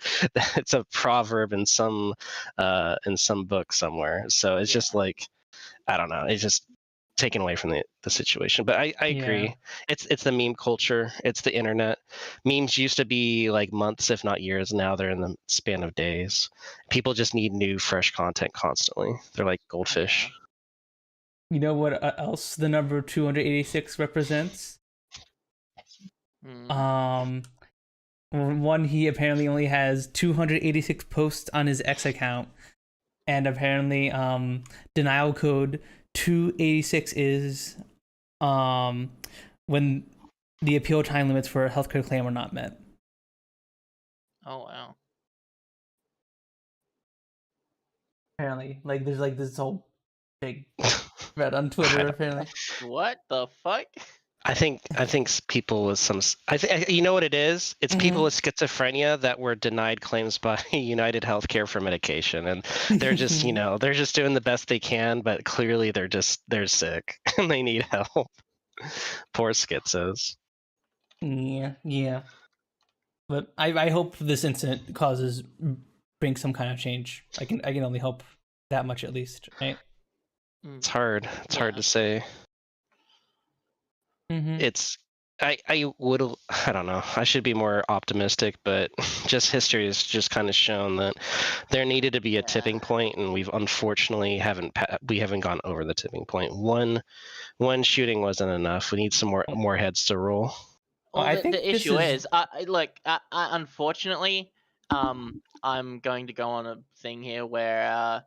it's a proverb in some book somewhere. So it's just like, I don't know, it's just taken away from the situation. But I agree. It's the meme culture. It's the internet. Memes used to be like months, if not years. Now they're in the span of days. People just need new, fresh content constantly. They're like goldfish. You know what else the number 286 represents? One, he apparently only has 286 posts on his X account, and apparently denial code 286 is when the appeal time limits for a healthcare claim are not met. Oh wow. Apparently, like there's like this whole big thread on Twitter. Apparently, What the fuck? I think people with some. I think you know what it is. It's people Mhm. with schizophrenia that were denied claims by United Healthcare for medication, and they're just they're just doing the best they can, but clearly they're sick and they need help. Poor schizos. yeah. But I hope this incident brings some kind of change. I can only hope that much at least, right? It's hard. It's hard Yeah. to say. Mm-hmm. It's I don't know. I should be more optimistic, but just history has just kind of shown that there needed to be a tipping point, and we've unfortunately haven't gone over the tipping point. One shooting wasn't enough. We need some more heads to roll. Well, I the think this issue is is, unfortunately, I'm going to go on a thing here where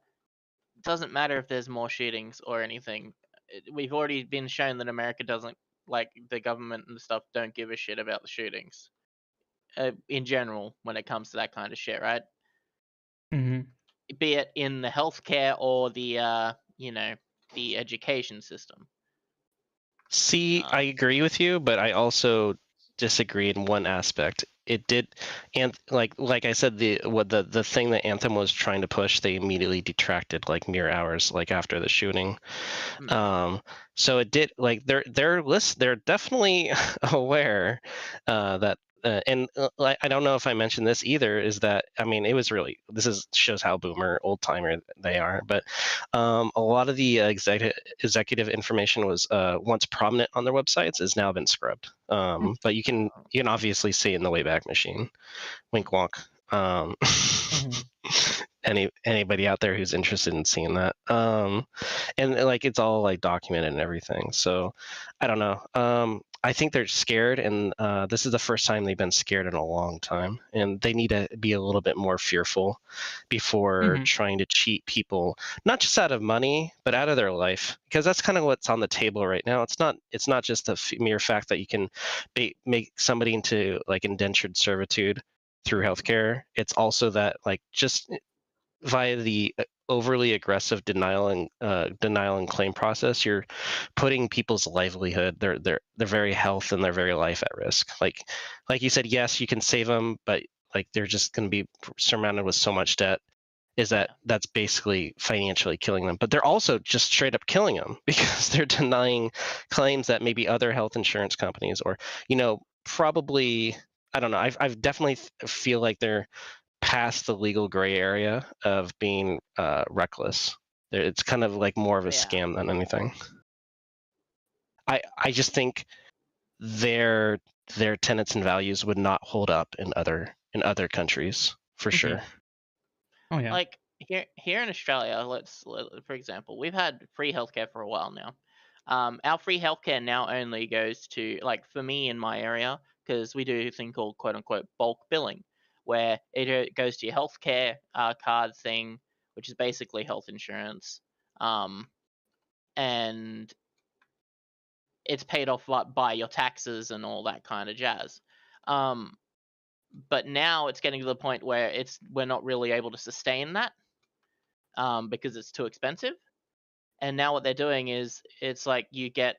it doesn't matter if there's more shootings or anything. We've already been shown that America doesn't, like, the government and stuff don't give a shit about the shootings. In general, when it comes to that kind of shit, right? Mhm. Be it in the healthcare or the the education system. See, I agree with you, but I also disagree in one aspect. It did, and like I said, the thing that Anthem was trying to push, they immediately detracted like mere hours like after the shooting. So it did like they're definitely aware that. And I don't know if I mentioned this either. Is that I mean, it was really shows how boomer old timer they are. But a lot of the executive information was once prominent on their websites has now been scrubbed. But you can obviously see it in the Wayback Machine. Wink wonk. Anybody out there who's interested in seeing that, and like it's all like documented and everything. So I don't know. I think they're scared, and this is the first time they've been scared in a long time, and they need to be a little bit more fearful before trying to cheat people, not just out of money but out of their life, because that's kind of what's on the table right now. It's not just the mere fact that you can make somebody into like indentured servitude through healthcare. It's also that like just via the overly aggressive denial and claim process, you're putting people's livelihood, their very health and their very life at risk. Like you said, yes, you can save them, but like they're just going to be surrounded with so much debt. That's basically financially killing them, but they're also just straight up killing them because they're denying claims that maybe other health insurance companies or probably I don't know. I've definitely feel like they're past the legal gray area of being reckless. It's kind of like more of a scam than anything. I just think their tenets and values would not hold up in other countries for sure. Oh yeah. Like here in Australia, for example, we've had free healthcare for a while now. Our free healthcare now only goes to, like, for me in my area, because we do a thing called quote unquote bulk billing, where it goes to your healthcare card thing, which is basically health insurance, and it's paid off by your taxes and all that kind of jazz. But now it's getting to the point where we're not really able to sustain that because it's too expensive. And now what they're doing is it's like you get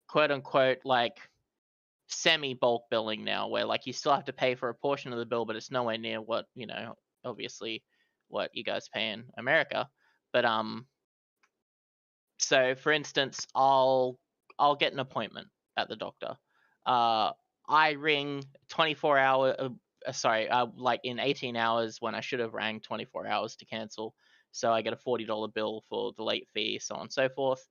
quote unquote like semi bulk billing now, where like you still have to pay for a portion of the bill, but it's nowhere near what obviously what you guys pay in America. But so for instance, I'll get an appointment at the doctor. I ring 24 hour. Like in 18 hours when I should have rang 24 hours to cancel. So I get a $40 bill for the late fee, so on and so forth.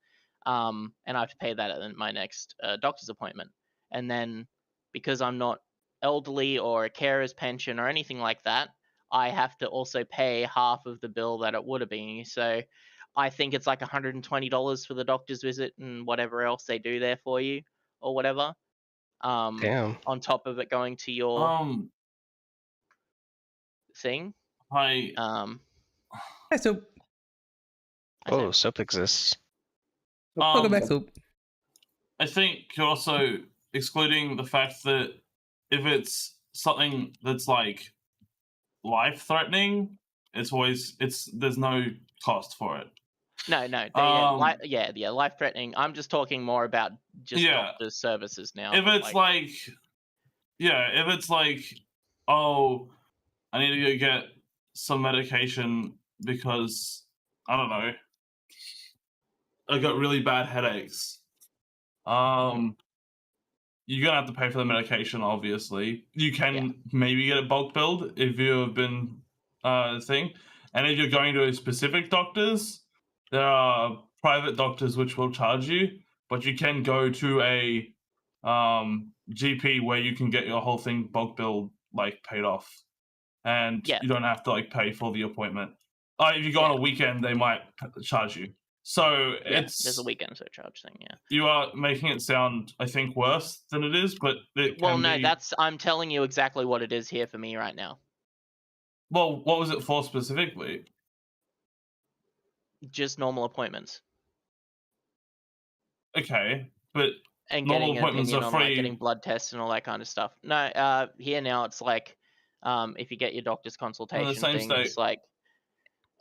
And I have to pay that at my next doctor's appointment. And then because I'm not elderly or a carer's pension or anything like that, I have to also pay half of the bill that it would have been. So I think it's like $120 for the doctor's visit and whatever else they do there for you or whatever. Damn. On top of it going to your thing. Hi. So Oh, think. soap exists. Welcome back, Um, Soap. I think you're also excluding the fact that if it's something that's like life-threatening, there's no cost for it. No, life threatening. I'm just talking more about just Yeah. doctor's services now. If it's if it's like, oh, I need to go get some medication because I don't know, I got really bad headaches. You're gonna have to pay for the medication. Obviously, you can maybe get a bulk billed if you have been thing, and if you're going to a specific doctors, there are private doctors which will charge you, but you can go to a GP where you can get your whole thing bulk billed, like paid off, and you don't have to like pay for the appointment. If you go on a weekend, they might charge you. So there's a weekend surcharge thing. Yeah, you are making it sound, I think, worse than it is, but I'm telling you exactly what it is here for me right now. Well, what was it for specifically? Just normal appointments. Okay, but and normal getting appointments are on, free. like, getting blood tests and all that kind of stuff. No, here now it's like, if you get your doctor's consultation thing, it's like,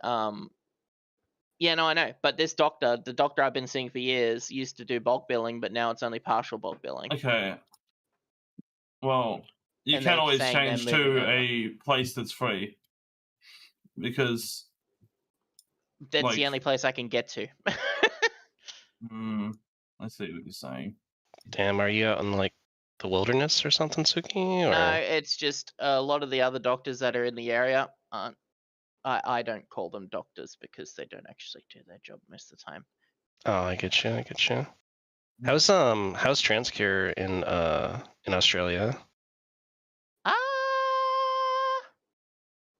yeah, no, I know. But this doctor, the doctor I've been seeing for years, used to do bulk billing, but now it's only partial bulk billing. Okay. Well, you can always change to a place that's free. Because that's the only place I can get to. I see what you're saying. Damn, are you out in like the wilderness or something, Sooky? Or... No, it's just a lot of the other doctors that are in the area aren't. I don't call them doctors because they don't actually do their job most of the time. Oh, I get you. How's Transcure in Australia?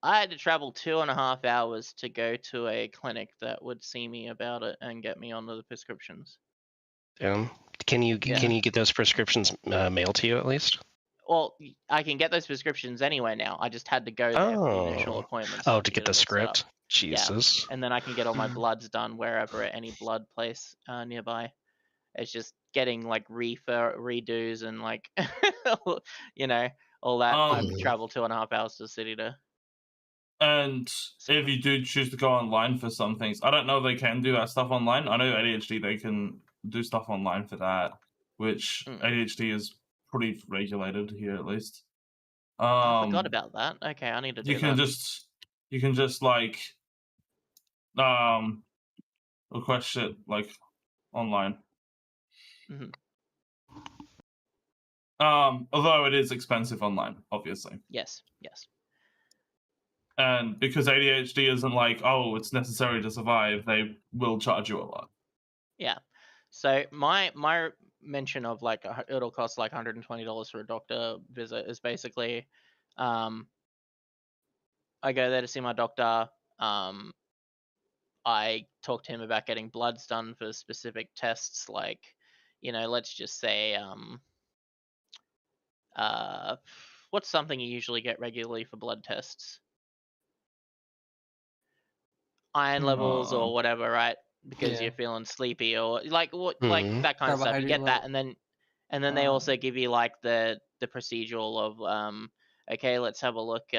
I had to travel 2.5 hours to go to a clinic that would see me about it and get me onto the prescriptions. Damn. Can you get those prescriptions mailed to you at least? Well, I can get those prescriptions anyway now. I just had to go there for the initial appointment. Oh, to get the script? Jesus. Yeah. And then I can get all my bloods done wherever at any blood place nearby. It's just getting like redos and like, all that. I travel 2.5 hours to the city to. And if you do choose to go online for some things, I don't know if they can do that stuff online. I know ADHD, they can do stuff online for that, which ADHD is pretty regulated here at least. I forgot about that. Okay, I need to do that. You can just like request it like online. Although it is expensive online, obviously. Yes. And because ADHD isn't like, oh, it's necessary to survive, they will charge you a lot. Yeah. So my mention of like it'll cost like $120 for a doctor visit is basically, I go there to see my doctor. I talk to him about getting bloods done for specific tests, like, let's just say, what's something you usually get regularly for blood tests? Iron levels or whatever, right? Because you're feeling sleepy or like like that kind of stuff. You get that, and then they also give you like the procedural of okay, let's have a look.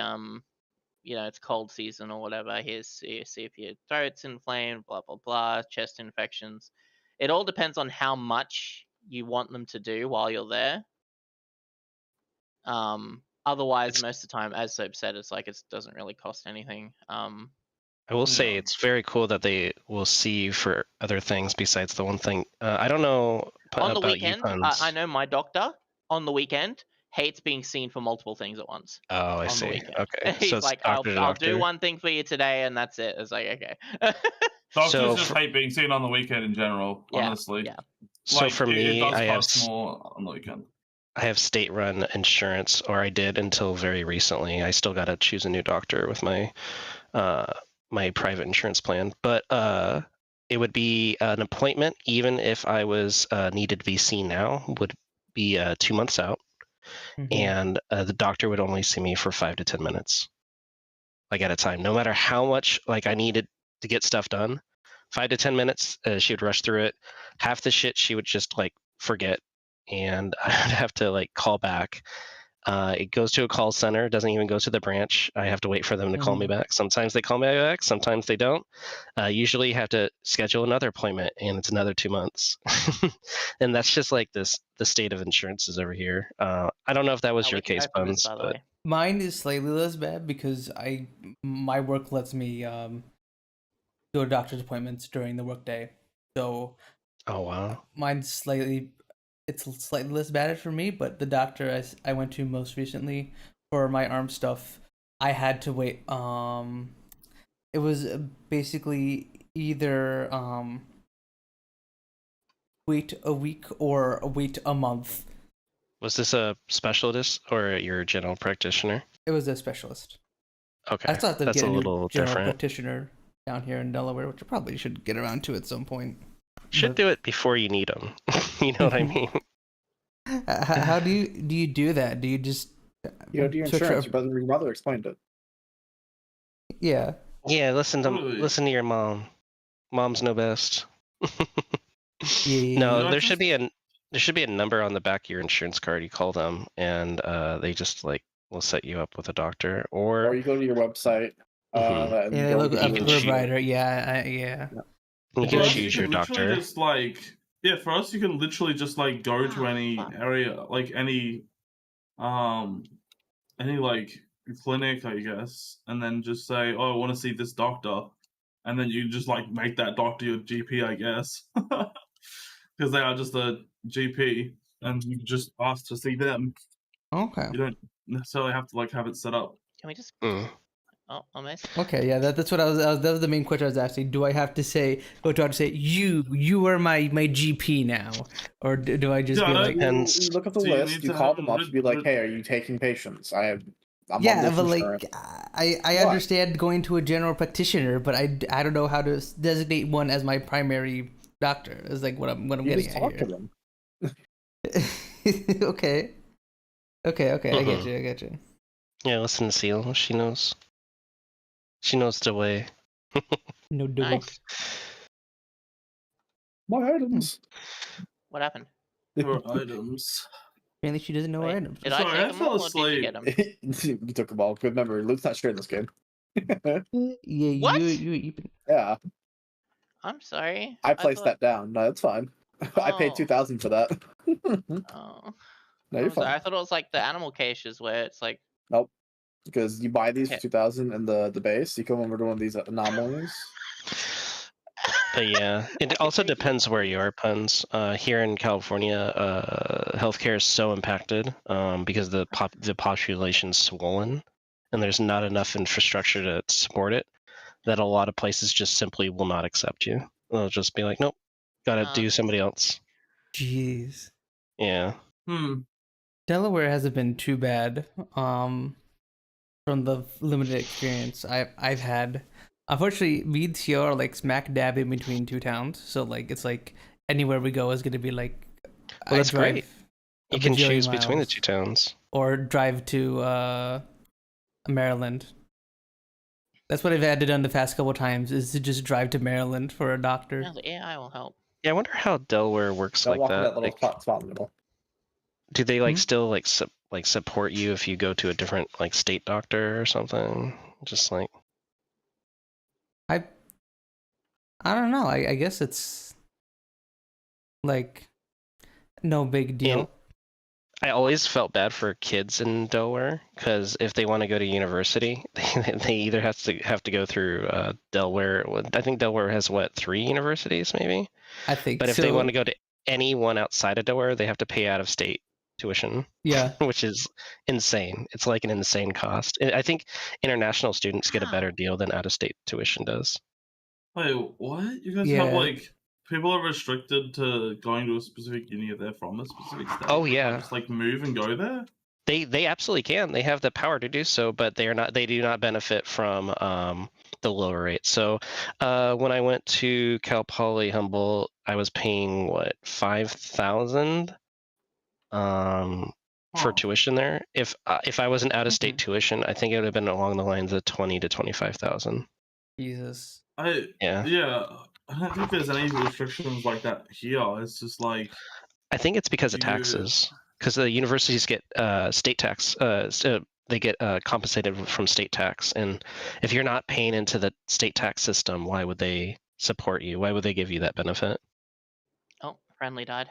It's cold season or whatever. See if your throat's inflamed, blah blah blah, chest infections. It all depends on how much you want them to do while you're there. Otherwise, most of the time, as Soap said, it's like it doesn't really cost anything. I will say it's very cool that they will see you for other things besides the one thing. I don't know on the about weekend. you, Punz. I know my doctor on the weekend hates being seen for multiple things at once. Oh, I see. Okay, he's so it's like, I'll do one thing for you today, and that's it. It's like, okay. Doctors just hate being seen on the weekend in general. Honestly. Yeah. So for me, I have more on the weekend. I have state-run insurance, or I did until very recently. I still got to choose a new doctor with my my private insurance plan, but it would be an appointment, even if I was needed to be seen now, would be 2 months out, and the doctor would only see me for 5 to 10 minutes, like at a time. No matter how much like I needed to get stuff done, 5 to 10 minutes. She would rush through it. Half the shit she would just like forget, and I would have to like call back. It goes to a call center, doesn't even go to the branch. I have to wait for them to call me back. Sometimes they call me back, sometimes they don't. Usually you have to schedule another appointment, and it's another 2 months. And that's just like the state of insurances over here. I don't know if that was your case, Punz, by the but way. Mine is slightly less bad because my work lets me go to doctor's appointments during the workday. So oh wow. mine's slightly less bad for me, but the doctor I went to most recently for my arm stuff, I had to wait. It was basically either wait a week or wait a month. Was this a specialist or your general practitioner? It was a specialist. Okay, I still have to that's get a a new little general different. practitioner down here in Delaware, which I probably should get around to at some point. Should do it before you need them. You know what I mean? How do you do that? Do you just You go to your switch insurance. up- Your mother explained it. Yeah. Yeah, listen Totally. to your mom. Moms know best. Yeah. No, No, there should be a number on the back of your insurance card. You call them, and they just like will set you up with a doctor, Or or you go to your website. Mhm. And Yeah, they go look to up You the can choose. provider. Yeah, yeah. you For can us, choose you your can literally doctor. just like for us you can literally just like go to any fuck. area, like any like clinic, I guess, and then just say, oh, I want to see this doctor, and then you just like make that doctor your GP, I guess, because they are just a GP, and you just ask to see them. Okay. You don't necessarily have to like have it set up. Can we just? Mm. Oh, I missed. Okay, yeah, that's what I was. That was the main question I was asking. Do I have to go to say you are my GP now, or do I just Yeah, be I like, Depends. You look at the So you list. need You to call have them up. rid- You be like, rid- "Hey, are you taking patients? I'm yeah, on this but insurance." like I What? understand going to a general practitioner, but I don't know how to designate one as my primary doctor. Is like what I'm You getting just at talk to here. them. Okay. I get you. Yeah, listen to Siel. She knows. She knows the way. No double. Nice. My items. What happened? Your items. Apparently, she doesn't know her Wait, items. did Sorry, I I take them fell all, or did you asleep. get them? You took them all. Good memory. Luke's not sharing this game. Yeah, What? you Yeah, I'm sorry. I placed thought- that down. No, that's fine. I paid Oh. 2,000 for that. No, Oh, you're I'm sorry. fine. I thought it was like the animal caches where it's like. Nope. Because you buy these Okay. for 2,000 in the base. You come over to one of these anomalies. But yeah, it Okay, also thank you. depends where you are, Punz. Here in California, healthcare is so impacted because the population's swollen, and there's not enough infrastructure to support it. That a lot of places just simply will not accept you. They'll just be like, nope, gotta do somebody else. Jeez. Yeah. Delaware hasn't been too bad. From the limited experience I've had. Unfortunately, Meads here are like smack dab in between two towns, so like it's like anywhere we go is gonna be like Well, that's great. a You can bajillion choose between the miles. two towns. Or drive to Maryland. That's what I've had to done the past couple times is to just drive to Maryland for a doctor. Yeah, the AI will help. Yeah, I wonder how Delaware works Don't like walk in that. that little Like, spot in the middle. do they like Hmm? still like support you if you go to a different like state doctor or something? Just like I don't know. I guess it's like no big deal. And I always felt bad for kids in Delaware because if they want to go to university, they either have to go through Delaware. I think Delaware has what, 3 universities maybe. I think But if so. they want to go to any one outside of Delaware, they have to pay out of state tuition. Yeah. Which is insane. It's like an insane cost. I think international students get a better deal than out of state tuition does. Wait, what? You guys Yeah. have like people are restricted to going to a specific uni if they're from a specific state. Oh, They can't yeah. just like move and go there. They absolutely can. They have the power to do so, but they do not benefit from the lower rate. So when I went to Cal Poly Humboldt, I was paying what, 5,000 for Huh. tuition there. If I was an out of state tuition, I think it would have been along the lines of 20 to 25,000. Jesus. Yeah. Yeah. I don't think there's any restrictions like that here. It's just like I think it's because of You- taxes. Because the universities get state tax. They get compensated from state tax, and if you're not paying into the state tax system, why would they support you? Why would they give you that benefit? Oh, friendly died.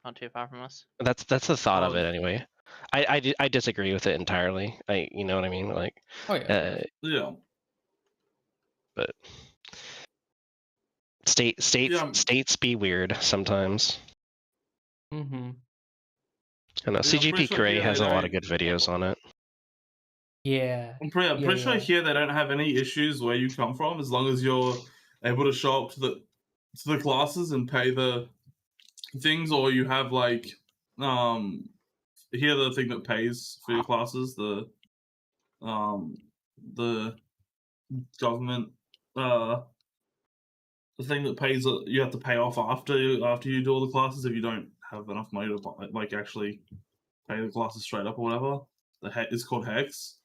Not too far from us. That's the thought of Oh. it anyway. I disagree with it entirely. You know what I mean? Like, Oh yeah. yeah. but states be weird sometimes. Mm-hmm. I know Yeah, I'm pretty CGP sure Grey here has they a lot of don't- good videos on it. Yeah. I'm pretty sure yeah. here they don't have any issues where you come from as long as you're able to show up to the classes and pay the things, or you have like here the thing that pays for your classes, the government the thing that pays you have to pay off after you do all the classes if you don't have enough money to like actually pay the classes straight up or whatever. It's called Hex.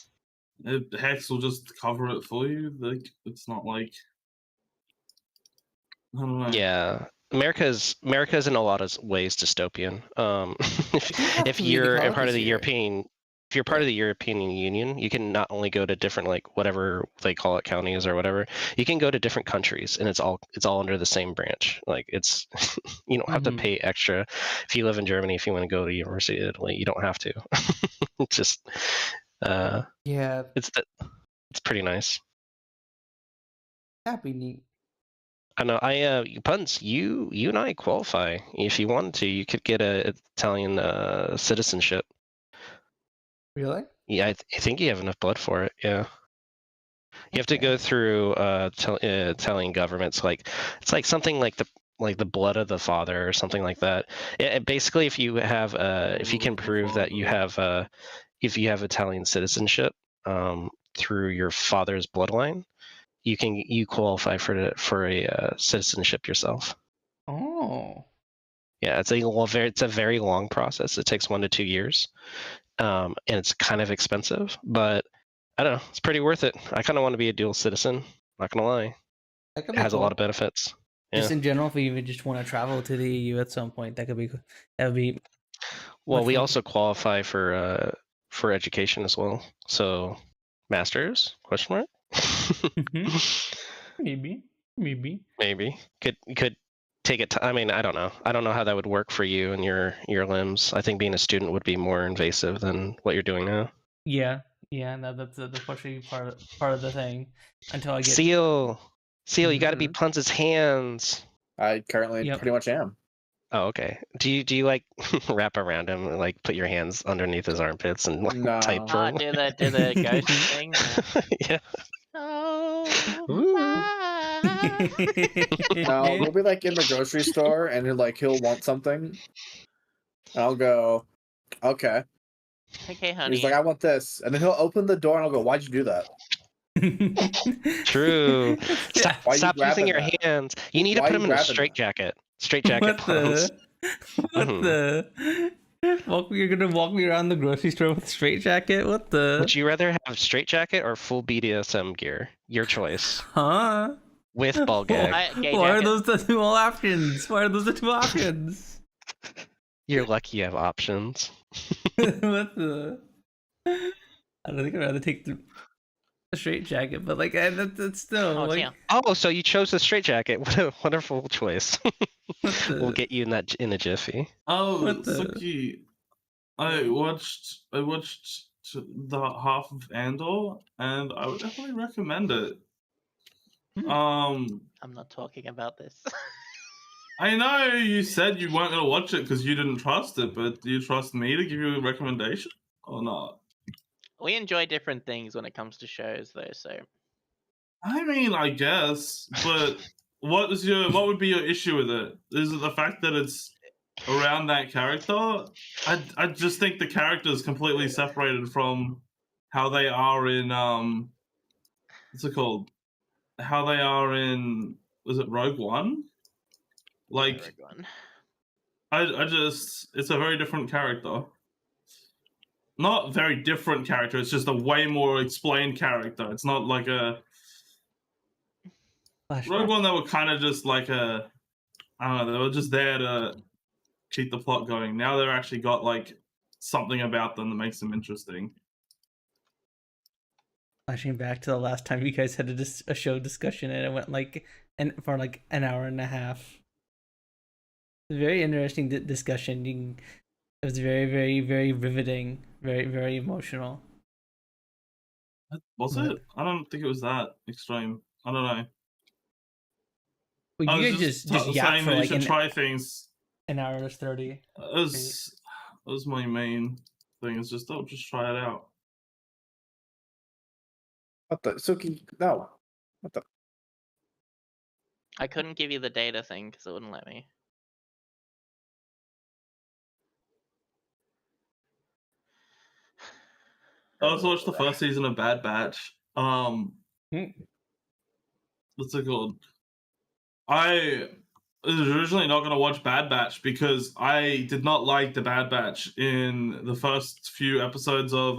Hex will just cover it for you. Like it's not like I don't know. Yeah, America's in a lot of ways dystopian. If community you're a part colleges of the here. European, if you're part of the European Union, you can not only go to different like whatever they call it counties or whatever. You can go to different countries, and it's all under the same branch. Like it's you don't have to Mhm. pay extra. If you live in Germany, if you want to go to University of Italy, you don't have to. Just Yeah, it's pretty nice. that'd be neat. I know. Punz, you and I qualify. If you wanted to, you could get a Italian citizenship. Really? Yeah, I think you have enough blood for it. Yeah, you have to go through Italian governments. Like it's like something like the blood of the father or something like that. Basically, if you have if you can prove that you have if you have Italian citizenship through your father's bloodline, you qualify for a citizenship yourself. Oh. Yeah, it's a very long process. It takes 1 to 2 years, and it's kind of expensive, but I don't know. It's pretty worth it. I kind of want to be a dual citizen. Not gonna lie, That could it be has a lot cool. of benefits. Yeah. Just in general, if you even just want to travel to the EU at some point, that would be. Well, much we more- also qualify for education as well. So, masters? Question mark? Maybe. Maybe could take it. I mean, I don't know. I don't know how that would work for you and your limbs. I think being a student would be more invasive than what you're doing now. Yeah. No, that's partially part of the thing. Until I get. Seal, you got to be Mhm. Punz's hands. I currently Yep. pretty much am. Oh, okay. Do you like wrap around him and like put your hands underneath his armpits and like No. type for him? Do the ghost thing. Yeah. Oh, Ooh. No, we'll be like in the grocery store and he'll want something. And I'll go, okay. okay, And honey. he's like, I want this. And then he'll open the door and I'll go, why'd you do that? True. Stop, Why you stop using grabbing your that? hands. You need to Why put you him in a grabbing that? straitjacket. Straitjacket. What Punz. the? You're gonna walk me around the grocery store with a straitjacket? What the? Would you rather have straitjacket or full BDSM gear? Your choice. Huh? With ball gag. Gay Why are jacket. those the two options? Why are those the two options? You're lucky you have options. What the? I don't think I'd rather take the straitjacket, but like that's still Oh, like damn. Oh, so you chose the straitjacket. What a wonderful choice. what the? We'll get you in a jiffy. Oh, What the- Sooky, I watched the half of Andor, and I would definitely recommend it. I'm not talking about this. I know you said you weren't gonna watch it because you didn't trust it, but do you trust me to give you a recommendation or not? We enjoy different things when it comes to shows, though. So I mean, I guess, but what would be your issue with it? Is it the fact that it's around that character? I just think the character is completely separated from how they are in what's it called? How they are in was it Rogue One? Like everyone. I just it's a very different character. Not very different character, it's just a way more explained character. It's not like a Rogue One, they were kind of just like a, I don't know, they were just there to keep the plot going. Now they've actually got like something about them that makes them interesting. Flashing back to the last time you guys had a show discussion and it went like for like an hour and a half. Very interesting discussion. It was very, very, very riveting. Very, very emotional. Was it? I don't think it was that extreme. I don't know. Well, I you was guys just yapped saying for that like you should try things. an hour and 30. That was my main thing. Is just just try it out. What the Sooky? No. What the? I couldn't give you the data thing because it wouldn't let me. I also watched the first season of Bad Batch. What's it called? I was originally not going to watch Bad Batch because I did not like the Bad Batch in the first few episodes of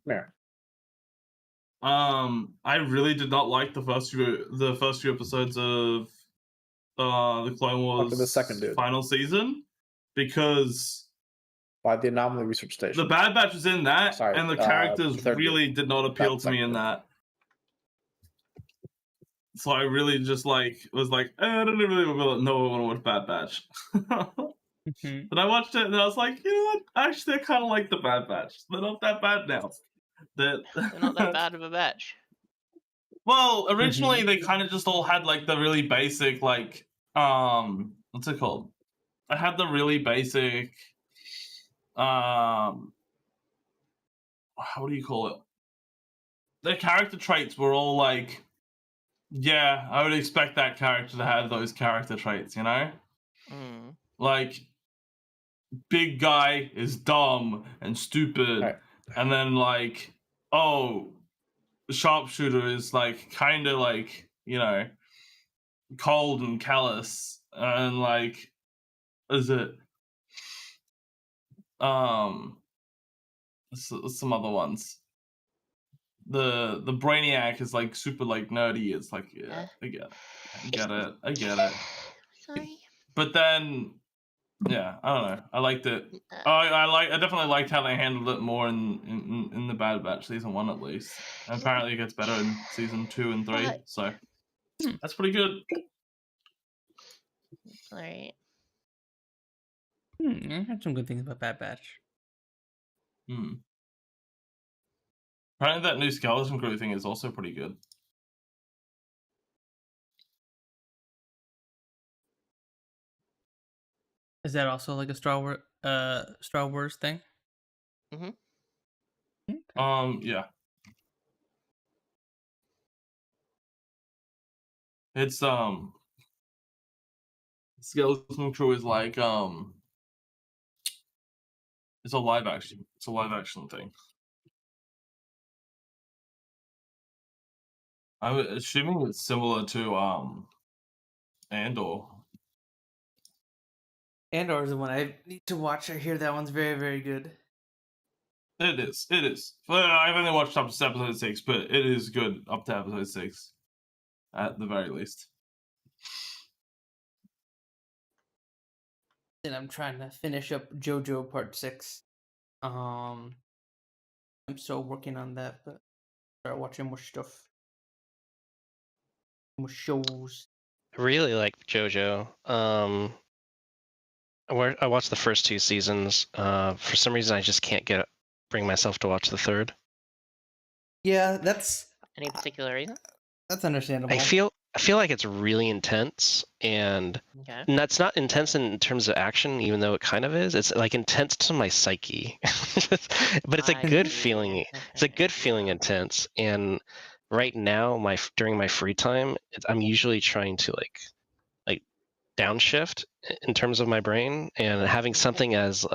Where? I really did not like the first few episodes of the Clone Wars the second dude. final season because By the Anomaly Research Station. the Bad Batch was in that, Sorry, and the characters third really dude. did not appeal to me in Second that. So I really just was like, I don't really know I want to watch Bad Batch. But I watched it and I was like, you know what? Actually, I kind of like the Bad Batch. They're not that bad now. They're not that bad of a batch. Well, originally they kind of just all had like the really basic what's it called? I had the really basic what do you call it? Their character traits were all like, yeah, I would expect that character to have those character traits, you know? Mm. Like, big guy is dumb and stupid, Right. and then like, oh, sharpshooter is like kind of like, you know, cold and callous, and like, is it some other ones? The Brainiac is like super like nerdy. It's like, yeah, I get it. Sorry. But then, yeah, I don't know. I liked it. I definitely liked how they handled it more in the Bad Batch season 1 at least. And apparently, it gets better in season 2 and 3. So that's pretty good. Alright. I heard some good things about Bad Batch. Apparently, that new skeleton crew thing is also pretty good. Is that also like a Star Wars thing? Mhm. Okay. Yeah. It's skeleton crew is like it's a live action thing. I'm assuming it's similar to Andor. Andor is the one I need to watch. I hear that one's very, very good. It is. Well, I've only watched up to episode 6, but it is good up to episode 6, at the very least. And I'm trying to finish up JoJo Part 6. I'm still working on that, but start watching more stuff, more shows. I really like JoJo. I watched the first 2 seasons. For some reason, I just can't bring myself to watch the third. Yeah, that's Any particular reason? that's understandable. I feel like it's really intense, and Okay. that's not intense in terms of action, even though it kind of is. It's like intense to my psyche, but it's a I good see. feeling. It's a good feeling intense. And right now, during my free time, I'm usually trying to like downshift in terms of my brain, and having something as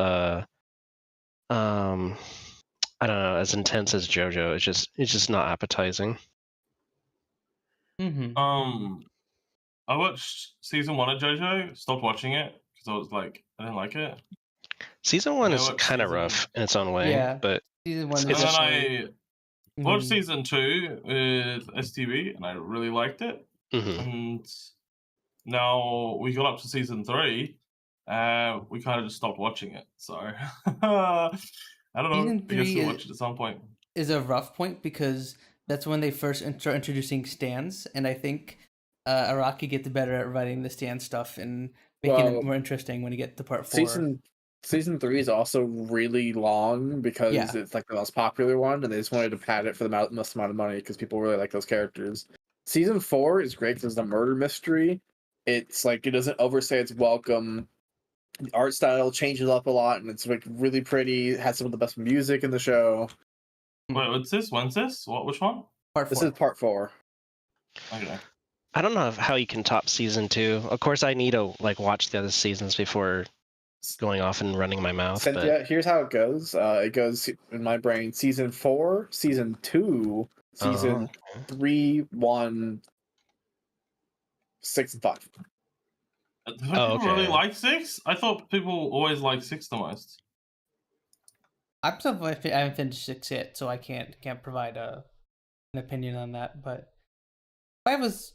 I don't know, as intense as JoJo, it's just not appetizing. Mm-hmm. I watched season 1 of JoJo, stopped watching it because I was like, I didn't like it. Season 1 I is watched kind of season- rough in its own way, Yeah. but Season 1 And is then definitely- watched Mhm. season 2 with STV, and I really liked it. Mhm. And now we got up to season 3. We kind of just stopped watching it. So I don't know. Season I guess 3 we'll watch it at some point. is a rough point because that's when they first start introducing stands, and I think Araki gets better at writing the stand stuff and making Well, it more interesting when you get to part 4. Season 3 is also really long because Yeah. it's like the most popular one, and they just wanted to pad it for the most amount of money because people really like those characters. Season 4 is great because it's a murder mystery. It's like it doesn't overstay its welcome. The art style changes up a lot, and it's like really pretty. It has some of the best music in the show. Wait, what's this? When's this? Which one? Part 4. This is part 4. Okay. I don't know how you can top season 2. Of course, I need to like watch the other seasons before going off and running my mouth. Cynthia, here's how it goes. It goes in my brain: season 4, season 2, season 3, 1, 6, and 5. Do people really like 6? I thought people always like 6 the most. I'm still I haven't finished 6 yet, so I can't provide an opinion on that. But 5 was,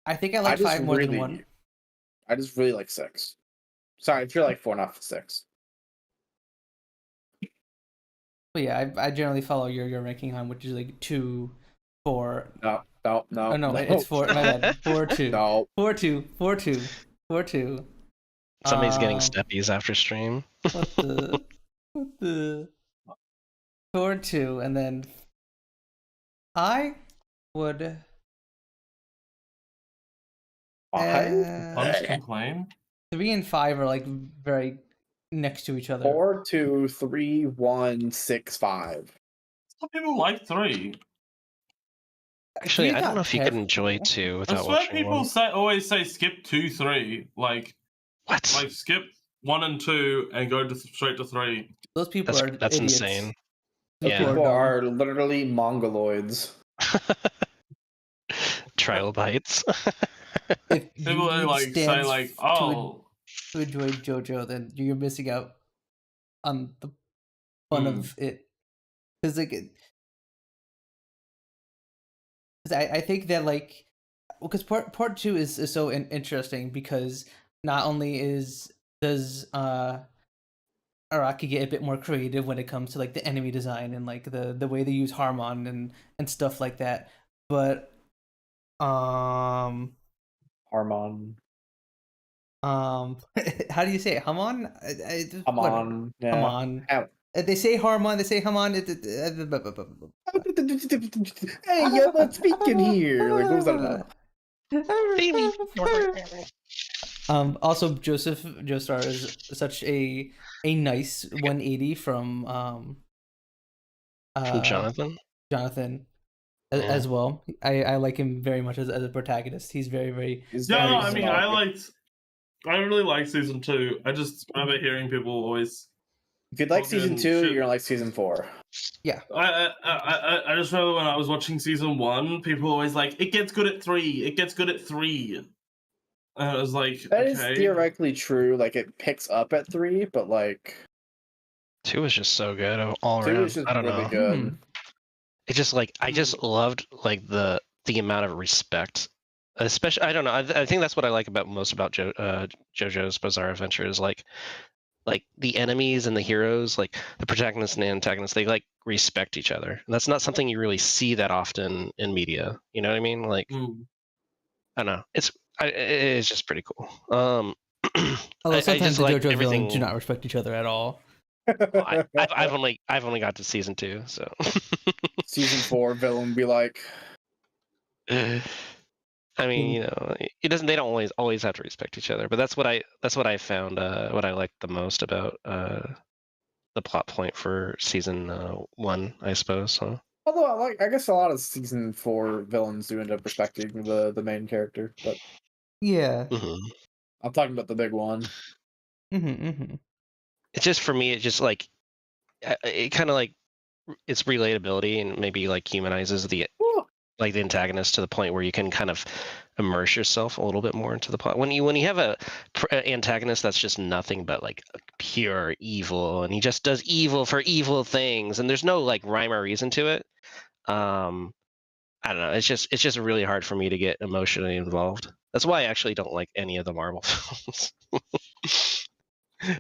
I think I like 5 more than 1. I just really like 6. Sorry, if you're like 4, not 6. But yeah, I generally follow your ranking on, which is like 2, 4. No. Oh no, it's 4. My bad. 4, 2. No. 4, 2. 4, 2. 4, 2. Somebody's getting steppies after stream. What the 4, 2, and then I would. Punch complain. 3 and 5 are like very next to each other. 4, 2, 3, 1, 6, 5. Some people like 3. Actually, I don't know if you could terrible. enjoy 2 I without swear watching people 1. always say skip 2, 3. Like What? skip 1 and 2 and go straight to 3. Those people That's are that's idiots. insane. Those Yeah. people People dumb. are literally mongoloids. Trilobites. If People you need like say stands like, to oh, enjoy JoJo, then you're missing out on the fun of it. Because like, I think that like, because part 2 is so interesting because not only does Araki get a bit more creative when it comes to like the enemy design and like the way they use Harmon and stuff like that, but Harmon. how do you say it? Hamon? Hamon. Yeah. Hamon. They say Harmon. They say Hamon. Hey, yo, let's speaking here. Like, what was that about? Also, Joseph Joestar is such a nice 180 from Jonathan. Jonathan as well. I like him very much as a protagonist. He's very yeah. No, I mean, I really like season 2. I just remember hearing people always. If you'd like season 2, you're gonna like season 4. Yeah. I just remember when I was watching season 1, people always like, it gets good at 3. It gets good at 3. And I was like, that okay. is theoretically true. Like, it picks up at 3, but like 2 is just so good all 2 around. is just I don't really know. good. It just like I just loved like the amount of respect. Especially, I don't know. I think that's what I like most about JoJo's Bizarre Adventure is like the enemies and the heroes, like the protagonist and the antagonist, they like respect each other. And that's not something you really see that often in media. You know what I mean? Like, I don't know. It's just pretty cool. Although sometimes the like JoJo everything... villains do not respect each other at all. Well, I've only got to season 2, so season 4 villain be like. I mean, you know, they don't always have to respect each other, but that's what I found what I liked the most about the plot point for season 1, I suppose. So. Although I guess a lot of season 4 villains do end up respecting the main character, but yeah, I'm talking about the big one. It's just for me. It just like it kind of like it's relatability and maybe like humanizes the antagonist to the point where you can kind of immerse yourself a little bit more into the plot. When you have a antagonist that's just nothing but like pure evil, and he just does evil for evil things, and there's no like rhyme or reason to it. I don't know. It's just really hard for me to get emotionally involved. That's why I actually don't like any of the Marvel films.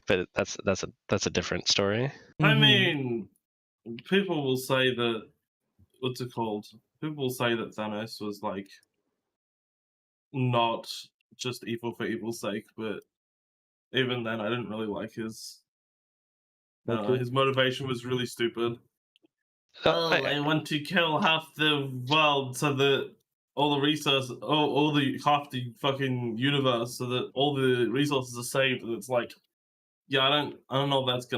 But that's a different story. I Mhm. mean, people will say that what's it called? People will say that Thanos was like not just evil for evil's sake, but even then, I didn't really like his. His motivation was really stupid. I want to kill half the world so that all the resources, all the half the fucking universe, so that all the resources are saved. And it's like, yeah, I don't know if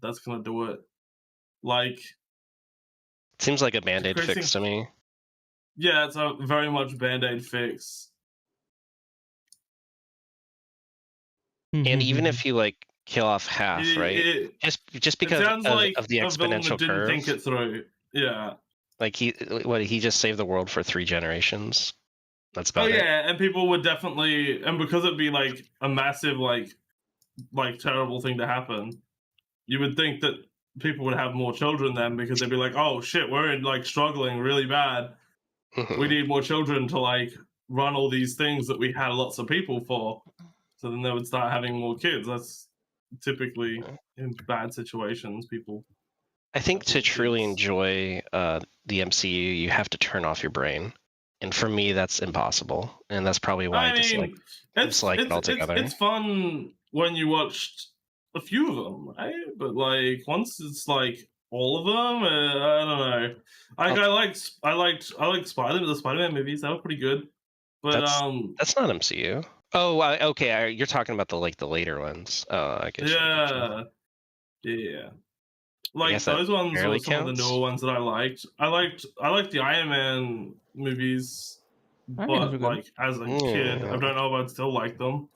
that's gonna do it. Like, Seems like a band-aid fix decreasing- to me. yeah, it's a very much band-aid fix. And even Mhm. if you like kill off half, right? Just because it sounds like of the a villain exponential that didn't curve. think it through. Yeah. Like he just saved the world for 3 generations. That's Oh about it. yeah, and people would definitely, and because it'd be like a massive like terrible thing to happen, you would think that people would have more children then, because they'd be like, oh shit, we're in like struggling really bad. Mhm. We need more children to like run all these things that we had lots of people for. So then they would start having more kids. That's typically in bad situations, people. I think have to more truly kids. enjoy the MCU, you have to turn off your brain, and for me, that's impossible. And that's probably why I dislike it altogether. It's fun when you watched a few of them, right? But like once it's like all of them, I don't know. Like I liked Spider-Man, the Spider-Man movies. That were pretty good. But That's not MCU. Oh, okay. You're talking about the later ones. Oh, I get you. yeah. Like guess that those ones were barely some of counts. the newer ones that I liked. I liked the Iron Man movies, Iron Man's but good. like as a kid, I Yeah. don't know if I'd still like them.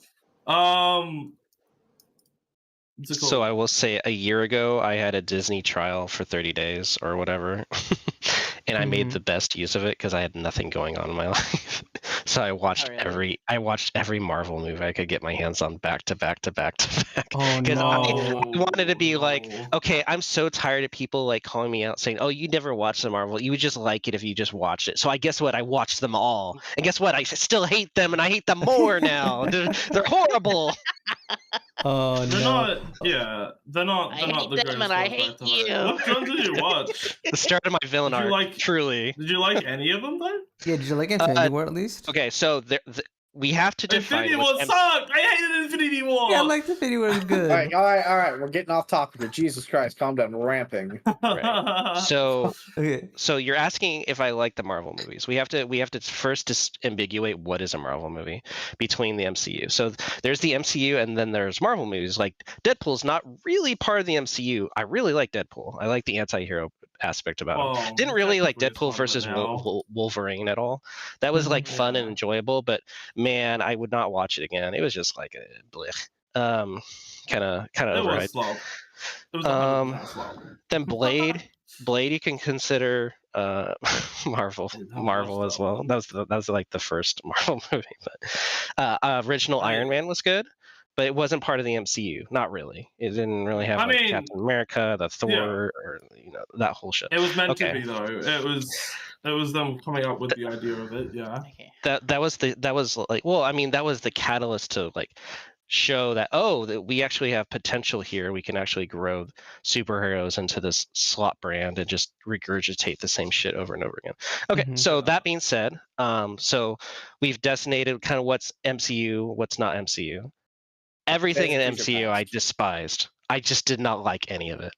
What's it So called? I will say, a year ago, I had a Disney trial for 30 days or whatever, and I made Mhm. the best use of it because I had nothing going on in my life. So I watched really? every Marvel movie I could get my hands on back to back to back to back. Oh Because no. I wanted to be like, no. okay, I'm so tired of people like calling me out saying, "Oh, you never watched the Marvel. You would just like it if you just watched it." So I guess what? I watched them all, and guess what? I still hate them, and I hate them more now. They're horrible. Oh They're no. not. Yeah, they're not. I They're not hate the them greatest and I ones hate back to back. you. What ones did you watch? The start of my villain Did you arc. like- Truly. Did you like any of them though? Yeah, did you like Infinity War at least? Okay, so we have to define Infinity which War sucked. I hated Infinity War. Yeah, I like Infinity War is good. All right. We're getting off topic here. Jesus Christ, calm down. We're ramping. Right. So Okay. so you're asking if I like the Marvel movies. We have to first disambiguate what is a Marvel movie between the MCU. So there's the MCU and then there's Marvel movies. Like Deadpool's not really part of the MCU. I really like Deadpool. I like the anti-hero aspect about him. Oh, Didn't really like technically it's Deadpool part of it versus now. Wolverine at all. That was like fun and Yeah. enjoyable, but man, I would not watch it again. It was just like a blech. Kind of It over was it. slop. It was 100% slop. Then Blade you can consider Marvel How Marvel much as that well. one? That was like the first Marvel movie, but original Iron Man was good, but it wasn't part of the MCU. Not really. It didn't really have I like mean, Captain America, the Thor, yeah. or that whole shit. It was meant Okay. to be though. It was them coming up with the idea of it. Yeah. Okay. That was like, well, I mean, that was the catalyst to like show that, oh, that we actually have potential here. We can actually grow superheroes into this slot brand and just regurgitate the same shit over and over again. Okay, Mhm. so Yeah. that being said, so we've designated kind of what's MCU, what's not MCU. Everything in Basically, MCU your I past. despised. I just did not like any of it.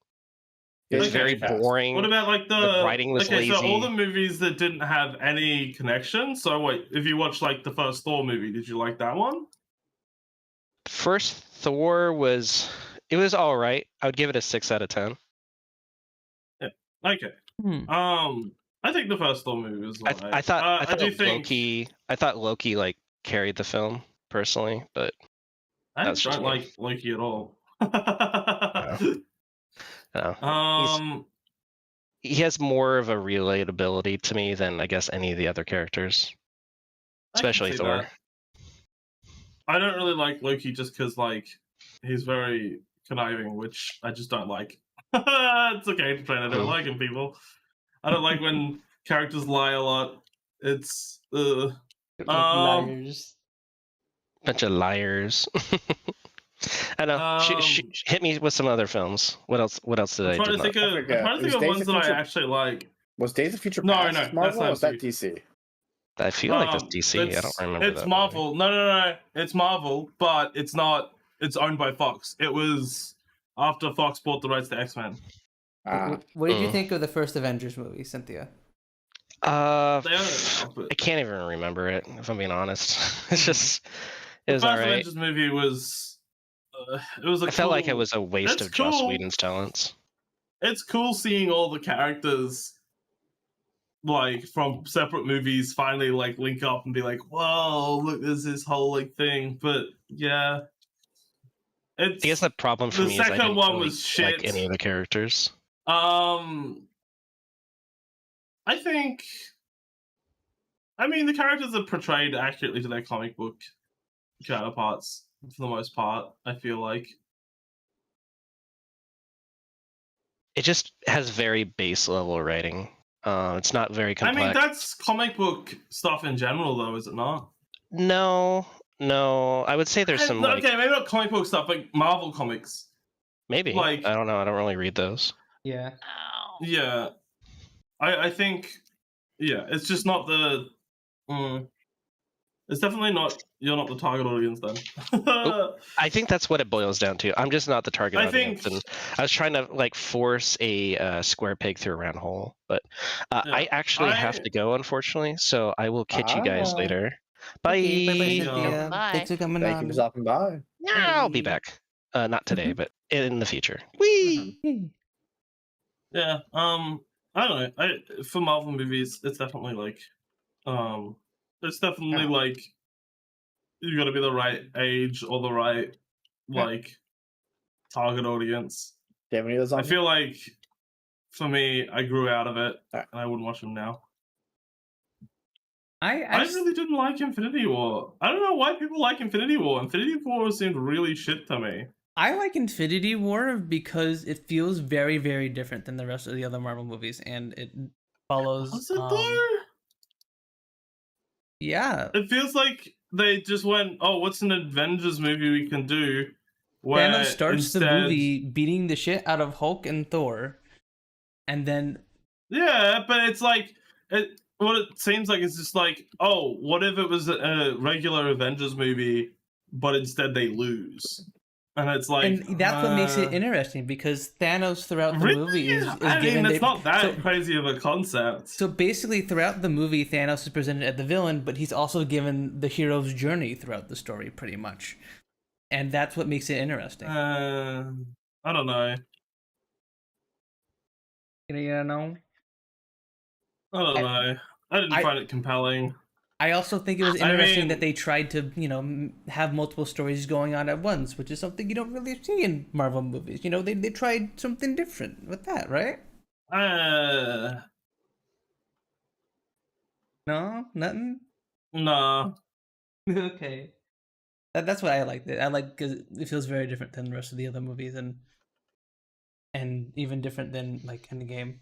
It was Basically, very your past. boring. What about like The writing was okay? So all lazy. the movies that didn't have any connection. So wait, if you watch like the first Thor movie, did you like that one? First Thor was all right. I would give it a 6 out of 10. Okay. Hmm. I think the first Thor movie was alright. I thought I do think Loki like carried the film personally, but I that's just don't me. like Loki at all. No. He has more of a relatability to me than I guess any of the other characters, I can especially see Thor. that. I don't really like Loki just because like he's very conniving, which I just don't like. It's okay to try. I don't like him, people. I don't like when Characters lie a lot. It's Liars. Bunch of liars. I know. Hit me with some other films. What else? What else did I'm I trying do to not? think of. I'm trying to think of ones that I actually like. Was Days of Future No, Past no, that's Marvel? Or not was that DC. DC? I feel like that's DC. I don't remember It's that. Marvel. No. It's Marvel, but it's not. It's owned by Fox. It was after Fox bought the rights to X-Men. What did you think of the first Avengers movie, Cynthia? They own it now, but I can't even remember it, if I'm being honest. It's just, it the was first alright. Avengers movie was. It was. I felt like it was a waste It's of Joss cool. Whedon's talents. It's cool seeing all the characters like from separate movies finally like link up and be like, whoa, look, there's this whole like thing. But yeah. I guess the problem for the me is I second didn't one really was shit. like any of the characters. I think I mean the characters are portrayed accurately to their comic book counterparts for the most part, I feel like. It just has very base level writing. It's not very complex. I mean, that's comic book stuff in general, though, is it not? No. I would say there's some. Okay, maybe not comic book stuff, like Marvel comics. Maybe. Like, I don't know. I don't really read those. Yeah. Yeah. I think. Yeah, it's just not the. It's definitely not. You're not the target audience then. I think that's what it boils down to. I'm just not the target audience. And I was trying to like force a square peg through a round hole, but I actually have to go, unfortunately. So I will catch you guys later. Bye. Okay, bye, Bye. Cynthia. Thanks for coming on. Thank you for stopping by. I'll be back. Not today, but in the future. Whee! Yeah. I don't know. For Marvel movies, it's definitely like, it's definitely like, you got to be the right age or the right like target audience. Do you have any of those on? I feel like for me, I grew out of it, and I wouldn't watch them now. I really didn't like Infinity War. I don't know why people like Infinity War. Infinity War seemed really shit to me. I like Infinity War because it feels very, very different than the rest of the other Marvel movies, and it follows. Was it though? Yeah. It feels like they just went, "Oh, what's an Avengers movie we can do?" Where Thanos starts the movie beating the shit out of Hulk and Thor, and then yeah, but it's like what it seems like is just like, oh, what if it was a regular Avengers movie, but instead they lose? And it's like, and that's what makes it interesting because Thanos throughout the movie is I given. mean, it's not that crazy of a concept. So basically, throughout the movie, Thanos is presented as the villain, but he's also given the hero's journey throughout the story, pretty much, and that's what makes it interesting. I don't know. You know? I don't know. I didn't find it compelling. I also think it was interesting that they tried to, have multiple stories going on at once, which is something you don't really see in Marvel movies. They tried something different with that, right? No? Nothing? No. Okay. That's why I liked it. I like because it feels very different than the rest of the other movies and even different than, like, in the game.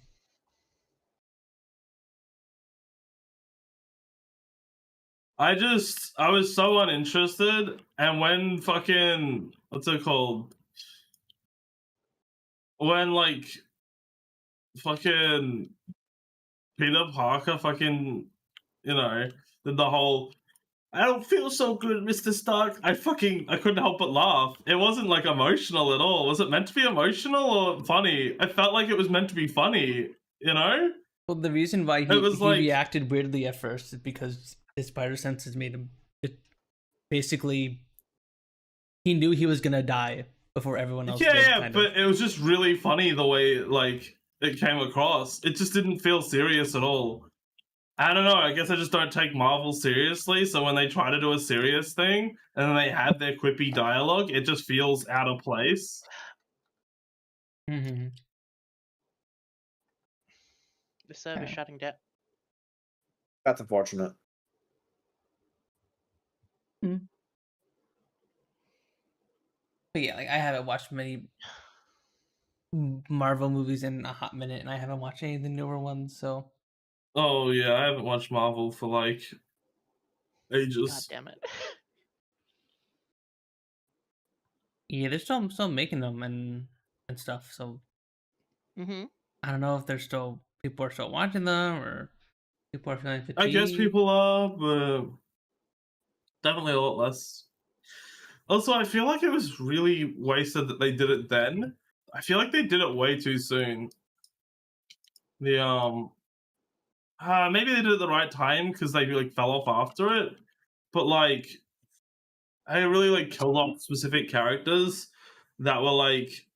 I was so uninterested, and when fucking, what's it called? When, like, fucking Peter Parker fucking, did the whole, I don't feel so good, Mr. Stark. I couldn't help but laugh. It wasn't, like, emotional at all. Was it meant to be emotional or funny? I felt like it was meant to be funny, Well, the reason why he reacted weirdly at first is because his spider senses made him basically he knew he was gonna die before everyone else did. But it was just really funny the way like it came across. It just didn't feel serious at all. I don't know, I guess I just don't take Marvel seriously, so when they try to do a serious thing and then they have their quippy dialogue, it just feels out of place. Mm-hmm. The server's shutting down. That's unfortunate. But yeah, like I haven't watched many Marvel movies in a hot minute, and I haven't watched any of the newer ones, so Oh yeah, I haven't watched Marvel for like God ages. damn it. Yeah, they're still making them and stuff. So Mm-hmm. I don't know if people are still watching them or people are feeling I guess fatigued. people are, but definitely a lot less. Also, I feel like it was really wasted that they did it then. I feel like they did it way too soon. The maybe they did it at the right time because they like fell off after it, but like I really like killed off specific characters that were like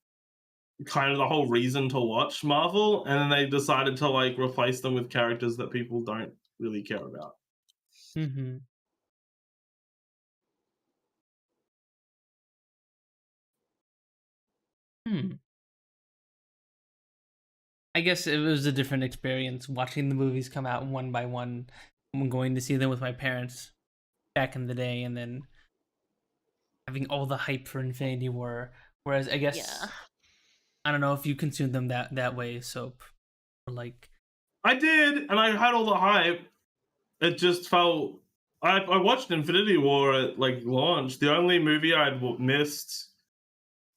kind of the whole reason to watch Marvel, and then they decided to like replace them with characters that people don't really care about. Mm-hmm. Hmm. I guess it was a different experience watching the movies come out one by one when going to see them with my parents back in the day, and then having all the hype for Infinity War. Whereas I guess Yeah. I don't know if you consume them that way, so or like I did, and I had all the hype. It just felt. I watched Infinity War at like launch. The only movie I'd missed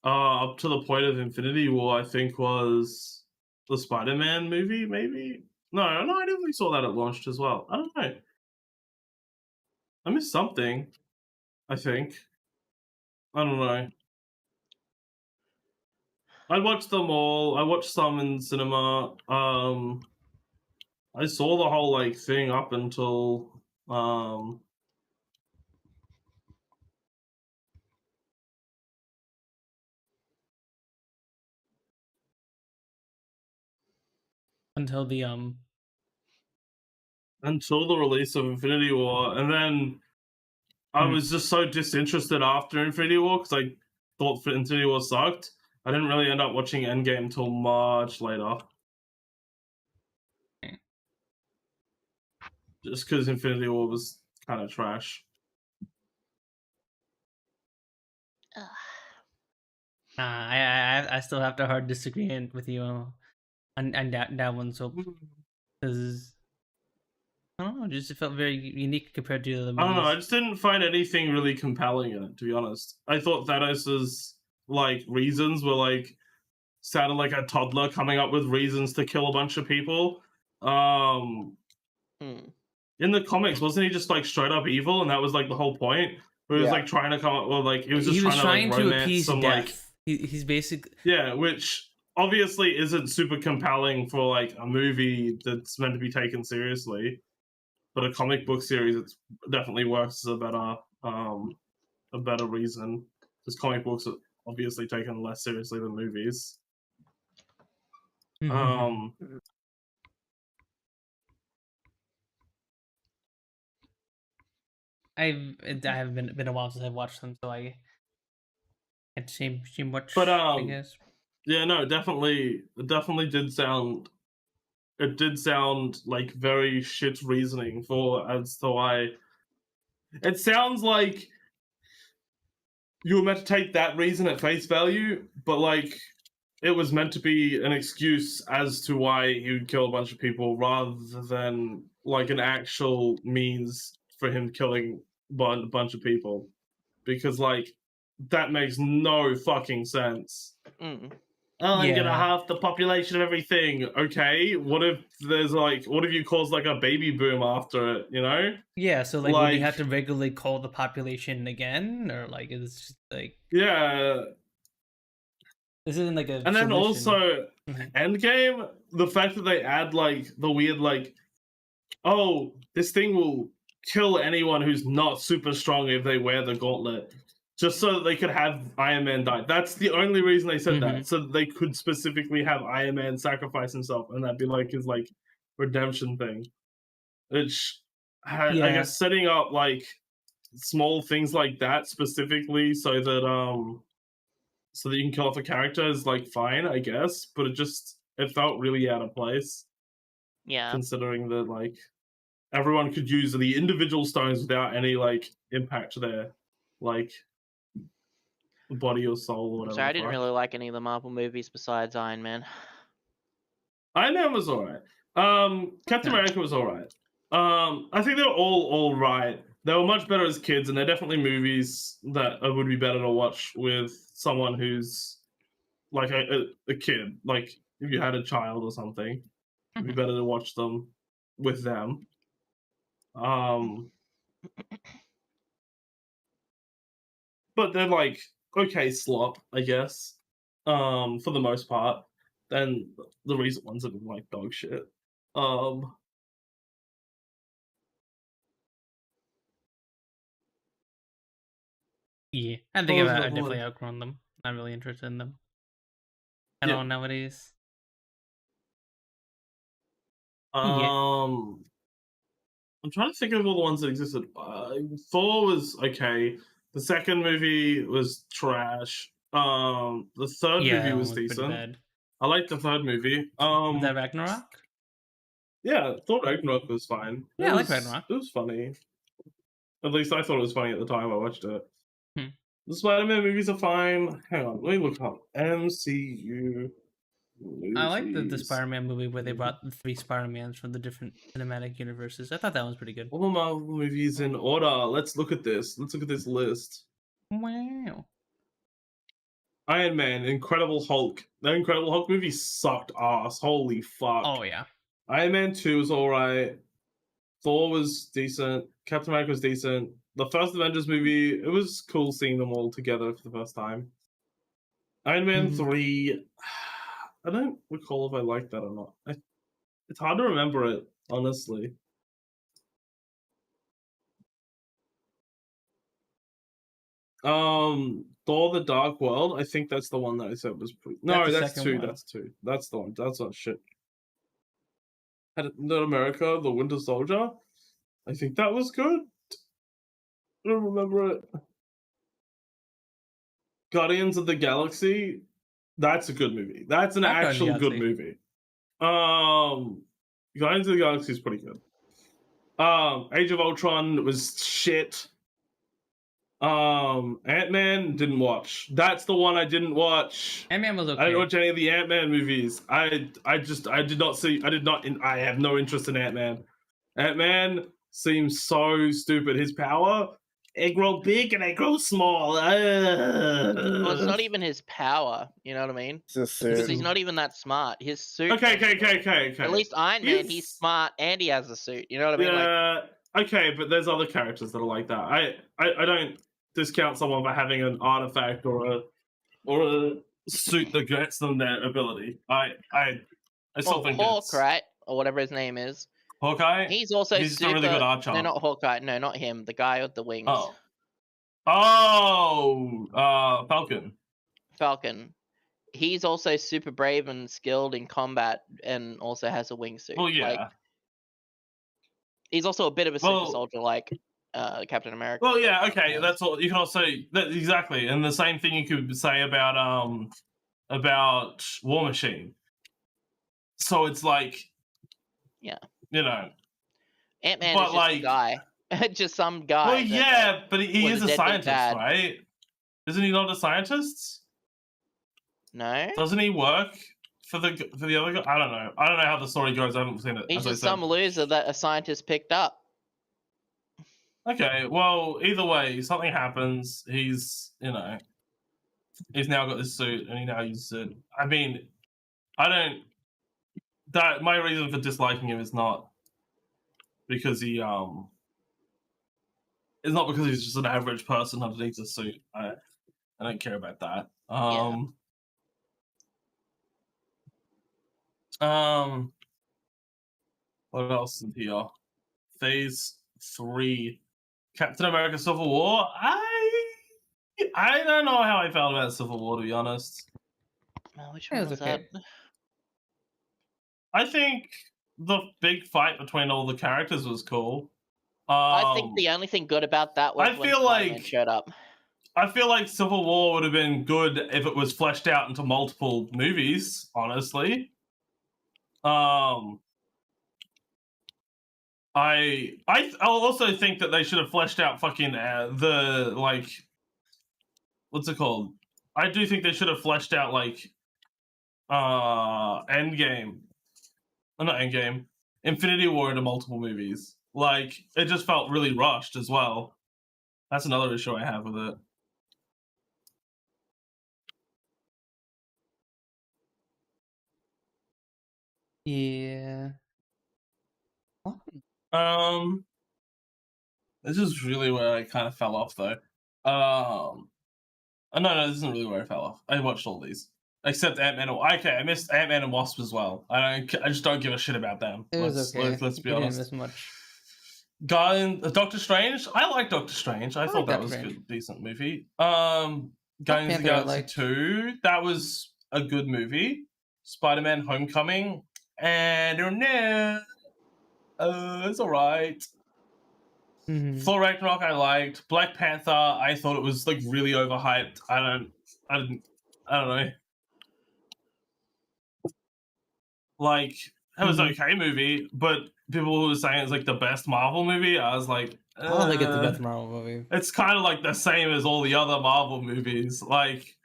up to the point of Infinity War, I think, was the Spider-Man movie. Maybe no, I definitely saw that at launch as well. I don't know. I missed something. I think. I don't know. I watched them all. I watched some in cinema. I saw the whole like thing up um until the until the release of Infinity War, and then I Hmm. was just so disinterested after Infinity War because I thought Infinity War sucked. I didn't really end up watching Endgame until much later, just because Infinity War was kind of trash. Ugh. I still have to hard disagree with you on that one. So because I don't know, just it felt very unique compared to the other I don't know. I movies. just didn't find anything really compelling in it, to be honest. I thought Thanos's like reasons were like sounded like a toddler coming up with reasons to kill a bunch of people. Hmm. In the comics, wasn't he just like straight up evil, and that was like the whole point? Where he was Yeah. like trying to come up, well, like he was just He was trying to like trying to romance appease some like death. He's basically yeah, which obviously isn't super compelling for like a movie that's meant to be taken seriously, but a comic book series it definitely works as a better reason because comic books are obviously taken less seriously than movies. Um, I have been a while since I've watched them, so I had seen much. but I guess. yeah, no, it definitely did sound. It did sound like very shit reasoning for as to why. It sounds like you were meant to take that reason at face value, but like it was meant to be an excuse as to why he would kill a bunch of people rather than like an actual means for him killing a bunch of people. Because like that makes no fucking sense. Mm. Oh, I'm gonna Yeah. halve the population of everything. Okay, what if there's like, what if you cause like a baby boom after it? You know? Yeah, so like, would he Like, have to regularly call the population again, or like, it's just like yeah. this isn't like a And then solution. also, Mhm. Endgame, the fact that they add like the weird like, oh, this thing will kill anyone who's not super strong if they wear the gauntlet, just so that they could have Iron Man die. That's the only reason they said that, so that they could specifically have Iron Man sacrifice himself, and that'd be like his like redemption thing. Which I Yeah, guess setting up like small things like that specifically so that you can kill off a character is like fine, I guess, but it felt really out of place Yeah. considering that like everyone could use the individual stones without any like impact to their like body or soul or whatever. So I didn't really like any of the Marvel movies besides Iron Man. Iron Man was alright. Captain America was alright. I think they were all right. They were much better as kids, and they're definitely movies that would be better to watch with someone who's like a kid. Like if you had a child or something, it'd be better to watch them with them. But they're like okay slop, I guess. For the most part. Then the recent ones have been like dog shit. Yeah, I think What was I've another definitely one? outgrown them. Not really interested in them at Yeah. all nowadays. I'm trying to think of all the ones that existed. Thor was okay. The second movie was trash. The third Yeah, movie that was one was pretty decent. bad. I liked the third movie. Was that Ragnarok? Yeah, Thor Ragnarok was fine. Yeah, I like Ragnarok. It was funny. At least I thought it was funny at the time I watched it. Hmm. The Spider-Man movies are fine. Hang on, let me look up MCU movies. I like the Spider-Man movie where they brought the 3 Spider-Mans from the different cinematic universes. I thought that was pretty good. all the Marvel movies in order. Let's look at this. Let's look at this list. Wow. Iron Man, Incredible Hulk. The Incredible Hulk movie sucked ass. Holy fuck. Oh yeah. Iron Man 2 was alright. Thor was decent. Captain America was decent. The first Avengers movie, it was cool seeing them all together for the first time. Iron Man 3, I don't recall if I liked that or not. It's hard to remember it, honestly. Thor: The Dark World. I think that's the one that I said was pretty. No, That's the that's second 2. one. That's 2. That's the one. That's not shit. Captain America: The Winter Soldier. I think that was good. I don't remember it. Guardians of the Galaxy. That's a good movie. That's an I've actual Guardians of good the movie. Guardians of the Galaxy is pretty good. Age of Ultron was shit. Ant-Man didn't watch. That's the one I didn't watch. Ant-Man was okay. I didn't watch any of the Ant-Man movies. I did not see. I have no interest in Ant-Man. Ant-Man seems so stupid. His power, they grow big and they grow small. Well, it's not even his power. You know what I mean? It's just Because he's not even that smart. His suit. Okay. At least Iron Man, he's smart and he has a suit. You know what I mean? Yeah. Okay, but there's other characters that are like that. I don't discount someone for having an artifact or a suit that gets them their ability. I still think Hawk, it's right? Or whatever his name is. Hawkeye. He's also He's super... a really good archer. No, not Hawkeye. No, not him. The guy with the wings. Falcon. Falcon. He's also super brave and skilled in combat and also has a wingsuit. Well, yeah. Like, he's also a bit of a super soldier like Captain America. Well, yeah, okay, that's all. You can also exactly, and the same thing you could say about War Machine. So it's like, yeah, you know, Ant-Man is just a guy, just some guy. Well, yeah, but he is a scientist, right? Isn't he not a scientist? No. Doesn't he work for the other guy? I don't know. I don't know how the story goes. I haven't seen it. He's just some loser that a scientist picked up. Okay, well, either way, something happens. He's now got this suit, and he now uses it. I mean, my reason for disliking him is not because he it's not because he's just an average person underneath a suit. I don't care about that. What else is here? Phase 3. Captain America Civil War. I don't know how I felt about Civil War, to be honest. Which one was that? I think the big fight between all the characters was cool. I think the only thing good about that was when Spider-Man showed up. I feel like Civil War would have been good if it was fleshed out into multiple movies, honestly. I also think that they should have fleshed out fucking what's it called? I do think they should have fleshed out Endgame not Endgame, Infinity War into multiple movies. Like, it just felt really rushed as well. That's another issue I have with it. Yeah. This is really where I kind of fell off, though. No, this isn't really where I fell off. I watched all these except Ant-Man. Okay, I missed Ant-Man and Wasp as well. I just don't give a shit about them. It was okay. Let's be You honest. didn't miss much. Doctor Strange. I like Doctor Strange. I thought that Doctor was a Strange. good, decent movie. Guardians of the Panther I Galaxy liked. 2. That was a good movie. Spider-Man: Homecoming. And it's alright. Mhm. Thor Ragnarok I liked. Black Panther, I thought it was like really overhyped. I don't know. Like, it was an okay movie, but people who were saying it's like the best Marvel movie, I was like, I don't think it's the best Marvel movie. it's kind of like the same as all the other Marvel movies. Like,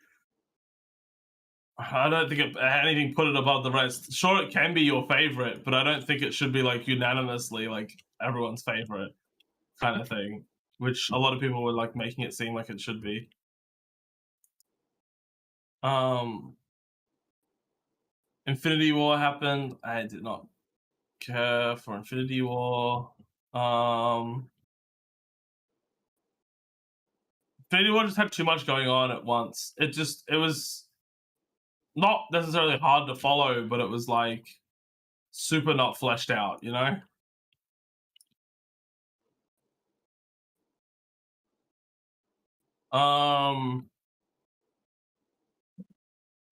I don't think anything put it above the rest. Sure, it can be your favorite, but I don't think it should be like unanimously like everyone's favorite kind of thing, which a lot of people were like making it seem like it should be. Infinity War happened. I did not care for Infinity War. Infinity War just had too much going on at once. It was not necessarily hard to follow, but it was like super not fleshed out, you know?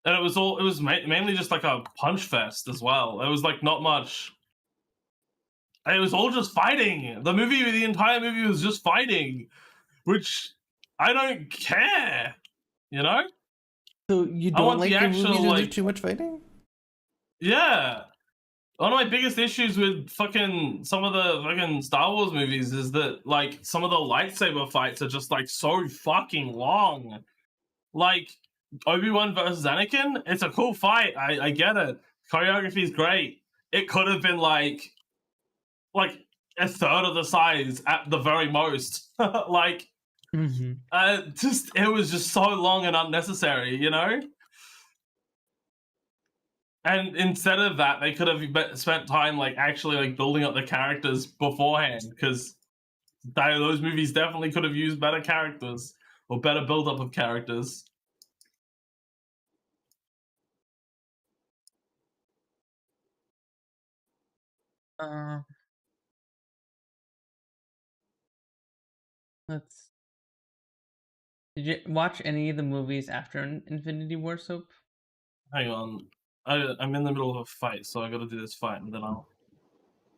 And it was mainly just like a punch fest as well. It was like not much. It was all just fighting. The entire movie was just fighting, which I don't care, you know? So you I don't want like the the actual, movies where there's like- too much fighting? Yeah. One of my biggest issues with fucking some of the fucking Star Wars movies is that like some of the lightsaber fights are just like so fucking long. Like Obi-Wan versus Anakin, it's a cool fight. I get it. Choreography is great. It could have been like a third of the size at the very most. Like, it was just so long and unnecessary, you know? And instead of that, they could have spent time like actually like building up the characters beforehand, because those movies definitely could have used better characters or better build-up of characters. Did you watch any of the movies after Infinity War Soap? Hang on. I'm in the middle of a fight, so I gotta do this fight, and then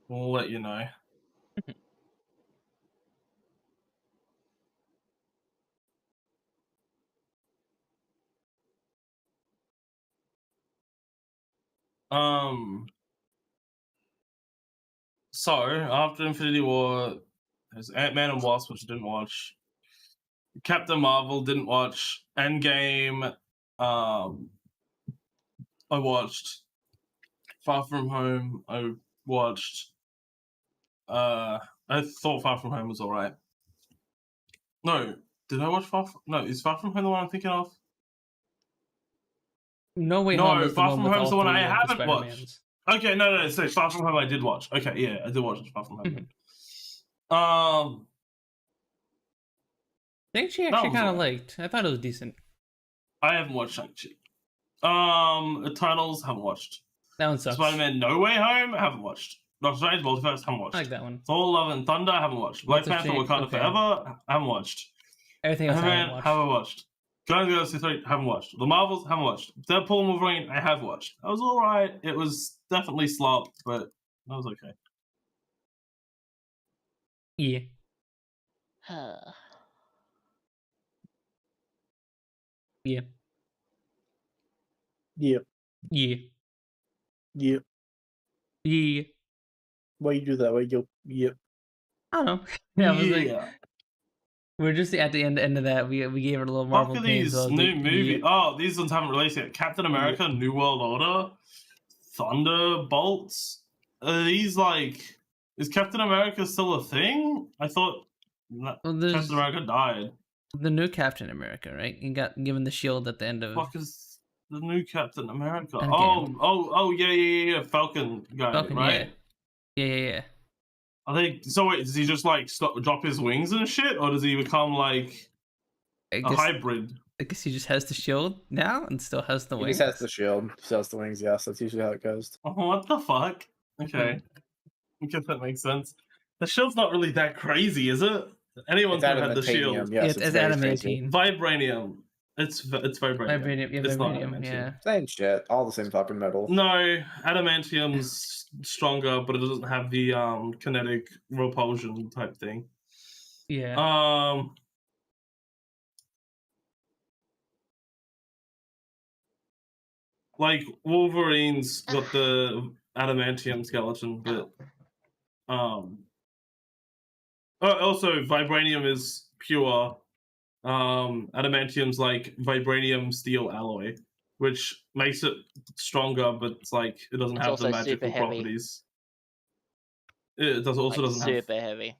we'll let you know. So after Infinity War, there's Ant-Man and Wasp, which I didn't watch. Captain Marvel didn't watch. Endgame, I watched. Far From Home, I watched. I thought Far From Home was alright. No, did I watch No, is Far From Home the one I'm thinking of? No Way Home is the Far one From with Home's all the one three I of the haven't Spider-Mans. watched. Okay, no. So Far From Home I did watch. Okay, yeah, I did watch Far From Home. Shang-Chi That actually was kind of alright. liked. I thought it was decent. I haven't watched Shang-Chi. Eternals, haven't watched. That one sucks. Spider-Man No Way Home, haven't watched. Doctor Strange Multiverse, haven't watched. I like that one. Thor Love and Thunder, haven't watched. Black Doctor Panther Strange, Wakanda okay. Forever, haven't watched. Everything else I haven't Ant-Man, watched. haven't watched. Guardians of the Galaxy 3, haven't watched. The Marvels, haven't watched. Deadpool and Wolverine, I have watched. That was alright. It was definitely slop, but that was okay. Yeah. Yeah. Yep. Yeah. Yep. Yeah. Why you do that? Why you? Yep. I don't know. Yeah, I was like, Yeah. we're just at the end of that. We gave it a little Marvel Fuck are pain, these so I was new like, movies? yeah. Oh, these ones haven't released yet. Captain America, New World Order, Thunderbolts, these like, is Captain America still a thing? I thought Well, there's Captain America died. the new Captain America, right? He got given the shield at the end of Fuck is the new Captain America? Endgame. Oh, yeah, Falcon guy, Falcon. right? Yeah. I think so. Wait, does he just like drop his wings and shit, or does he become like I a guess hybrid? I guess he just has the shield now and still has the He wings. just has the shield, still has the wings. Yes, that's usually how it goes. Oh, what the fuck? Okay, I guess that makes sense. The shield's not really that crazy, is it? Anyone It's could have had the shield. adamantium. Yes, it's very crazy. adamantine. Vibranium. It's vibranium. Vibranium, yeah, It's not vibranium, adamantium. yeah. Same shit. All the same fucking metal. No, adamantium's stronger, but it doesn't have the kinetic repulsion type thing. Yeah. Like Wolverine's got the adamantium skeleton, but also vibranium is pure. Adamantium's like vibranium steel alloy, which makes it stronger, but it's like it doesn't It's have the also magical super heavy. properties. It does also Like, doesn't have. super heavy.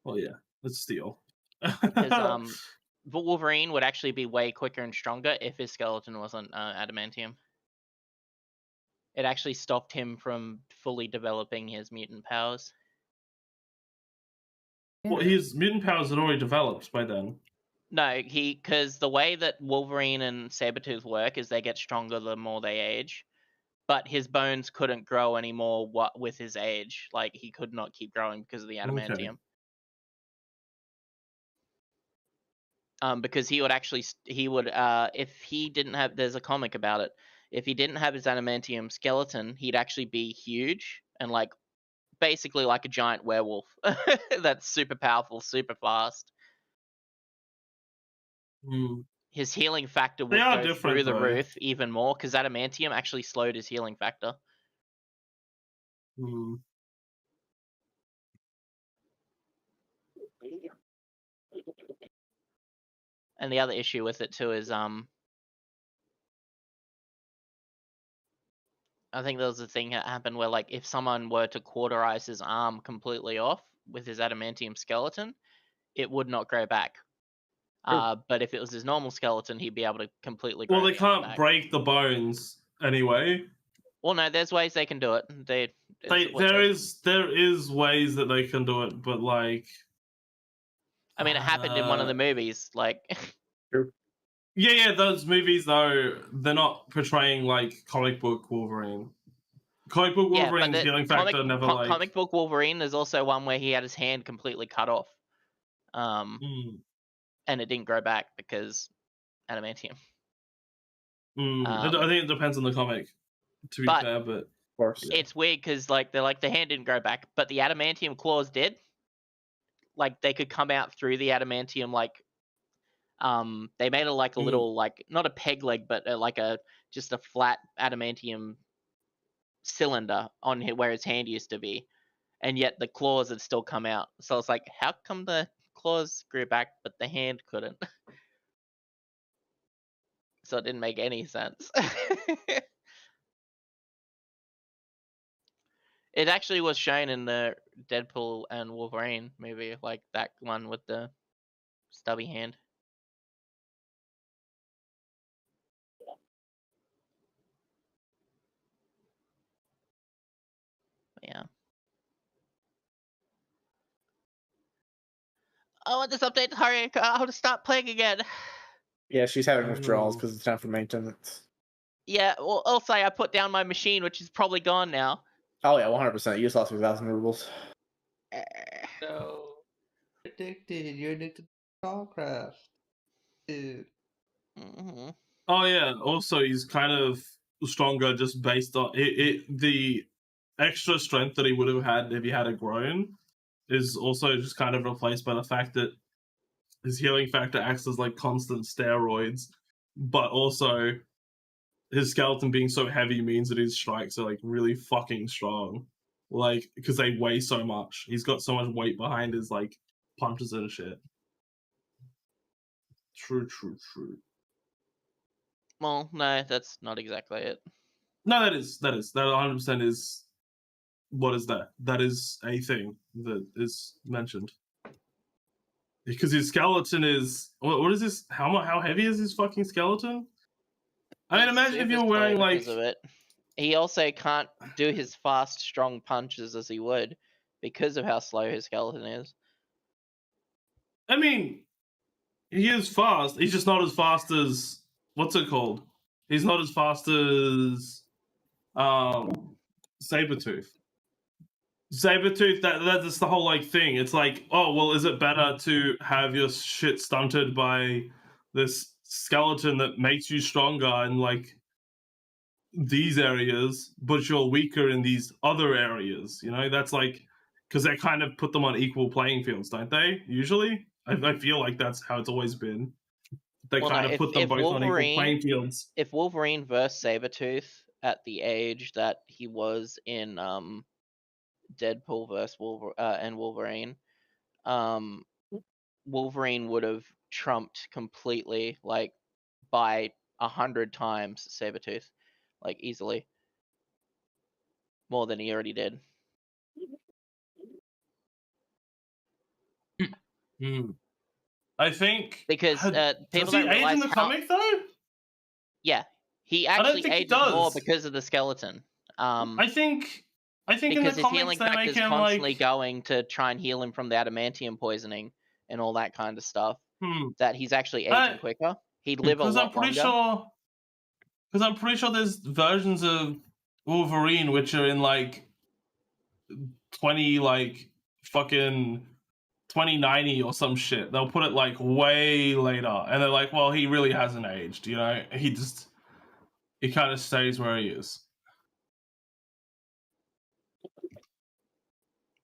Well, yeah, it's steel. Because Wolverine would actually be way quicker and stronger if his skeleton wasn't adamantium. It actually stopped him from fully developing his mutant powers. Well, his mutant powers had already developed by then. No, because the way that Wolverine and Sabretooth work is they get stronger the more they age, but his bones couldn't grow anymore with his age. Like, he could not keep growing because of the adamantium. Okay. Because he would if he didn't have, there's a comic about it. If he didn't have his adamantium skeleton, he'd actually be huge and like basically like a giant werewolf that's super powerful, super fast. His healing factor would go through the roof even more because adamantium actually slowed his healing factor. And the other issue with it too is I think there was a thing that happened where, like, if someone were to cauterize his arm completely off with his adamantium skeleton, it would not grow back. But if it was his normal skeleton, he'd be able to completely grow. Well, they can't break the bones anyway. Well, no, there's ways they can do it. There is ways that they can do it, but like, I mean, it happened in one of the movies, like. Yeah, those movies though, they're not portraying like comic book Wolverine. Comic book Wolverine's healing factor never like. Comic book Wolverine, there's also one where he had his hand completely cut off, and it didn't grow back because adamantium. I think it depends on the comic. To be fair, but of course, it's weird because like the hand didn't grow back, but the adamantium claws did. Like they could come out through the adamantium, like. They made it like a little, like, not a peg leg, but like just a flat adamantium cylinder on where his hand used to be, and yet the claws had still come out. So it's like, how come the claws grew back but the hand couldn't? So it didn't make any sense. It actually was shown in the Deadpool and Wolverine movie, like that one with the stubby hand. Yeah. I want this update to hurry. I want to start playing again. Yeah, she's having withdrawals because it's time for maintenance. Yeah, well, also I put down my machine, which is probably gone now. Oh yeah, 100%. You just lost 2,000 rubles. No. Addicted. You're addicted to Starcraft. Dude. Mm-hmm. Oh yeah. Also, he's kind of stronger just based on the extra strength that he would have had if he had grown is also just kind of replaced by the fact that his healing factor acts as like constant steroids, but also his skeleton being so heavy means that his strikes are like really fucking strong, like because they weigh so much. He's got so much weight behind his like punches and shit. True. Well, no, that's not exactly it. No, that 100% is what is that? That is a thing that is mentioned. Because his skeleton is what is this? How heavy is his fucking skeleton? I mean, He's imagine if super you were slow wearing like. because of it. He also can't do his fast, strong punches as he would because of how slow his skeleton is. I mean, he is fast. He's just not as fast as what's it called? He's not as fast as Sabretooth. Sabretooth, that's the whole like thing. It's like, oh well, is it better to have your shit stunted by this skeleton that makes you stronger in like these areas, but you're weaker in these other areas? You know, that's like because they kind of put them on equal playing fields, don't they? Usually, I feel like that's how it's always been. They Well, kind no, of put them if both on equal Wolverine- playing fields. If Wolverine versus Sabretooth at the age that he was in Deadpool versus Wolverine, Wolverine would have trumped completely, like by 100 times Sabretooth, like easily, more than he already did. I think Because people does he don't age realize in the how. comic though? Yeah, he don't actually think he ages more does. because of the skeleton. I think in the Because his comics healing they factor make is him constantly like going to try and heal him from the adamantium poisoning and all that kind of stuff. That he's actually aging quicker. He'd live a because lot longer. I'm pretty sure there's versions of Wolverine which are in like 20 like fucking 2090 or some shit. They'll put it like way later and they're like, well, he really hasn't aged, you know? He kind of stays where he is.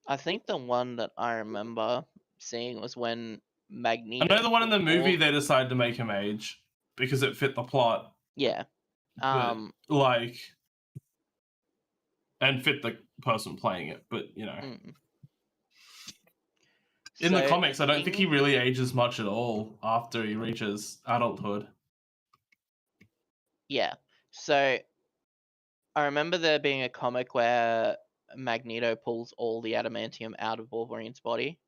I think the one that I remember seeing was when Magneto. I know the one in the movie pulled- they decided to make him age because it fit the plot. Yeah. But, like, and fit the person playing it, but you know. In the comics, I don't think he really ages much at all after he reaches adulthood. Yeah. So I remember there being a comic where Magneto pulls all the adamantium out of Wolverine's body.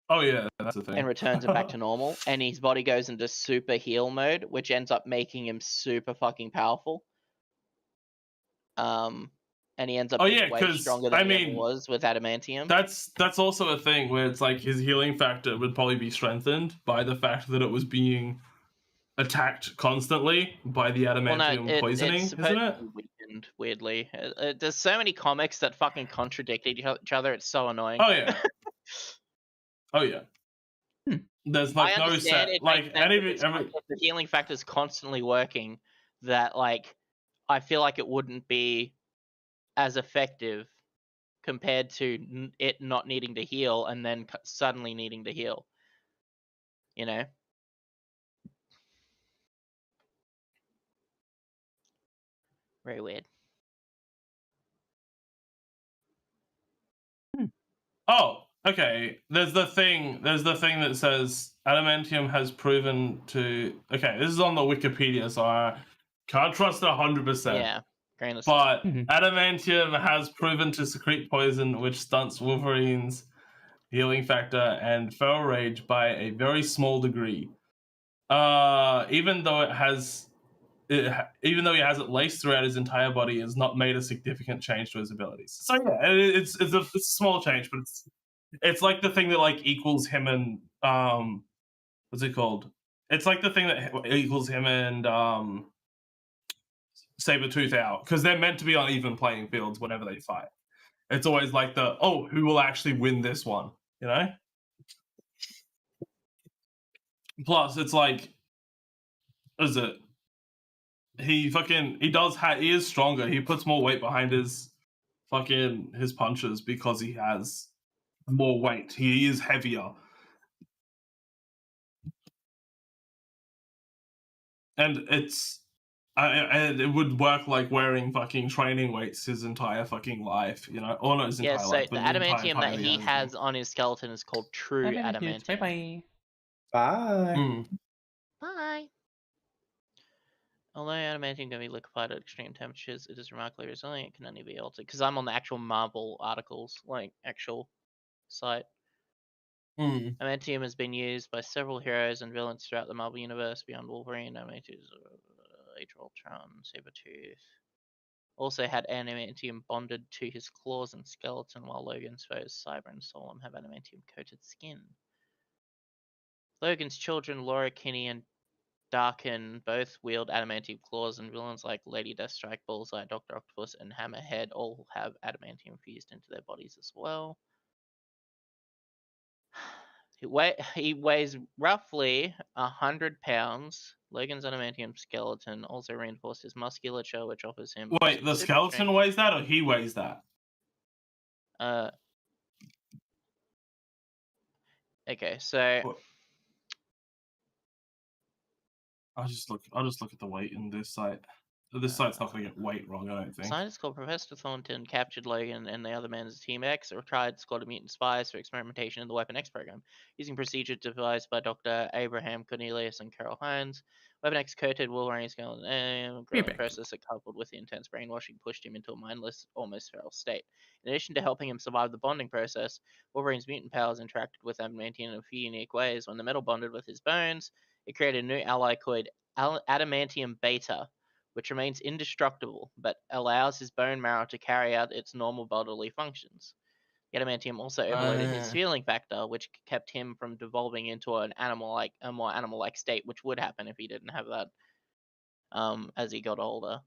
Oh yeah, that's the thing. And returns him back to normal, and his body goes into super heal mode, which ends up making him super fucking powerful. And he ends up being way stronger than he ever was with adamantium. That's also a thing where it's like his healing factor would probably be strengthened by the fact that it was being attacked constantly by the adamantium poisoning, it's isn't it? Weakened, weirdly. There's so many comics that fucking contradict each other. It's so annoying. Oh yeah. Oh yeah. There's like no set like the healing factor is constantly working. That like I feel like it wouldn't be as effective compared to it not needing to heal and then suddenly needing to heal. You know. Very weird. Oh, okay. There's the thing that says adamantium has proven to. Okay, this is on the Wikipedia, so I can't trust it 100%. Yeah, but adamantium has proven to secrete poison, which stunts Wolverine's healing factor and feral rage by a very small degree. Even though he has it laced throughout his entire body, it has not made a significant change to his abilities. So yeah, it's a small change, but it's like the thing that like equals him and what's it called? It's like the thing that equals him and Sabretooth out, because they're meant to be on even playing fields whenever they fight. It's always like who will actually win this one, you know? Plus, it's like, what is it? He is stronger. He puts more weight behind his punches because he has more weight. He is heavier. And and it would work like wearing fucking training weights his entire fucking life, you know? Or not his entire life, the adamantium that he has on his skeleton is called true adamantium. Bye-bye. Bye. Bye. Although adamantium can be liquefied at extreme temperatures, it is remarkably resilient. It can only be altered. Because I'm on the actual Marvel articles, like actual site. Adamantium has been used by several heroes and villains throughout the Marvel universe beyond Wolverine, Adamantium, Age of Ultron, Sabretooth. Also had adamantium bonded to his claws and skeleton, while Logan's foes Cyber and Solem have adamantium-coated skin. Logan's children, Laura Kinney and Darken, both wield adamantium claws, and villains like Lady Deathstrike, Bullseye, Dr. Octopus, and Hammerhead all have adamantium fused into their bodies as well. He weighs roughly 100 pounds. Logan's adamantium skeleton also reinforced his musculature, which offers him. Wait, the skeleton weighs that, or he weighs that? Okay, so What? I'll just look at the weight in this site. This site's not going to get weight wrong, I don't think. Scientists called Professor Thornton captured Logan and the other members of Team X, a tried squad of mutant spies for experimentation in the Weapon X program. Using procedures devised by Dr. Abraham Cornelius and Carol Hines, Weapon X coated Wolverine's skeleton growing process that, coupled with the intense brainwashing, pushed him into a mindless, almost feral state. In addition to helping him survive the bonding process, Wolverine's mutant powers interacted with adamantium in a few unique ways. When the metal bonded with his bones, it created a new ally called adamantium beta, which remains indestructible, but allows his bone marrow to carry out its normal bodily functions. The adamantium also overloaded his feeling factor, which kept him from devolving into a more animal-like state, which would happen if he didn't have that as he got older.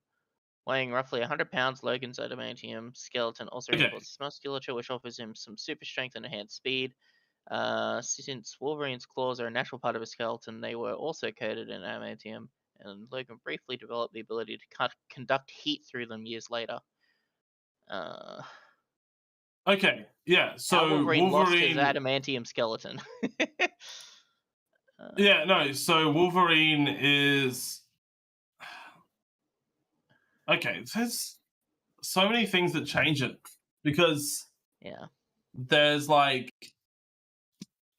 Weighing roughly 100 pounds, Logan's adamantium skeleton also reinforces musculature, which offers him some super strength and enhanced speed. Since Wolverine's claws are a natural part of his skeleton, they were also coated in adamantium, and Logan briefly developed the ability to conduct heat through them years later. Okay, yeah, so Wolverine lost his adamantium skeleton. Yeah, no, so Wolverine is... Okay, there's so many things that change it, because there's like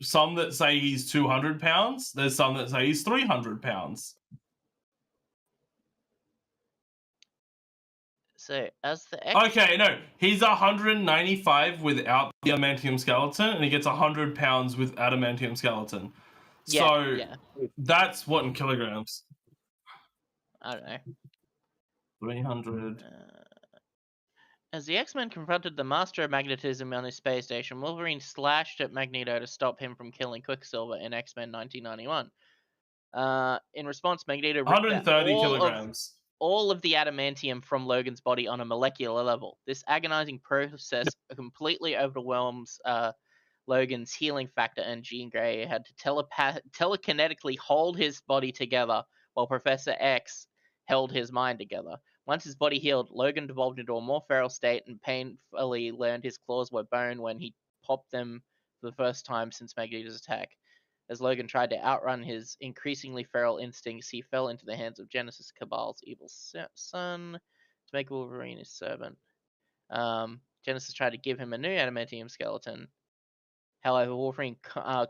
some that say he's 200 pounds, there's some that say he's 300 pounds. So, as the X... Okay, no, he's 195 without the adamantium skeleton, and he gets 100 pounds with adamantium skeleton. So, that's what in kilograms? I don't know. 300. As the X-Men confronted the Master of Magnetism on his space station, Wolverine slashed at Magneto to stop him from killing Quicksilver in X-Men 1991. In response, Magneto ripped 130 kilograms. All of the adamantium from Logan's body on a molecular level. This agonizing process completely overwhelms Logan's healing factor, and Jean Grey had to telekinetically hold his body together while Professor X held his mind together. Once his body healed, Logan devolved into a more feral state and painfully learned his claws were bone when he popped them for the first time since Magneto's attack. As Logan tried to outrun his increasingly feral instincts, he fell into the hands of Genesis Cabal's evil son to make Wolverine his servant. Genesis tried to give him a new adamantium skeleton. However, Wolverine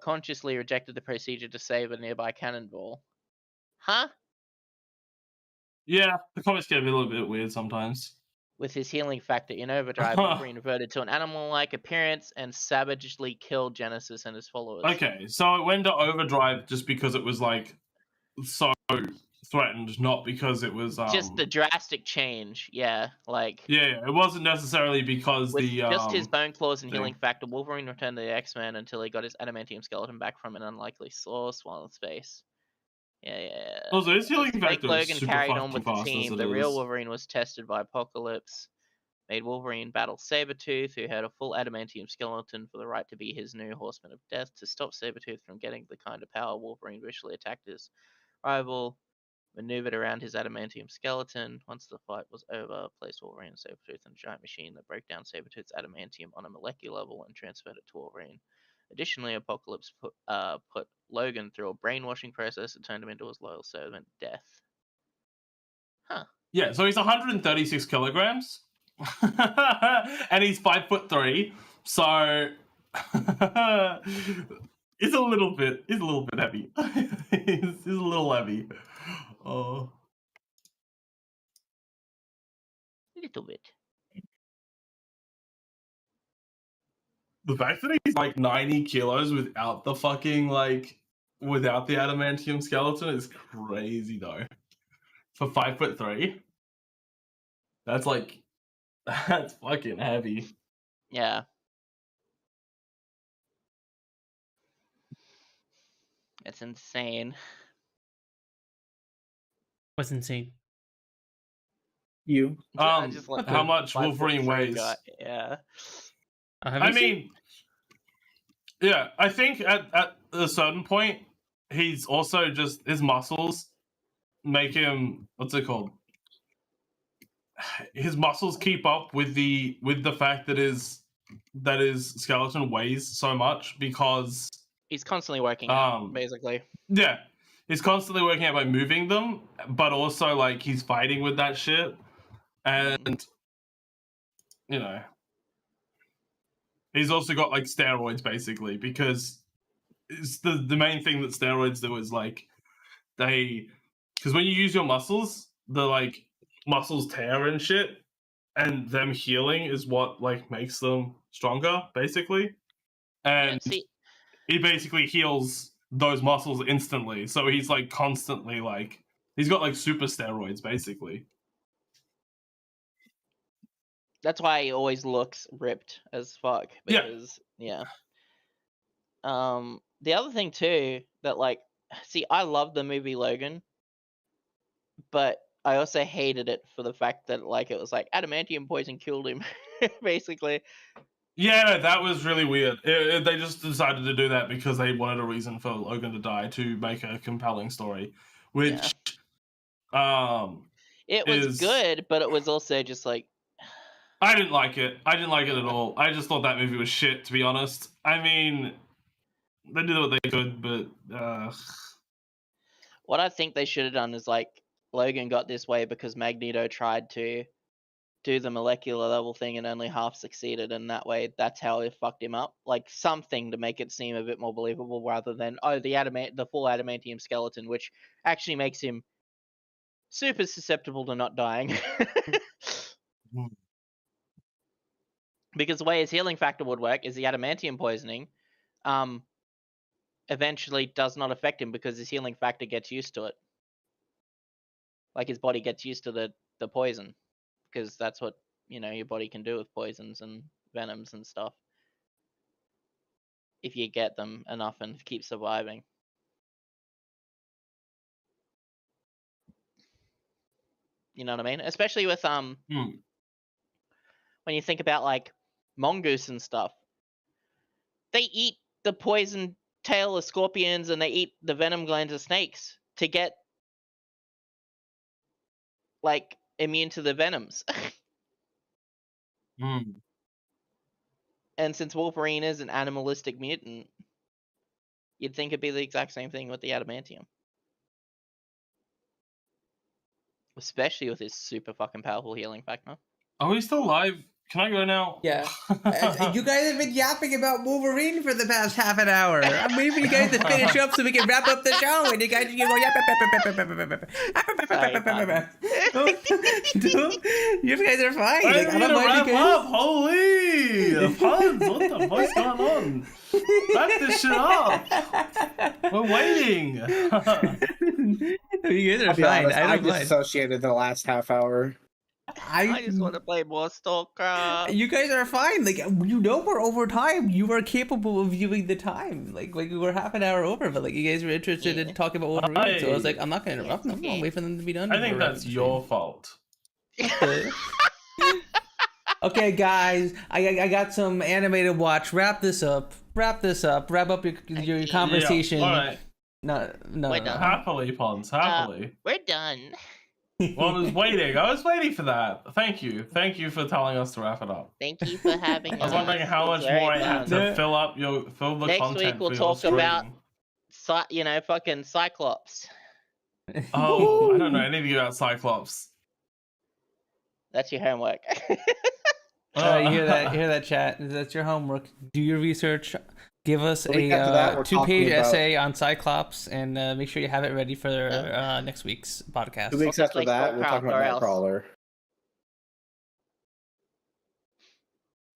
consciously rejected the procedure to save a nearby cannonball. Huh? Yeah, the comics get a little bit weird sometimes. With his healing factor in overdrive, Wolverine reverted to an animal-like appearance and savagely killed Genesis and his followers. Okay, so it went to overdrive just because it was like so threatened, not because it was just the drastic change. Yeah, like it wasn't necessarily because with the just his bone claws and healing factor. Wolverine returned to the X-Men until he got his adamantium skeleton back from an unlikely source while in space. Yeah. Also, his healing factor Logan super carried on with the fast team. The real Wolverine was tested by Apocalypse. Made Wolverine battle Sabretooth, who had a full adamantium skeleton for the right to be his new Horseman of Death. To stop Sabretooth from getting the kind of power, Wolverine visually attacked his rival, maneuvered around his adamantium skeleton. Once the fight was over, placed Wolverine and Sabretooth in a giant machine that broke down Sabretooth's adamantium on a molecular level and transferred it to Wolverine. Additionally, Apocalypse put Logan through a brainwashing process that turned him into his loyal servant, Death. Huh. Yeah, so he's 136 kilograms. And he's 5'3", so he's a little bit heavy. He's a little heavy. Oh. A little bit. The fact that he's like 90 kilos without the fucking without the adamantium skeleton is crazy though. For 5'3", that's fucking heavy. Yeah. It's insane. Was insane. You. I just like How the much 5'3" Wolverine weighs? guy. Yeah. I mean, yeah, I think at a certain point, he's also just his muscles make him, what's it called? His muscles keep up with the fact that his skeleton weighs so much because He's constantly working out, basically. yeah, he's constantly working out by moving them, but also like he's fighting with that shit, and you know, he's also got like steroids basically because it's the main thing that steroids do is like because when you use your muscles, the like muscles tear and shit, and them healing is what like makes them stronger basically, and he basically heals those muscles instantly, so he's like constantly like he's got like super steroids basically. That's why he always looks ripped as fuck. Because, yeah. The other thing too that like, see, I love the movie Logan, but I also hated it for the fact that like it was like adamantium poison killed him, basically. Yeah, no, that was really weird. They just decided to do that because they wanted a reason for Logan to die to make a compelling story, which it was good, but it was also just like I didn't like it. I didn't like it at all. I just thought that movie was shit, to be honest. I mean, they did what they could, but what I think they should have done is like Logan got this way because Magneto tried to do the molecular level thing and only half succeeded, and that way that's how it fucked him up. Like something to make it seem a bit more believable rather than the full adamantium skeleton, which actually makes him super susceptible to not dying. Because the way his healing factor would work is the adamantium poisoning eventually does not affect him because his healing factor gets used to it. Like his body gets used to the poison, because that's what, you know, your body can do with poisons and venoms and stuff. If you get them enough and keep surviving. You know what I mean? Especially with when you think about like mongoose and stuff. They eat the poison tail of scorpions and they eat the venom glands of snakes to get like immune to the venoms. And since Wolverine is an animalistic mutant, you'd think it'd be the exact same thing with the adamantium. Especially with his super fucking powerful healing factor. Are we still live? Can I go now? Yeah. You guys have been yapping about Wolverine for the past half an hour. I'm waiting for you guys to finish up so we can wrap up the show, and you guys can go yap. You guys are fine. Like, I don't mind you guys. Holy! Punz, what the fuck's going on? Wrap this shit up. We're waiting. You guys are fine. Honest, I don't mind. disassociated the last half hour. I just want to play more StarCraft. You guys are fine. Like, you know, we're over time. You are capable of viewing the time. Like we're half an hour over, but like you guys were interested in talking about Wolverine, so I was like, I'm not gonna interrupt them. I'll wait for them to be done. I think that's your fault. Okay, guys, I got some animated watch. Wrap this up. Wrap up your conversation. Yeah, all right. No. We're done. Happily, Punz. Happily. We're done. Well, I was waiting. I was waiting for that. Thank you. Thank you for telling us to wrap it up. Thank you for having us. I was wondering how much more I had to fill the Next content. week we'll for talk your about, stream. fucking Cyclops. Oh, I don't know anything about Cyclops. That's your homework. You hear that, chat? That's your homework. Do your research. Give us a 2-page essay on Cyclops, and make sure you have it ready for next week's podcast. 2 weeks after that, we're talking about Nightcrawler.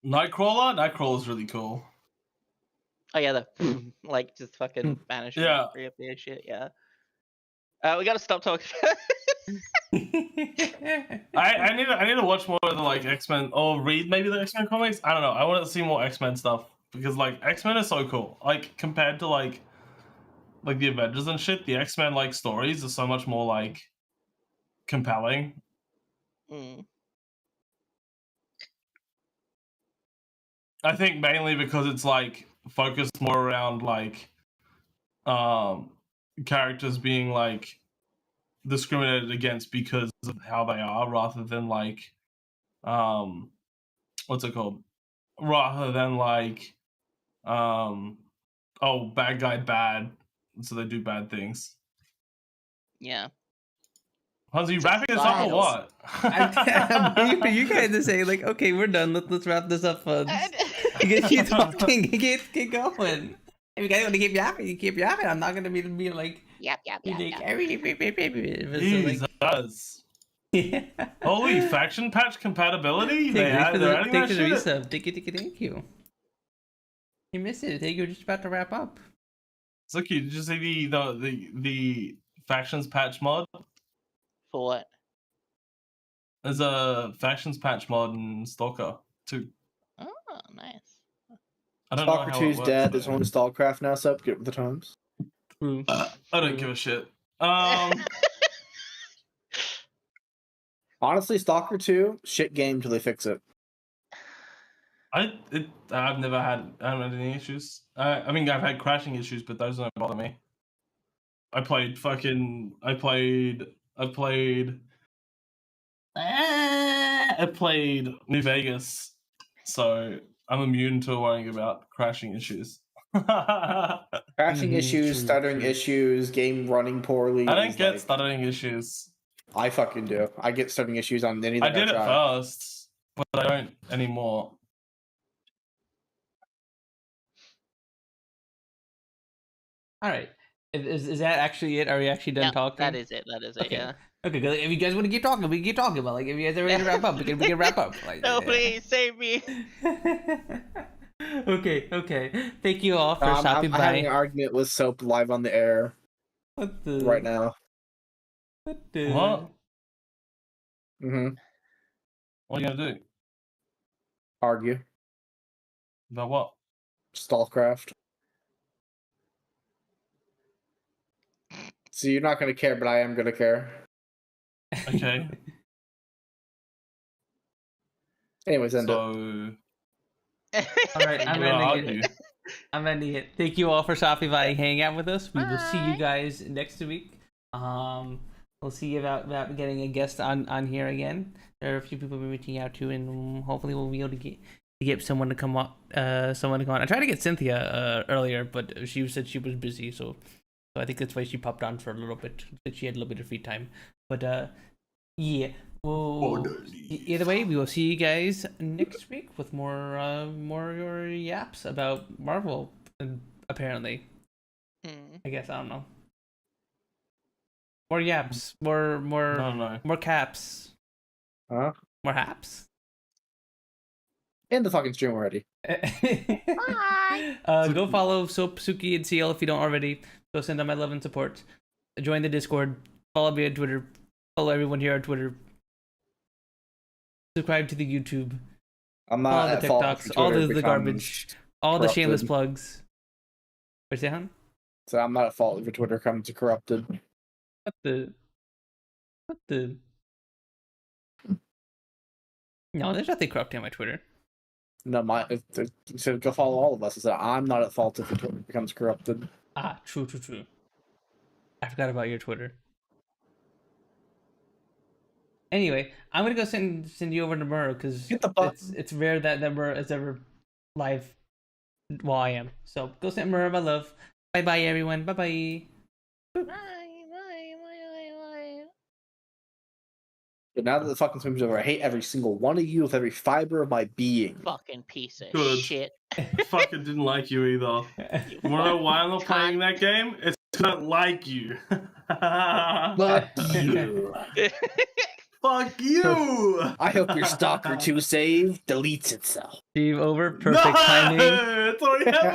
Nightcrawler's really cool. Oh yeah, the like just fucking vanish. and Yeah. reappear shit. Yeah. We gotta stop talking. I need to watch more of the like X-Men or read maybe the X-Men comics. I don't know. I want to see more X-Men stuff because like X-Men is so cool. Like compared to like the Avengers and shit, the X-Men like stories are so much more like compelling. Mm. I think mainly because it's like focused more around like characters being like discriminated against because of how they are rather than like what's it called? Rather than like oh, bad guy bad, so they do bad things. Yeah. Hansi, you wrapping this up or what? I'm waiting for you guys to say like, okay, we're done. Let's wrap this up. You guys keep talking. You guys keep going. If you guys want to keep yapping, you keep yapping. I'm not gonna be like, Yep. Jesus. Yeah. Holy faction patch compatibility? They're adding that Thank you for the shit? resub. Thank you. You missed it. I think you're just about to wrap up. Sooky, did you see the factions patch mod? For what? There's a factions patch mod in Stalker 2. Oh, nice. I don't know Stalker how 2's it works, dead. though. There's only Stalkercraft now, so get with the times. True. I don't give a shit. Honestly, Stalker 2, shit game till they fix it. I haven't had any issues. I mean, I've had crashing issues, but those don't bother me. I played New Vegas, so I'm immune to worrying about crashing issues. Crashing issues, true, stuttering true. issues, game running poorly. I don't is get like- stuttering issues. I fucking do. I get stuttering issues on anything I did it try. first, but I don't anymore. All right. Is that actually it? Are we actually done Yeah, talking? that is it. Okay. Yeah. Okay, good. If you guys want to keep talking, we can keep talking. But like, if you guys are ready to wrap up, we can wrap up. Like, No, please save me. Okay. Thank you all for I'm stopping having an by. argument with Soap live on the air What the? right now. What the? What? Mm-hmm. What are you gonna do? Argue. About what? Stallcraft. So you're not gonna care, but I am gonna care. Okay. Anyways, end it. So All right, I'm we're gonna ending argue. it. I'm ending it. Thank you all for stopping by and hanging out with us. We will see you Bye. guys next week. We'll see about getting a guest on here again. There are a few people we're reaching out to, and hopefully we'll be able to get someone to come on. I tried to get Cynthia earlier, but she said she was busy, so I think that's why she popped on for a little bit. That she had a little bit of free time. But yeah. Well, either way, we will see you guys next week with more your yaps about Marvel. Apparently, I guess I don't know. More yaps, more No. more caps, Huh? more haps. End the fucking stream already. Go follow Sooky and Siel if you don't already. Go send them my love and support. Join the Discord. Follow me on Twitter. Follow everyone here on Twitter. Subscribe to the YouTube. I'm All not the at fault TikToks. if All Twitter the becomes garbage. All the shameless corrupted. plugs. What's that, hon? So I'm not at fault if Twitter comes corrupted. What the? No, there's nothing corrupt on my Twitter. No, so go follow all of us. I said I'm not at fault if Twitter becomes corrupted. Ah, true. I forgot about your Twitter. Anyway, I'm gonna go send you over to Murr because Hit the button. it's rare that Murr is ever live while I am. So go send Murr my love. Bye everyone. Bye. But now that the fucking stream's over, I hate every single one of you with every fiber of my being. Fucking piece of Good. shit. I fucking didn't like you either. You wanna know why I'm not playing that game? It's 'cause I don't like you. Fuck you. Fuck you! I hope your Stalker 2 save deletes itself. Steve over, perfect timing. It's already happened.